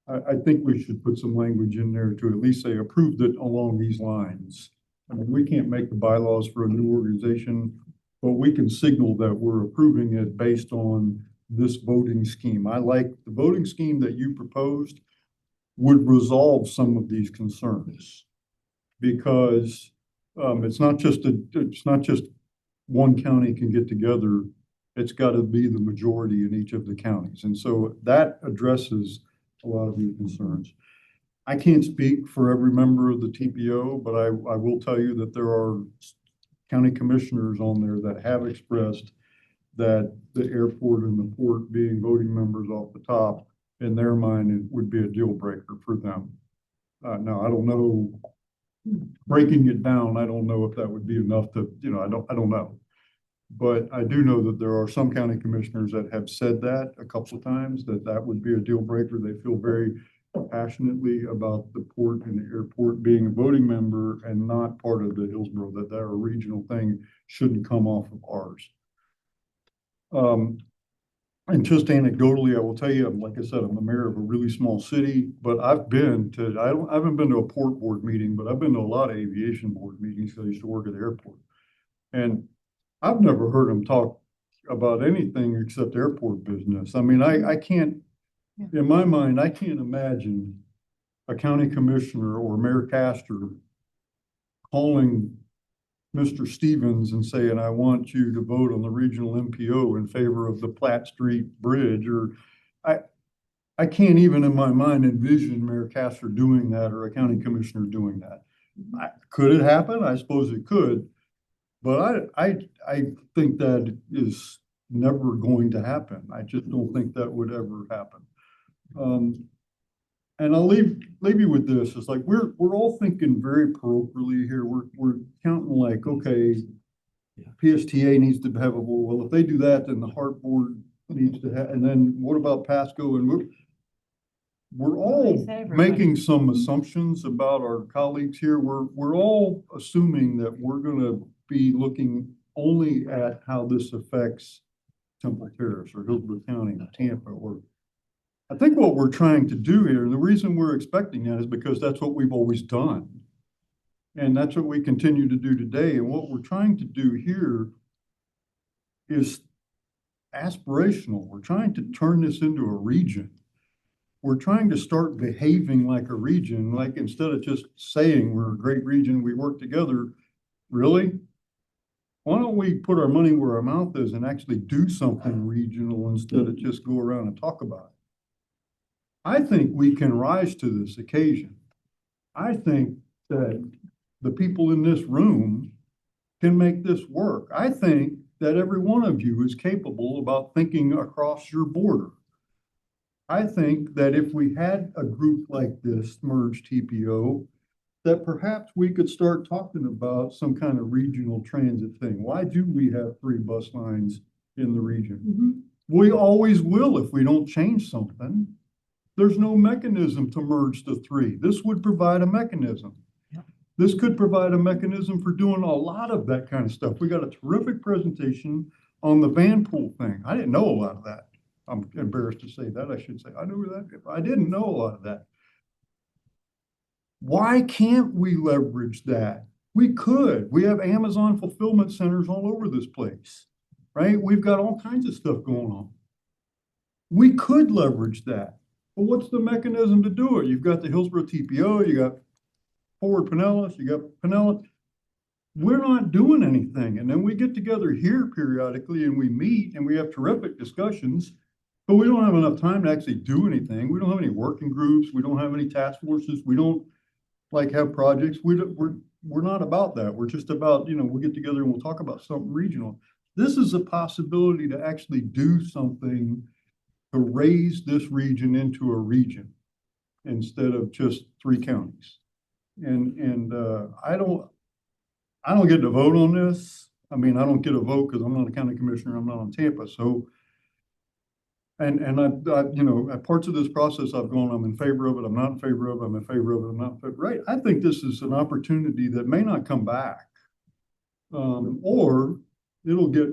B: I think we should put some language in there to at least say approved it along these lines. I mean, we can't make the bylaws for a new organization, but we can signal that we're approving it based on this voting scheme. I like the voting scheme that you proposed would resolve some of these concerns because it's not just one county can get together. It's got to be the majority in each of the counties. And so that addresses a lot of these concerns. I can't speak for every member of the TPO, but I will tell you that there are county commissioners on there that have expressed that the airport and the port being voting members off the top, in their mind, it would be a deal breaker for them. Now, I don't know, breaking it down, I don't know if that would be enough to, I don't know. But I do know that there are some county commissioners that have said that a couple of times, that would be a deal breaker. They feel very passionately about the port and the airport being a voting member and not part of the Hillsborough, that they're a regional thing, shouldn't come off of ours. And just anecdotally, I will tell you, like I said, I'm the mayor of a really small city, but I haven't been to a port board meeting, but I've been to a lot of aviation board meetings because I used to work at the airport. And I've never heard them talk about anything except airport business. I mean, I can't, in my mind, I can't imagine a county commissioner or Mayor Castor calling Mr. Stevens and saying, I want you to vote on the regional MPO in favor of the Platt Street Bridge, or I can't even in my mind envision Mayor Castor doing that or a county commissioner doing that. Could it happen? I suppose it could, but I think that is never going to happen. I just don't think that would ever happen. And I'll leave you with this. It's like we're all thinking very parochially here. We're counting like, okay, PSTA needs to have a well, if they do that, then the Heart Board needs to have, and then what about Pasco? And we're all making some assumptions about our colleagues here. We're all assuming that we're gonna be looking only at how this affects Temple Terrace or Hillsborough County or Tampa, or I think what we're trying to do here, and the reason we're expecting that is because that's what we've always done. And that's what we continue to do today. And what we're trying to do here is aspirational. We're trying to turn this into a region. We're trying to start behaving like a region, like instead of just saying we're a great region, we work together. Really? Why don't we put our money where our mouth is and actually do something regional instead of just go around and talk about it? I think we can rise to this occasion. I think that the people in this room can make this work. I think that every one of you is capable about thinking across your border. I think that if we had a group like this, Merge TPO, that perhaps we could start talking about some kind of regional transit thing. Why do we have 3 bus lines in the region? Mm-hmm. We always will if we don't change something. There's no mechanism to merge the 3. This would provide a mechanism. Yeah. This could provide a mechanism for doing a lot of that kind of stuff. We got a terrific presentation on the van pool thing. I didn't know a lot of that. I'm embarrassed to say that. I should say I knew that. I didn't know a lot of that. Why can't we leverage that? We could. We have Amazon fulfillment centers all over this place, right? We've got all kinds of stuff going on. We could leverage that. But what's the mechanism to do it? You've got the Hillsborough TPO, you got Forward Pinellas, you got Pinellas. we're not doing anything. And then we get together here periodically and we meet and we have terrific discussions, but we don't have enough time to actually do anything. We don't have any working groups. We don't have any task forces. We don't like have projects. We're not about that. We're just about, we'll get together and we'll talk about something regional. This is a possibility to actually do something to raise this region into a region instead of just 3 counties. And I don't get to vote on this. I mean, I don't get a vote because I'm not a county commissioner. I'm not on Tampa. So, and at parts of this process I've gone, I'm in favor of it. I'm not in favor of it. I'm in favor of it. I'm not in favor. Right. I think this is an opportunity that may not come back, or it'll get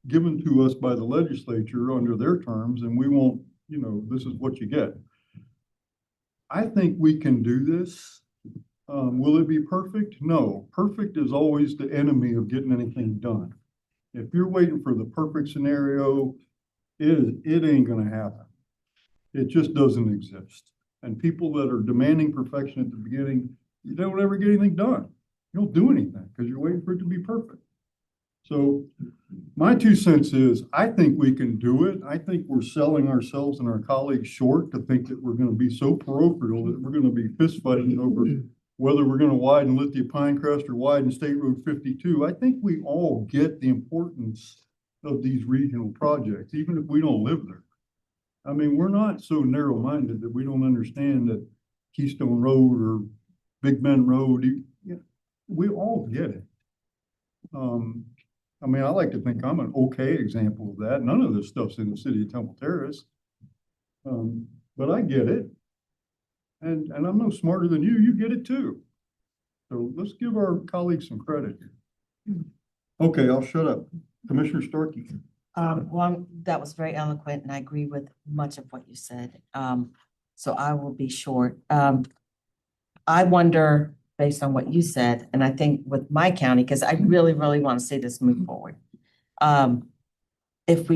B: given to us by the legislature under their terms, and we won't, this is what you get. I think we can do this. Will it be perfect? No. Perfect is always the enemy of getting anything done. If you're waiting for the perfect scenario, it ain't going to happen. It just doesn't exist. And people that are demanding perfection at the beginning, you don't ever get anything done. You don't do anything because you're waiting for it to be perfect. So my 2 cents is, I think we can do it. I think we're selling ourselves and our colleagues short to think that we're going to be so parochial that we're going to be fist fighting over whether we're going to widen Lithia Pinecrest or widen State Road 52. I think we all get the importance of these regional projects, even if we don't live there. I mean, we're not so narrow-minded that we don't understand that Keystone Road or Big Bend Road, we all get it. I mean, I like to think I'm an okay example of that. None of this stuff's in the city of Temple Terrace. But I get it. And I'm no smarter than you. You get it too. So let's give our colleagues some credit here. Okay, I'll shut up. Commissioner Starkey.
R: Well, that was very eloquent and I agree with much of what you said. So I will be short. I wonder, based on what you said, and I think with my county, because I really, really want to see this move forward. If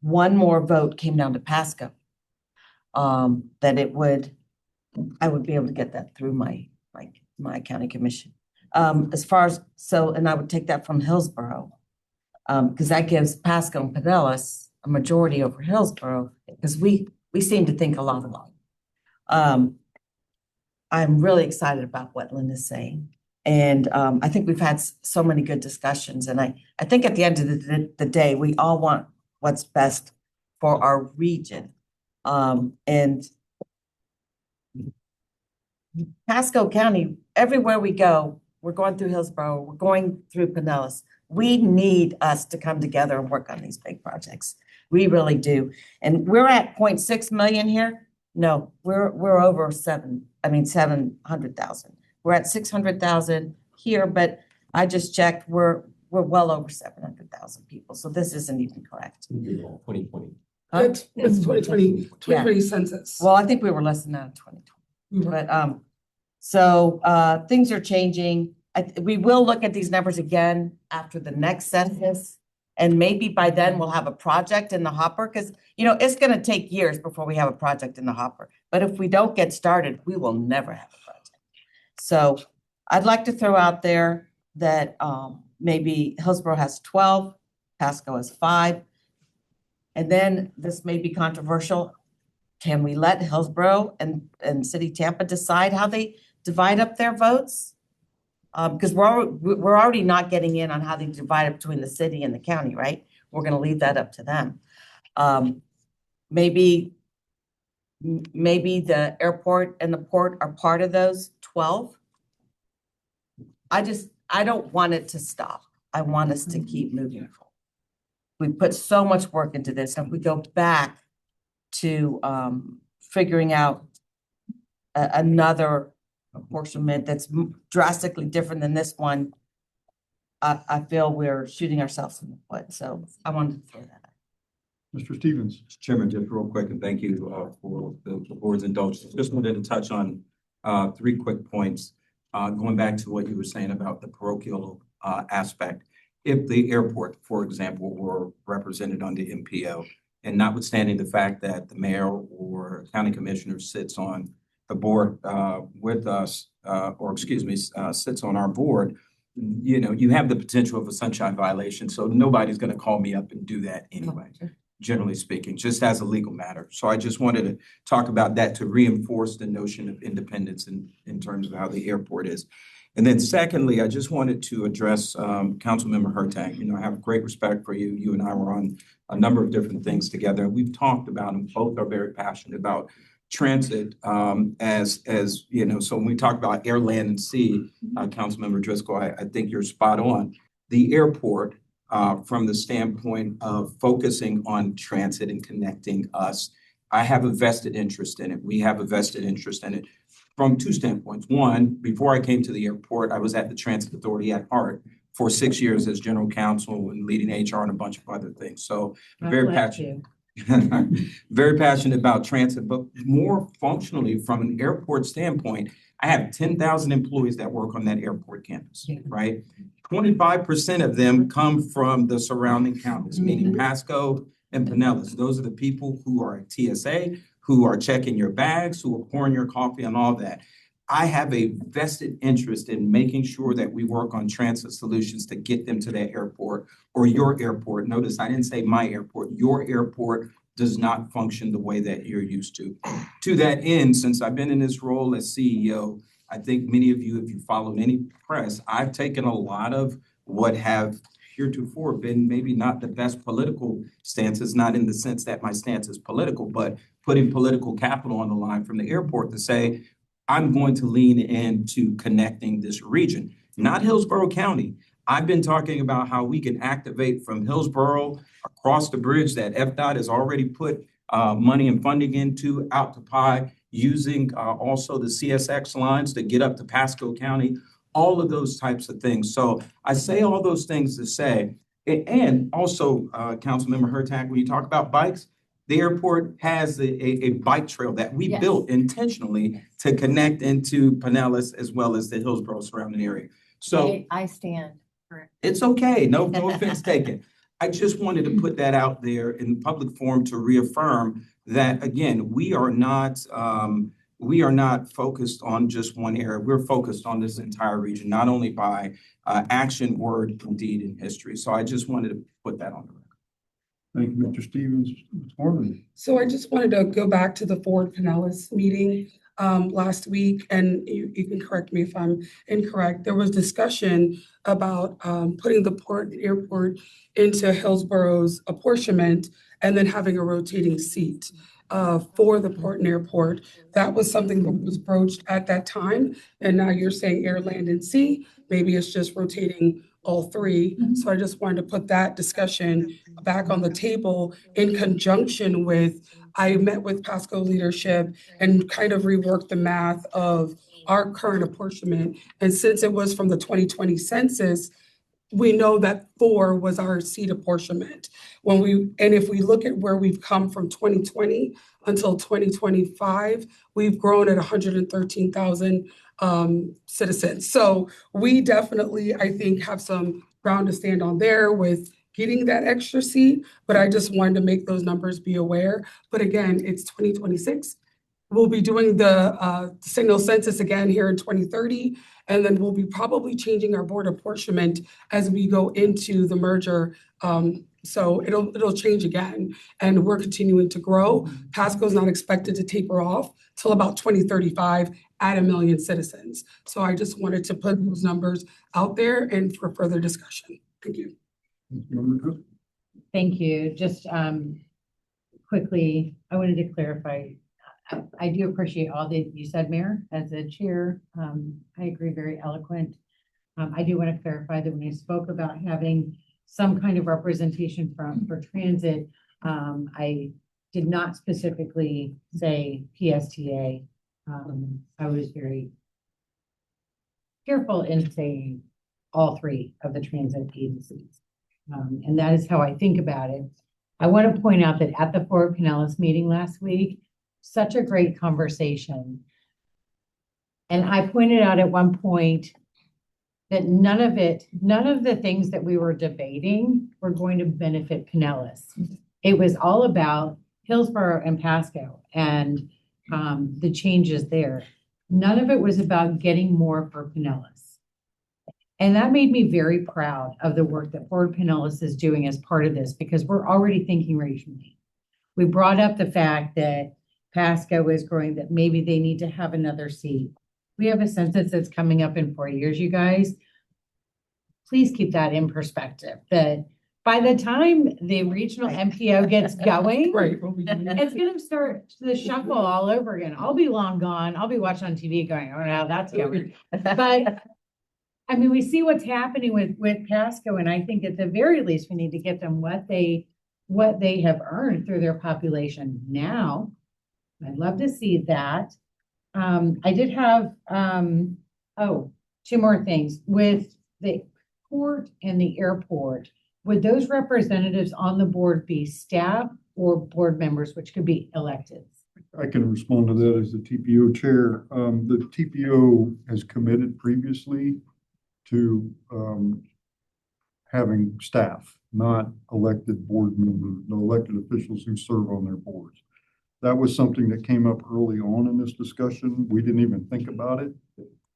R: one more vote came down to Pasco, that I would be able to get that through my county commission. As far as, and I would take that from Hillsborough, because that gives Pasco and Pinellas a majority over Hillsborough, because we seem to think a lot alike. I'm really excited about what Linda's saying. And I think we've had so many good discussions. And I think at the end of the day, we all want what's best for our region. And Pasco County, everywhere we go, we're going through Hillsborough, we're going through Pinellas. We need us to come together and work on these big projects. We really do. And we're at 0.6 million here. No, we're over 700,000. We're at 600,000 here, but I just checked, we're well over 700,000 people. So this isn't even correct.
I: 2020.
N: It's 2020 census.
R: Well, I think we were less than that in 2020. But so things are changing. We will look at these numbers again after the next census. And maybe by then we'll have a project in the hopper, because it's going to take years before we have a project in the hopper. But if we don't get started, we will never have a project. So I'd like to throw out there that maybe Hillsborough has 12, Pasco has 5. And then this may be controversial. Can we let Hillsborough and City Tampa decide how they divide up their votes? Because we're already not getting in on how they divide it between the city and the county, right? We're going to leave that up to them. Maybe the airport and the port are part of those 12. I don't want it to stop. I want us to keep moving forward. We put so much work into this, and if we go back to figuring out another apportionment that's drastically different than this one, I feel we're shooting ourselves in the foot. So I wanted to throw that out.
B: Mr. Stevens.
K: Chairman, just real quick, and thank you for the board's indulgence. Just wanted to touch on 3 quick points. Going back to what you were saying about the parochial aspect. If the airport, for example, were represented on the MPO, and notwithstanding the fact that the mayor or county commissioner sits on the board with us, sits on our board, you have the potential of a sunshine violation, so nobody's gonna call me up and do that anyway, generally speaking, just as a legal matter. So I just wanted to talk about that to reinforce the notion of independence in terms of how the airport is. And then secondly, I just wanted to address Councilmember Hurtak. I have great respect for you. You and I were on a number of different things together, and we've talked about, and both are very passionate about transit as so when we talk about air, land, and sea, Councilmember Driscoll, I think you're spot on. The airport, from the standpoint of focusing on transit and connecting us, I have a vested interest in it. We have a vested interest in it from two standpoints. One, before I came to the airport, I was at the Transit Authority at heart for 6 years as general counsel and leading HR and a bunch of other things. So very passionate. Very passionate about transit, but more functionally from an airport standpoint, I have 10,000 employees that work on that airport campus, right? 25% of them come from the surrounding counties, meaning Pasco and Pinellas. Those are the people who are at TSA, who are checking your bags, who are pouring your coffee and all that. I have a vested interest in making sure that we work on transit solutions to get them to that airport or your airport. Notice I didn't say my airport. Your airport does not function the way that you're used to. To that end, since I've been in this role as CEO, I think many of you, if you followed any press, I've taken a lot of what have heretofore been maybe not the best political stances, not in the sense that my stance is political, but putting political capital on the line from the airport to say, I'm going to lean into connecting this region, not Hillsborough County. I've been talking about how we can activate from Hillsborough across the bridge that FDOT has already put money and funding into out to Pi, using also the CSX lines to get up to Pasco County, all of those types of things. So I say all those things to say, and also Councilmember Hurtak, when you talk about bikes, the airport has a bike trail that we built intentionally to connect into Pinellas as well as the Hillsborough surrounding area. So
G: I stand corrected.
K: it's okay. No offense taken. I just wanted to put that out there in public forum to reaffirm that, again, we are not focused on just one area. We're focused on this entire region, not only by action, word, and deed, and history. So I just wanted to put that on the record.
B: Thank you, Mr. Stevens. Ms. Morgan.
N: So I just wanted to go back to the Ford Pinellas meeting last week, and you can correct me if I'm incorrect. There was discussion about putting the port and airport into Hillsborough's apportionment and then having a rotating seat for the port and airport. That was something that was broached at that time. And now you're saying air, land, and sea. Maybe it's just rotating all three. So I just wanted to put that discussion back on the table in conjunction with, I met with Pasco leadership and kind of reworked the math of our current apportionment. And since it was from the 2020 census, we know that 4 was our seat apportionment. And if we look at where we've come from 2020 until 2025, we've grown at 113,000 citizens. So we definitely, I think, have some ground to stand on there with getting that extra seat, but I just wanted to make those numbers be aware. But again, it's 2026. We'll be doing the single census again here in 2030, and then we'll be probably changing our board apportionment as we go into the merger. So it'll change again, and we're continuing to grow. Pasco's not expected to taper off till about 2035 at 1 million citizens. So I just wanted to put those numbers out there and for further discussion. Thank you.
H: Thank you. Just quickly, I wanted to clarify. I do appreciate all that you said, Mayor, as a chair. I agree, very eloquent. I do want to clarify that when I spoke about having some kind of representation for transit, I did not specifically say PSTA. I was very careful in saying all 3 of the transit agencies. And that is how I think about it. I want to point out that at the Fort Pinellas meeting last week, such a great conversation. And I pointed out at one point that none of the things that we were debating were going to benefit Pinellas. It was all about Hillsborough and Pasco and the changes there. None of it was about getting more for Pinellas. And that made me very proud of the work that Fort Pinellas is doing as part of this, because we're already thinking regionally. We brought up the fact that Pasco is growing, that maybe they need to have another seat. We have a census that's coming up in 4 years, you guys. Please keep that in perspective, that by the time the regional MPO gets going, it's gonna start the shuffle all over again. I'll be long gone. I'll be watching on TV going, oh, now that's going. But I mean, we see what's happening with Pasco, and I think at the very least, we need to get them what they have earned through their population now. I'd love to see that. I did have, two more things. With the port and the airport, would those representatives on the board be staff or board members, which could be elected?
B: I can respond to that as the TPO chair. The TPO has committed previously to having staff, not elected board members, no elected officials who serve on their boards. That was something that came up early on in this discussion. We didn't even think about it.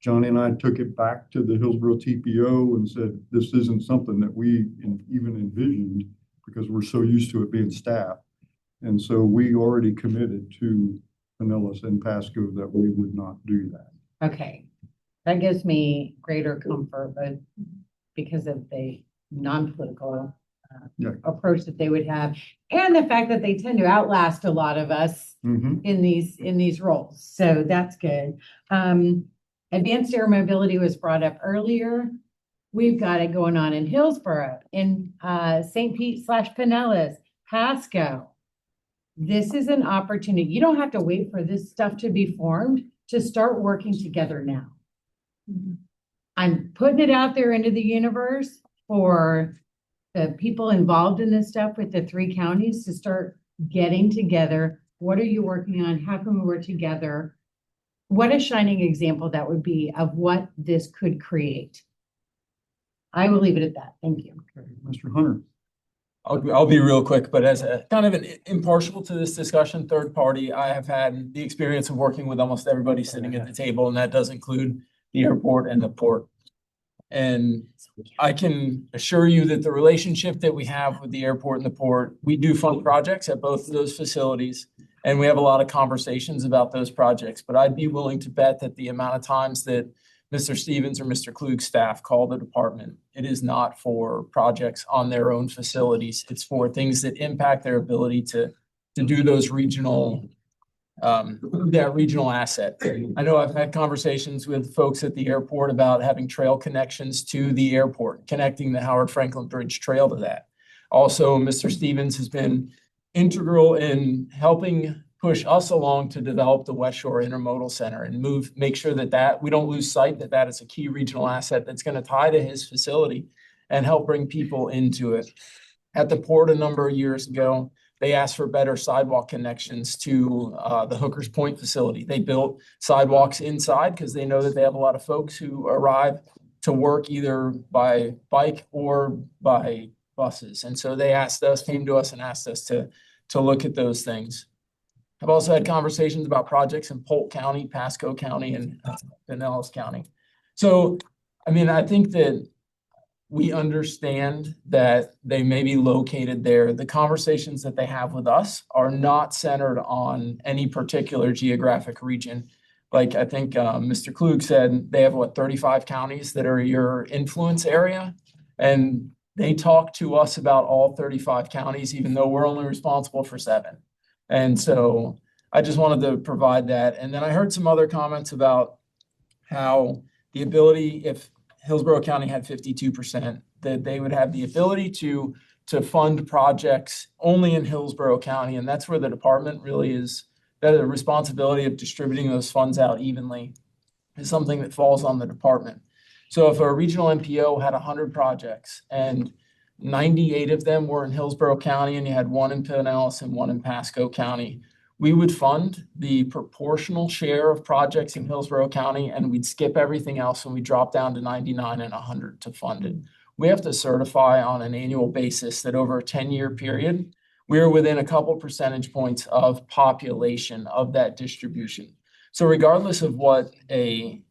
B: Johnny and I took it back to the Hillsborough TPO and said, this isn't something that we even envisioned, because we're so used to it being staff. And so we already committed to Pinellas and Pasco that we would not do that.
H: Okay, that gives me greater comfort, but because of the non-political approach that they would have, and the fact that they tend to outlast a lot of us in these roles. So that's good. Advanced air mobility was brought up earlier. We've got it going on in Hillsborough, in St. Pete / Pinellas, Pasco. This is an opportunity. You don't have to wait for this stuff to be formed to start working together now. I'm putting it out there into the universe for the people involved in this stuff with the 3 counties to start getting together. What are you working on? How can we work together? What a shining example that would be of what this could create. I will leave it at that. Thank you.
B: Okay, Mr. Hunter.
A: I'll be real quick, but as a kind of an impartial to this discussion, third party, I have had the experience of working with almost everybody sitting at the table, and that does include the airport and the port. And I can assure you that the relationship that we have with the airport and the port, we do fund projects at both of those facilities, and we have a lot of conversations about those projects. But I'd be willing to bet that the amount of times that Mr. Stevens or Mr. Klug's staff call the department, it is not for projects on their own facilities. It's for things that impact their ability to do those regional that regional asset. I know I've had conversations with folks at the airport about having trail connections to the airport, connecting the Howard Franklin Bridge Trail to that. Also, Mr. Stevens has been integral in helping push us along to develop the West Shore Intermodal Center and make sure that we don't lose sight that is a key regional asset that's going to tie to his facility and help bring people into it. At the port a number of years ago, they asked for better sidewalk connections to the Hookers Point facility. They built sidewalks inside because they know that they have a lot of folks who arrive to work either by bike or by buses. And so they came to us and asked us to look at those things. I've also had conversations about projects in Polk County, Pasco County, and Pinellas County. So, I mean, I think that we understand that they may be located there. The conversations that they have with us are not centered on any particular geographic region. Like I think Mr. Klug said, they have 35 counties that are your influence area. And they talk to us about all 35 counties, even though we're only responsible for 7. And so I just wanted to provide that. And then I heard some other comments about how the ability, if Hillsborough County had 52%, that they would have the ability to fund projects only in Hillsborough County. And that's where the department really is, that the responsibility of distributing those funds out evenly is something that falls on the department. So if a regional MPO had 100 projects and 98 of them were in Hillsborough County and you had 1 in Pinellas and 1 in Pasco County, we would fund the proportional share of projects in Hillsborough County, and we'd skip everything else and we drop down to 99 and 100 to fund it. We have to certify on an annual basis that over a 10-year period, we're within a couple percentage points of population of that distribution. So regardless of what even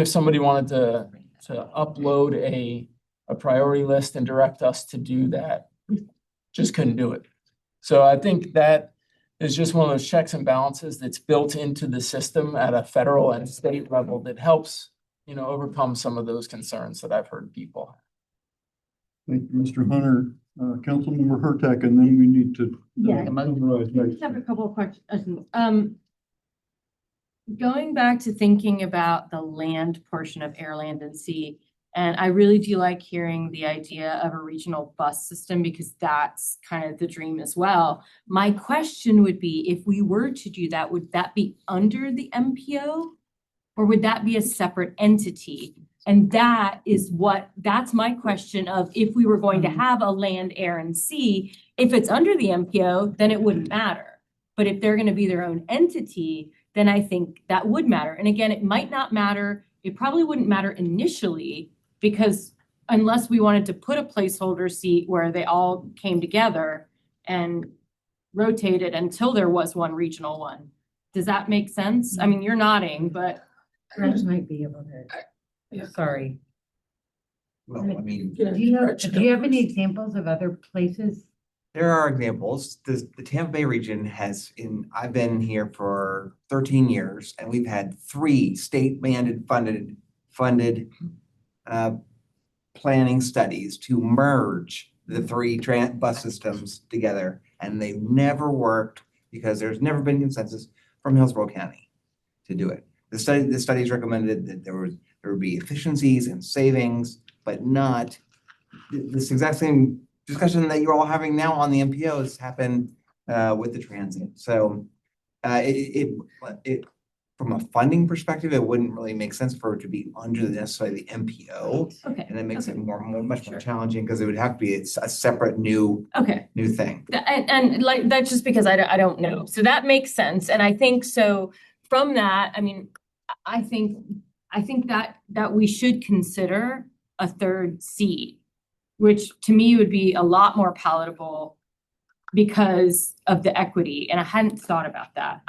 A: if somebody wanted to to upload a priority list and direct us to do that. We just couldn't do it. So I think that is just one of those checks and balances that's built into the system at a federal and state level that helps, overcome some of those concerns that I've heard people have.
B: Thank you, Mr. Hunter. Councilmember Hurtak, and then we need to summarize
G: I
B: next.
G: just have a couple of questions. Going back to thinking about the land portion of air, land, and sea, and I really do like hearing the idea of a regional bus system because that's kind of the dream as well. My question would be, if we were to do that, would that be under the MPO? Or would that be a separate entity? And that's my question of if we were going to have a land, air, and sea, if it's under the MPO, then it wouldn't matter. But if they're gonna be their own entity, then I think that would matter. And again, it might not matter, it probably wouldn't matter initially because unless we wanted to put a placeholder seat where they all came together and rotated until there was one regional one. Does that make sense? I mean, you're nodding, but.
H: Reg might be able to, sorry.
D: Well, I mean,
H: Do you have any examples of other places?
D: there are examples. The Tampa Bay region I've been here for 13 years and we've had 3 state funded planning studies to merge the 3 bus systems together. And they've never worked because there's never been consensus from Hillsborough County to do it. The studies recommended that there would be efficiencies and savings, but not this exact same discussion that you're all having now on the MPOs happen with the transient. So it from a funding perspective, it wouldn't really make sense for it to be under necessarily the MPO.
G: Okay.
D: And that makes it much more challenging because it would have to be a separate new thing.
G: And like, that's just because I don't know. So that makes sense. And I think so from that, I mean, I think that we should consider a third seat, which to me would be a lot more palatable because of the equity. And I hadn't thought about that.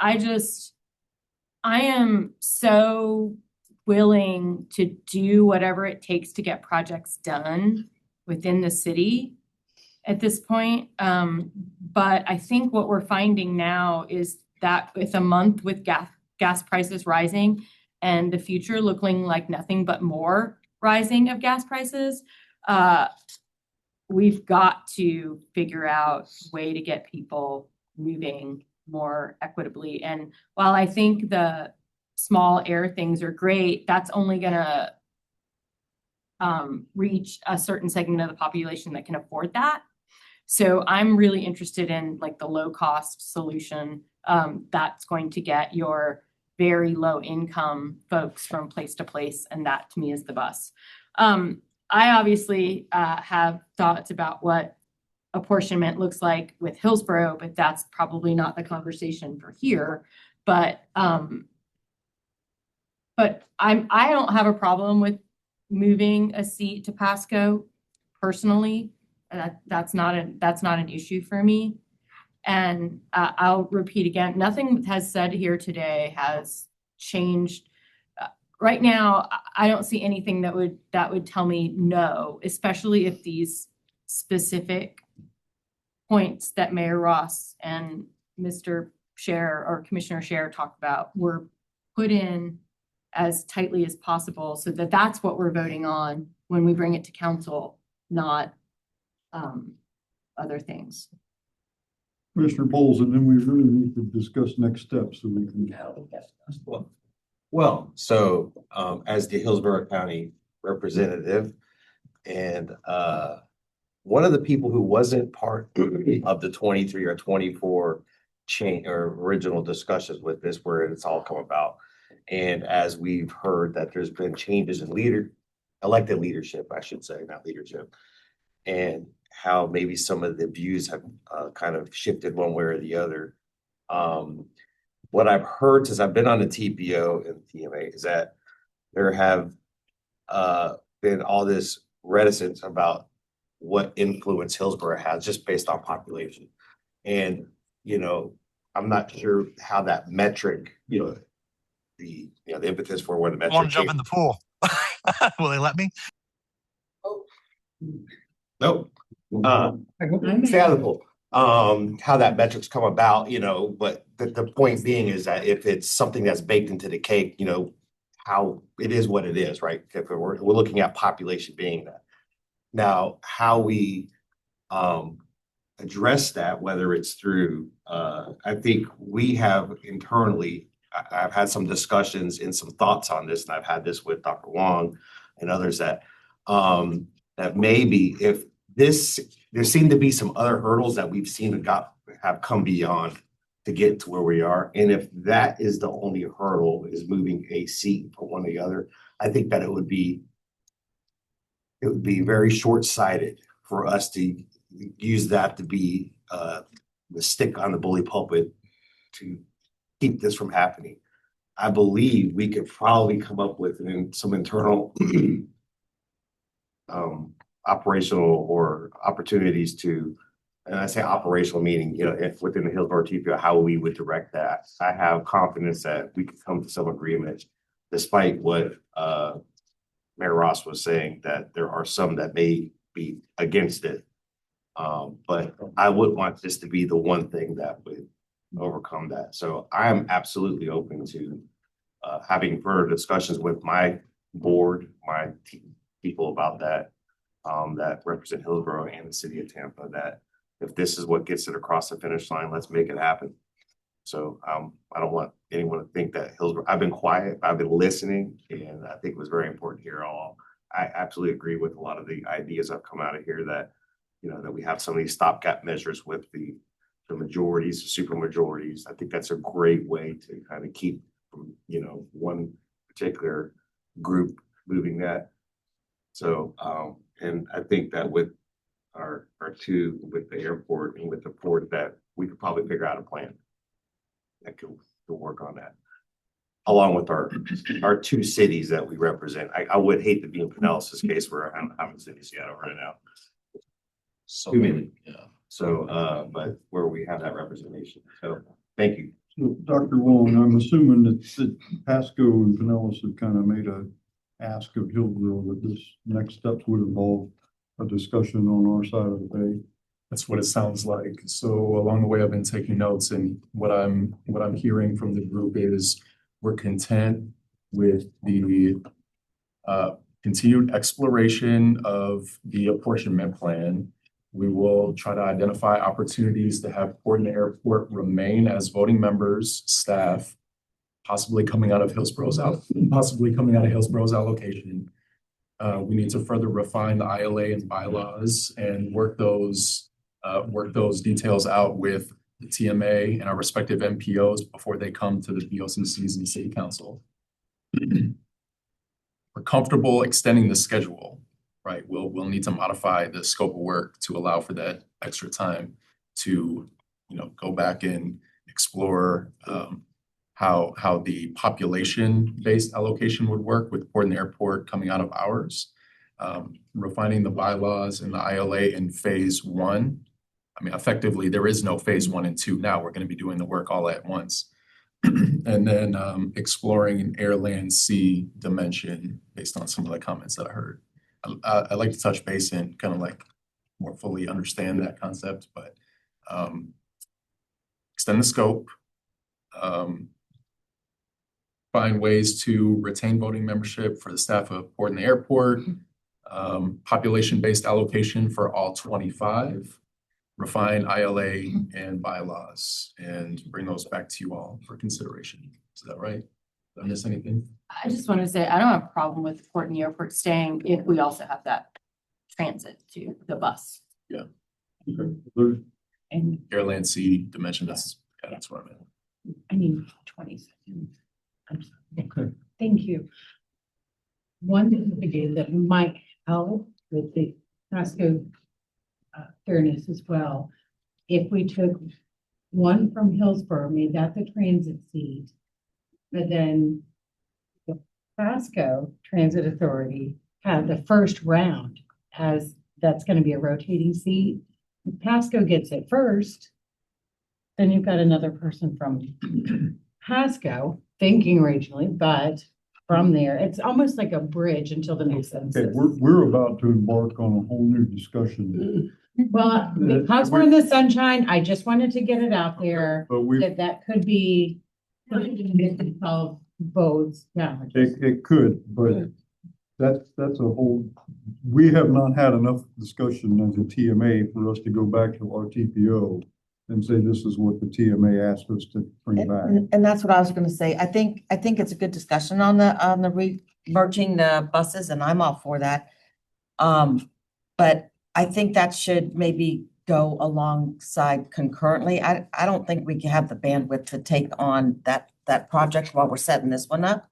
G: I am so willing to do whatever it takes to get projects done within the city at this point. But I think what we're finding now is that with a month with gas prices rising and the future looking like nothing but more rising of gas prices, we've got to figure out a way to get people moving more equitably. And while I think the small air things are great, that's only gonna reach a certain segment of the population that can afford that. So I'm really interested in like the low cost solution that's going to get your very low income folks from place to place. And that to me is the bus. I obviously have thoughts about what apportionment looks like with Hillsborough, but that's probably not the conversation for here. But I don't have a problem with moving a seat to Pasco personally. That's not an issue for me. And I'll repeat again, nothing has said here today has changed. Right now, I don't see anything that would tell me no, especially if these specific points that Mayor Ross and Mr. Scher or Commissioner Scher talked about were put in as tightly as possible so that that's what we're voting on when we bring it to council, not other things.
B: Commissioner Bowles, and then we really need to discuss next steps so we can.
J: Well, so as the Hillsborough County representative and one of the people who wasn't part of the 23 or 24 change or original discussions with this, where it's all come about. And as we've heard that there's been changes in elected leadership, I should say, not leadership, and how maybe some of the views have kind of shifted one way or the other. What I've heard since I've been on the TPO and TMA is that there have been all this reticence about what influence Hillsborough has just based on population. And, I'm not sure how that metric, the impetus for what the metric.
T: Want to jump in the pool? Will they let me?
J: Nope. It's valuable, how that metrics come about, but the point being is that if it's something that's baked into the cake, how it is what it is, right? If we're looking at population being that. Now, how we address that, whether it's through, I think we have internally, I've had some discussions and some thoughts on this, and I've had this with Dr. Wong and others that maybe if there seem to be some other hurdles that we've seen have come beyond to get to where we are. And if that is the only hurdle is moving a seat from one to the other, I think that it would be very short-sighted for us to use that to be the stick on the bully pulpit to keep this from happening. I believe we could probably come up with some internal operational or opportunities to, and I say operational meaning, if within the Hillsborough TPO, how we would direct that. I have confidence that we could come to some agreement, despite what Mayor Ross was saying, that there are some that may be against it. But I would want this to be the one thing that would overcome that. So I am absolutely open to having further discussions with my board, my people about that, that represent Hillsborough and the city of Tampa, that if this is what gets it across the finish line, let's make it happen. So I don't want anyone to think that Hillsborough, I've been quiet, I've been listening, and I think it was very important here all. I absolutely agree with a lot of the ideas that have come out of here that, that we have some of these stopgap measures with the majorities, the super majorities. I think that's a great way to kind of keep from, one particular group moving that. So, and I think that with our two, with the airport and with the port, that we could probably figure out a plan that could work on that, along with our two cities that we represent. I would hate to be in Pinellas' case where I don't have a city Seattle right now.
K: So
J: Too many.
K: yeah.
J: So, but where we have that representation. So, thank you.
B: So, Dr. Wong, I'm assuming that Pasco and Pinellas have kind of made a ask of Hillsborough that this next steps would involve a discussion on our side of the bay.
P: That's what it sounds like. So along the way, I've been taking notes, and what I'm hearing from the group is we're content with the continued exploration of the apportionment plan. We will try to identify opportunities to have Port and Airport remain as voting members, staff, possibly coming out of Hillsborough's allocation. We need to further refine the ILA and bylaws and work those details out with the TMA and our respective MPOs before they come to the BOCCs and City Council. We're comfortable extending the schedule, right? We'll need to modify the scope of work to allow for that extra time to, go back and explore how the population-based allocation would work with Port and Airport coming out of ours, refining the bylaws and the ILA in phase 1. I mean, effectively, there is no phase 1 and 2 now. We're going to be doing the work all at once. And then exploring an air, land, sea dimension based on some of the comments that I heard. I'd like to touch base and kind of like more fully understand that concept, but extend the scope, find ways to retain voting membership for the staff of Port and the Airport, population-based allocation for all 25, refine ILA and bylaws, and bring those back to you all for consideration. Is that right? Did I miss anything?
G: I just want to say, I don't have a problem with Port and the Airport staying if we also have that transit to the bus.
P: Yeah.
B: Okay.
G: And
P: Air, land, sea dimension, that's what I meant.
H: I need 20 seconds. I'm sorry.
B: Okay.
H: Thank you. One thing that might help with the Pasco fairness as well, if we took one from Hillsborough, made that the transit seat, but then the Pasco Transit Authority had the first round, as that's going to be a rotating seat. If Pasco gets it first, then you've got another person from Pasco thinking regionally, but from there. It's almost like a bridge until the new
B: Okay,
H: census.
B: we're about to embark on a whole new discussion.
H: Well, because we're in the sunshine, I just wanted to get it out there
B: But we,
H: that could be solve both challenges.
B: it could, but that's a whole, we have not had enough discussion as a TMA for us to go back to our TPO and say, this is what the TMA asked us to bring back.
R: And that's what I was gonna say. I think it's a good discussion on the merging the buses, and I'm all for that. But I think that should maybe go alongside concurrently. I don't think we can have the bandwidth to take on that project while we're setting this one up.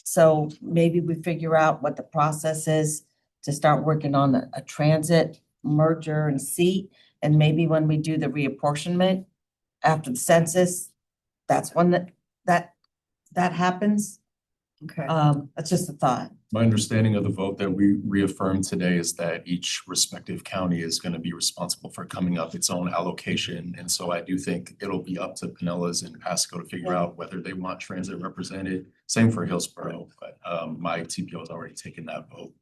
R: So maybe we figure out what the process is to start working on a transit merger and seat. And maybe when we do the reapportionment after the census, that's when that happens.
H: Okay.
R: That's just a thought.
P: My understanding of the vote that we reaffirmed today is that each respective county is going to be responsible for coming up its own allocation. And so I do think it'll be up to Pinellas and Pasco to figure out whether they want transit represented. Same for Hillsborough, but my TPO has already taken that vote.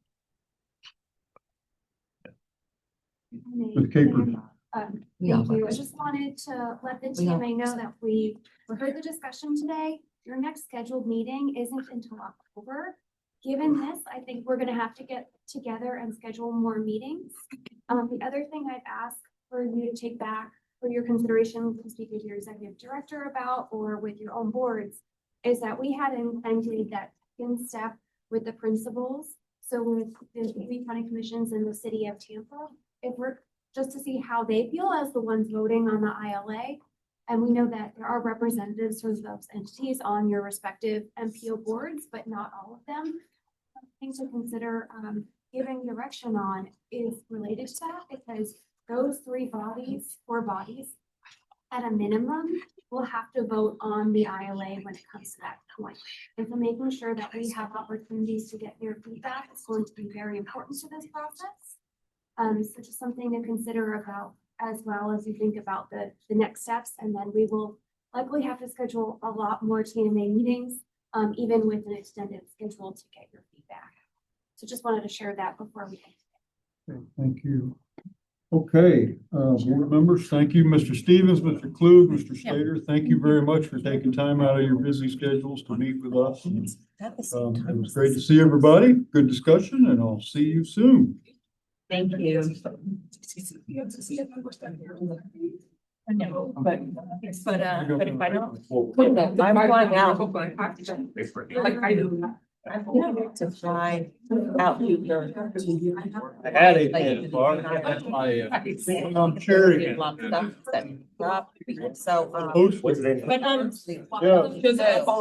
B: Ms. Capers.
L: Thank you. I just wanted to let the TMA know that we heard the discussion today. Your next scheduled meeting isn't until October. Given this, I think we're gonna have to get together and schedule more meetings. The other thing I'd ask for you to take back for your consideration to speak with your executive director about or with your own boards is that we had intended that in step with the principals. So with the three county commissions in the city of Tampa, if we're just to see how they feel as the ones voting on the ILA. And we know that there are representatives from those entities on your respective MPO boards, but not all of them. Something to consider giving direction on is related to that because those four bodies, at a minimum, will have to vote on the ILA when it comes to that point. And so making sure that we have opportunities to get their feedback is going to be very important to this process. So just something to consider about as well as you think about the next steps. And then we will likely have to schedule a lot more TMA meetings, even with an extended schedule to get your feedback. So just wanted to share that before we end.
B: Okay, thank you. Okay, board members, thank you, Mr. Stevens, Mr. Klug, Mr. Slater. Thank you very much for taking time out of your busy schedules to meet with us. It was great to see everybody. Good discussion, and I'll see you soon.
R: Thank you.
G: I know, but if I don't, I'm flying out. Like I do. I'm going to fly out.
B: I had it. That's my charity.
R: So,
B: But
R: honestly.